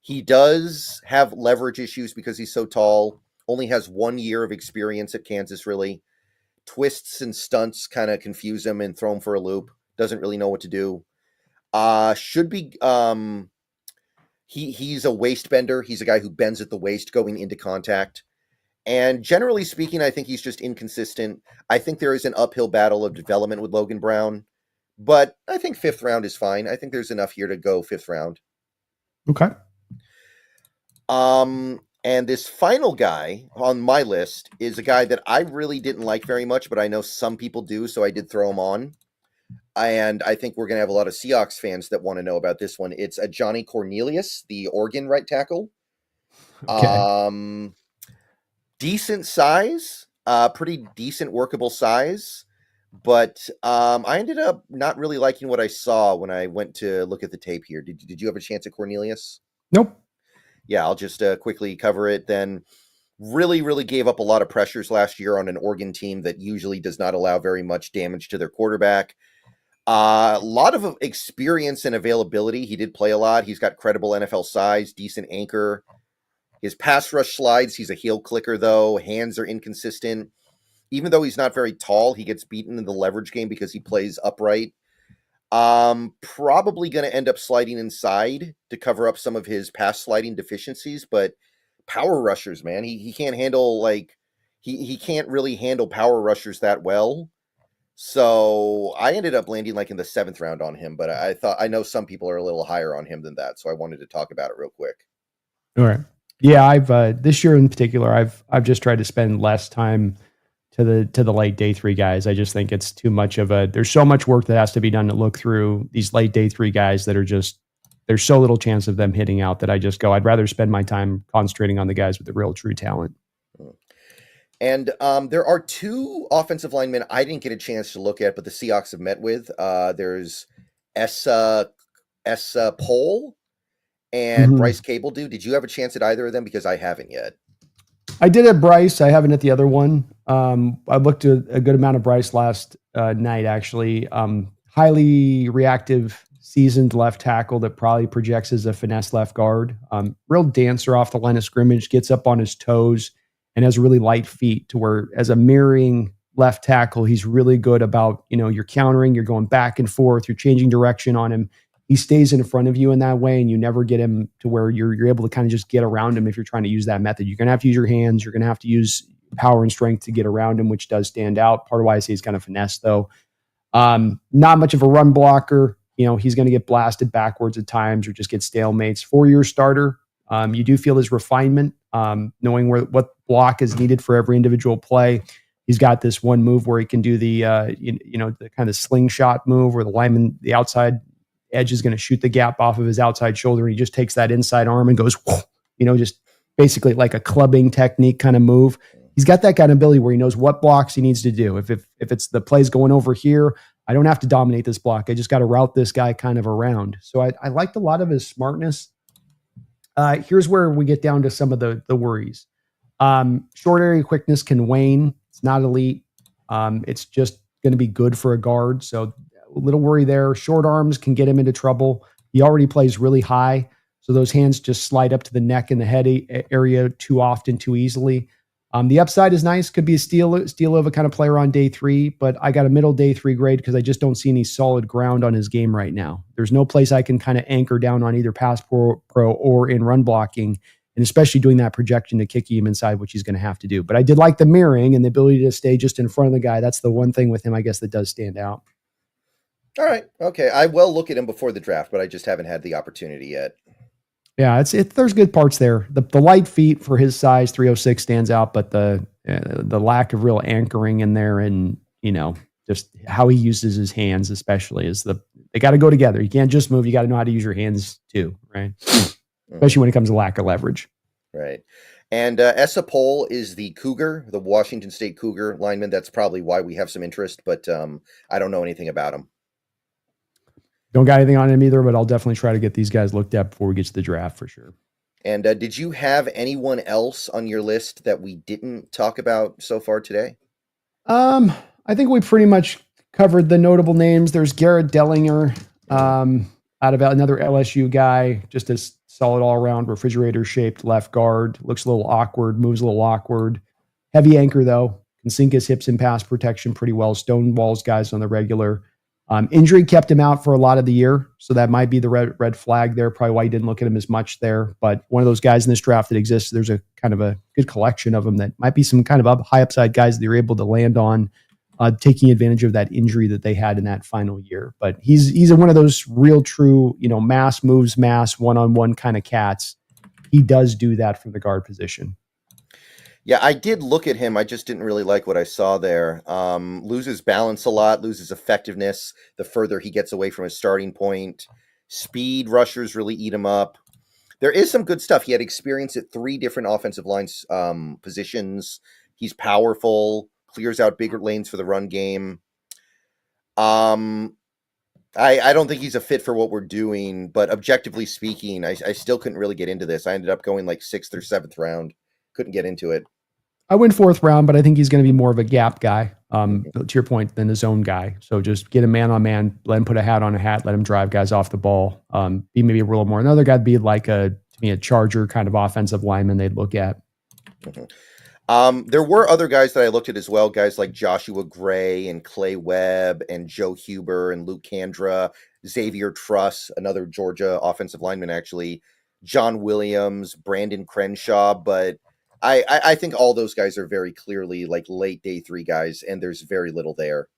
He does have leverage issues because he's so tall. Only has 1 year of experience at Kansas, really. Twists and stunts kind of confuse him and throw him for a loop. Doesn't really know what to do. Should be... He's a waist bender. He's a guy who bends at the waist going into contact. And generally speaking, I think he's just inconsistent. I think there is an uphill battle of development with Logan Brown. But I think 5th round is fine. I think there's enough here to go 5th round. Okay. And this final guy on my list is a guy that I really didn't like very much, but I know some people do, so I did throw him on. And I think we're going to have a lot of Seahawks fans that want to know about this one. It's a Johnny Cornelius, the Oregon right tackle. Okay. Decent size, pretty decent workable size. But I ended up not really liking what I saw when I went to look at the tape here. Did you have a chance at Cornelius? Nope. Yeah, I'll just quickly cover it then. Really gave up a lot of pressures last year on an Oregon team that usually does not allow very much damage to their quarterback. A lot of experience and availability. He did play a lot. He's got credible NFL size, decent anchor. His pass rush slides. He's a heel clicker, though. Hands are inconsistent. Even though he's not very tall, he gets beaten in the leverage game because he plays upright. Probably going to end up sliding inside to cover up some of his pass sliding deficiencies, but power rushers, man, he can't handle he can't really handle power rushers that well. So I ended up landing like in the 7th round on him, but I know some people are a little higher on him than that, so I wanted to talk about it real quick. All right. Yeah, I've this year in particular, I've just tried to spend less time to the late day 3 guys. I just think it's too much of a there's so much work that has to be done to look through these late day 3 guys that are just there's so little chance of them hitting out that I just go, I'd rather spend my time concentrating on the guys with the real true talent. And there are 2 offensive linemen I didn't get a chance to look at, but the Seahawks have met with. There's Essa Pole and Bryce Cable. Did you have a chance at either of them? Because I haven't yet. I did at Bryce. I haven't at the other one. I looked at a good amount of Bryce last night, actually. Highly reactive, seasoned left tackle that probably projects as a finesse left guard. Real dancer off the line of scrimmage, gets up on his toes, and has really light feet to where, as a mirroring left tackle, he's really good about, you're countering, you're going back and forth, you're changing direction on him. He stays in front of you in that way, and you never get him to where you're able to kind of just get around him if you're trying to use that method. You're going to have to use your hands. You're going to have to use power and strength to get around him, which does stand out. Part of why I say he's kind of finesse, though. Not much of a run blocker. He's going to get blasted backwards at times or just get stalemates. 4-year starter. You do feel his refinement, knowing what block is needed for every individual play. He's got this one move where he can do the the kind of slingshot move where the lineman, the outside edge is going to shoot the gap off of his outside shoulder, and he just takes that inside arm and goes, just basically like a clubbing technique kind of move. He's got that kind of ability where he knows what blocks he needs to do. If it's the plays going over here, I don't have to dominate this block. I just got to route this guy kind of around. So I liked a lot of his smartness. Here's where we get down to some of the worries. Short area quickness can wane. It's not elite. It's just going to be good for a guard. So a little worry there. Short arms can get him into trouble. He already plays really high, so those hands just slide up to the neck and the head area too often, too easily. The upside is nice. Could be a steal of a kind of player on day 3, but I got a middle day 3 grade because I just don't see any solid ground on his game right now. There's no place I can kind of anchor down on either pass pro or in run blocking, and especially doing that projection to kick him inside, which he's going to have to do. But I did like the mirroring and the ability to stay just in front of the guy. That's the one thing with him, I guess, that does stand out. All right. Okay. I will look at him before the draft, but I just haven't had the opportunity yet. Yeah, there's good parts there. The light feet for his size, 306 stands out, but the lack of real anchoring in there, and just how he uses his hands, especially, they got to go together. You can't just move. You got to know how to use your hands too, right? Especially when it comes to lack of leverage. Right. And Essa Pole is the Cougar, the Washington State Cougar lineman. That's probably why we have some interest, but I don't know anything about him. Don't got anything on him either, but I'll definitely try to get these guys looked at before we get to the draft for sure. And did you have anyone else on your list that we didn't talk about so far today? I think we pretty much covered the notable names. There's Garrett Delinger, out of another LSU guy, just a solid all-around refrigerator-shaped left guard. Looks a little awkward, moves a little awkward. Heavy anchor, though. Can sink his hips in pass protection pretty well. Stonewalls guys on the regular. Injury kept him out for a lot of the year, so that might be the red flag there. Probably why you didn't look at him as much there. But one of those guys in this draft that exists, there's a kind of a good collection of them that might be some kind of high upside guys that you're able to land on, taking advantage of that injury that they had in that final year. But he's one of those real true, mass moves mass one-on-one kind of cats. He does do that from the guard position. Yeah, I did look at him. I just didn't really like what I saw there. Loses balance a lot, loses effectiveness the further he gets away from his starting point. Speed rushers really eat him up. There is some good stuff. He had experience at 3 different offensive lines positions. He's powerful, clears out bigger lanes for the run game. I don't think he's a fit for what we're doing, but objectively speaking, I still couldn't really get into this. I ended up going like 6th or 7th round. Couldn't get into it. I went 4th round, but I think he's going to be more of a gap guy, to your point, than a zone guy. So just get him man on man, let him put a hat on a hat, let him drive guys off the ball. Be maybe a little more. Another guy would be like to me, a Charger kind of offensive lineman they'd look at. There were other guys that I looked at as well, guys like Joshua Gray and Clay Webb and Joe Huber and Luke Kandra, Xavier Truss, another Georgia offensive lineman, actually, John Williams, Brandon Crenshaw, but I think all those guys are very clearly like late day 3 guys, and there's very little there.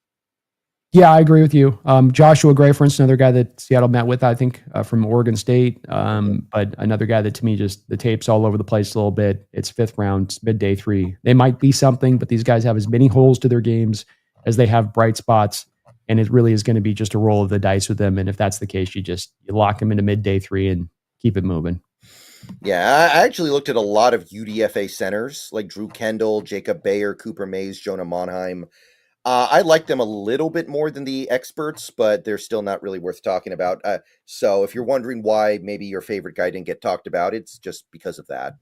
Yeah, I agree with you. Joshua Gray, for instance, another guy that Seattle met with, I think, from Oregon State. But another guy that to me just the tape's all over the place a little bit. It's fifth round, it's midday 3. They might be something, but these guys have as many holes to their games as they have bright spots. And it really is going to be just a roll of the dice with them. And if that's the case, you lock them into midday 3 and keep it moving. Yeah, I actually looked at a lot of UDFA centers like Drew Kendall, Jacob Bayer, Cooper Mays, Jonah Monheim. I like them a little bit more than the experts, but they're still not really worth talking about. So if you're wondering why maybe your favorite guy didn't get talked about, it's just because of that.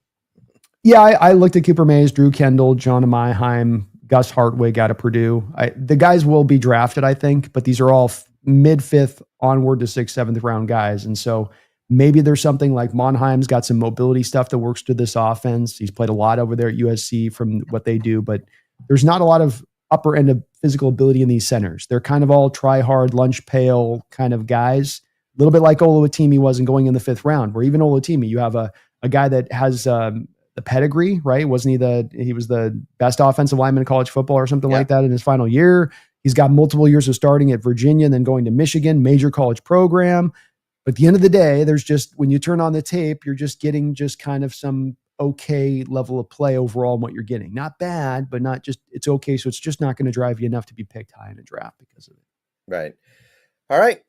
Yeah, I looked at Cooper Mays, Drew Kendall, Jonah Monheim, Gus Hartwig out of Purdue. The guys will be drafted, I think, but these are all mid-fifth onward to 6th, 7th round guys. And so maybe there's something like Monheim's got some mobility stuff that works to this offense. He's played a lot over there at USC from what they do, but there's not a lot of upper end of physical ability in these centers. They're kind of all try hard, lunch pail kind of guys. A little bit like Oluwatimi wasn't going in the 5th round, where even Oluwatimi, you have a guy that has the pedigree, right? Wasn't he was the best offensive lineman in college football or something like that in his final year. He's got multiple years of starting at Virginia and then going to Michigan, major college program. But at the end of the day, there's just, when you turn on the tape, you're just getting just kind of some okay level of play overall in what you're getting. Not bad, but not just, it's okay. So it's just not going to drive you enough to be picked high in a draft because of it. Right. All right.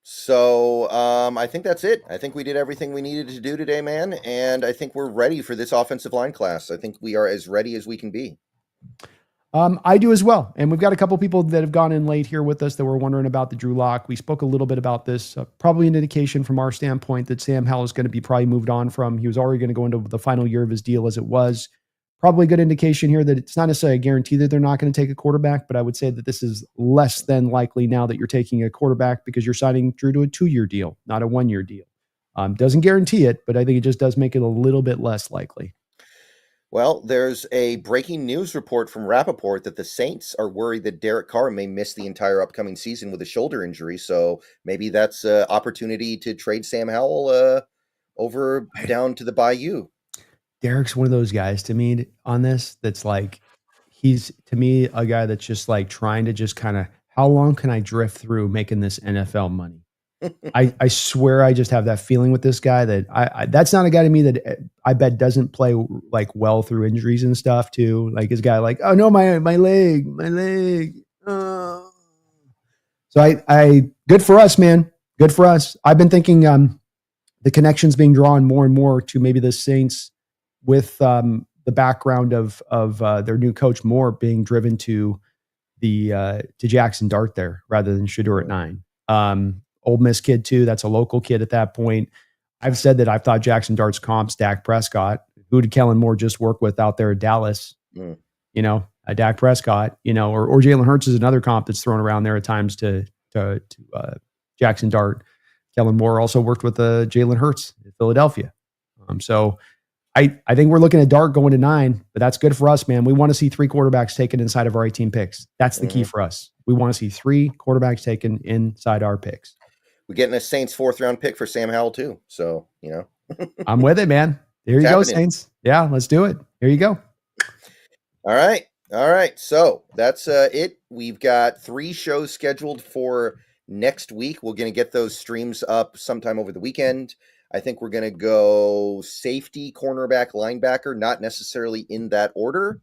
So I think that's it. I think we did everything we needed to do today, man. And I think we're ready for this offensive line class. I think we are as ready as we can be. I do as well. And we've got a couple people that have gone in late here with us that were wondering about the Drew Lock. We spoke a little bit about this, probably an indication from our standpoint that Sam Howell is going to be probably moved on from. He was already going to go into the final year of his deal as it was. Probably a good indication here that it's not necessarily a guarantee that they're not going to take a quarterback, but I would say that this is less than likely now that you're taking a quarterback because you're signing Drew to a 2-year deal, not a 1-year deal. Doesn't guarantee it, but I think it just does make it a little bit less likely. Well, there's a breaking news report from Rappaport that the Saints are worried that Derek Carr may miss the entire upcoming season with a shoulder injury. So maybe that's an opportunity to trade Sam Howell over down to the Bayou. Derek's one of those guys to me on this that's like, he's to me a guy that's just like trying to just kind of, how long can I drift through making this NFL money? I swear I just have that feeling with this guy that I that's not a guy to me that I bet doesn't play like well through injuries and stuff too. Like his guy like, oh no, my leg. So I good for us, man. Good for us. I've been thinking the connections being drawn more and more to maybe the Saints with the background of their new coach Moore being driven to Jackson Dart there rather than Shedeur at 9. Old Miss kid too. That's a local kid at that point. I've said that I've thought Jackson Dart's comps Dak Prescott. Who did Kellen Moore just work with out there at Dallas? You know, a Dak Prescott. You know, or Jalen Hurts is another comp that's thrown around there at times to Jackson Dart. Kellen Moore also worked with Jalen Hurts in Philadelphia. So I think we're looking at Dart going to 9, but that's good for us, man. We want to see 3 quarterbacks taken inside of our 18 picks. That's the key for us. We want to see 3 quarterbacks taken inside our picks. We're getting a Saints 4th round pick for Sam Howell too. So, you know. I'm with it, man. There you go, Saints. Yeah, let's do it. Here you go. All right. So that's it. We've got 3 shows scheduled for next week. We're going to get those streams up sometime over the weekend. I think we're going to go safety, cornerback, linebacker, not necessarily in that order,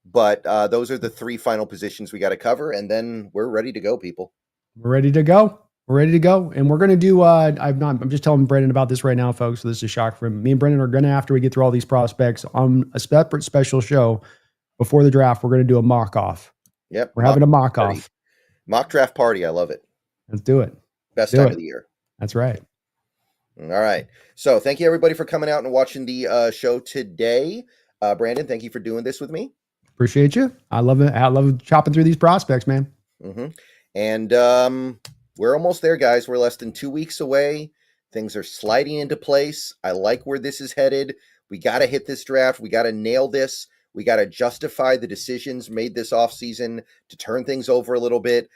but those are the 3 final positions we got to cover, and then we're ready to go, people. We're ready to go. We're ready to go. And we're going to do, I'm just telling Brendan about this right now, folks. So this is a shock for him. Me and Brendan are going to, after we get through all these prospects on a separate special show before the draft, we're going to do a mock off. Yep. We're having a mock off. Mock draft party. I love it. Let's do it. Best time of the year. That's right. All right. So thank you everybody for coming out and watching the show today. Brandon, thank you for doing this with me. Appreciate you. I love it. I love chopping through these prospects, man. And we're almost there, guys. We're less than 2 weeks away. Things are sliding into place. I like where this is headed. We got to hit this draft. We got to nail this. We got to justify the decisions made this offseason to turn things over a little bit,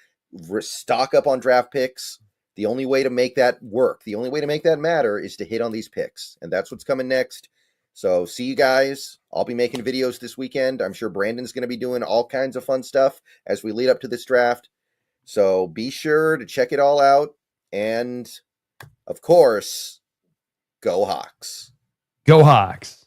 stock up on draft picks. The only way to make that work, the only way to make that matter is to hit on these picks. And that's what's coming next. So see you guys. I'll be making videos this weekend. I'm sure Brandon's going to be doing all kinds of fun stuff as we lead up to this draft. So be sure to check it all out. And, of course, go Hawks. Go Hawks.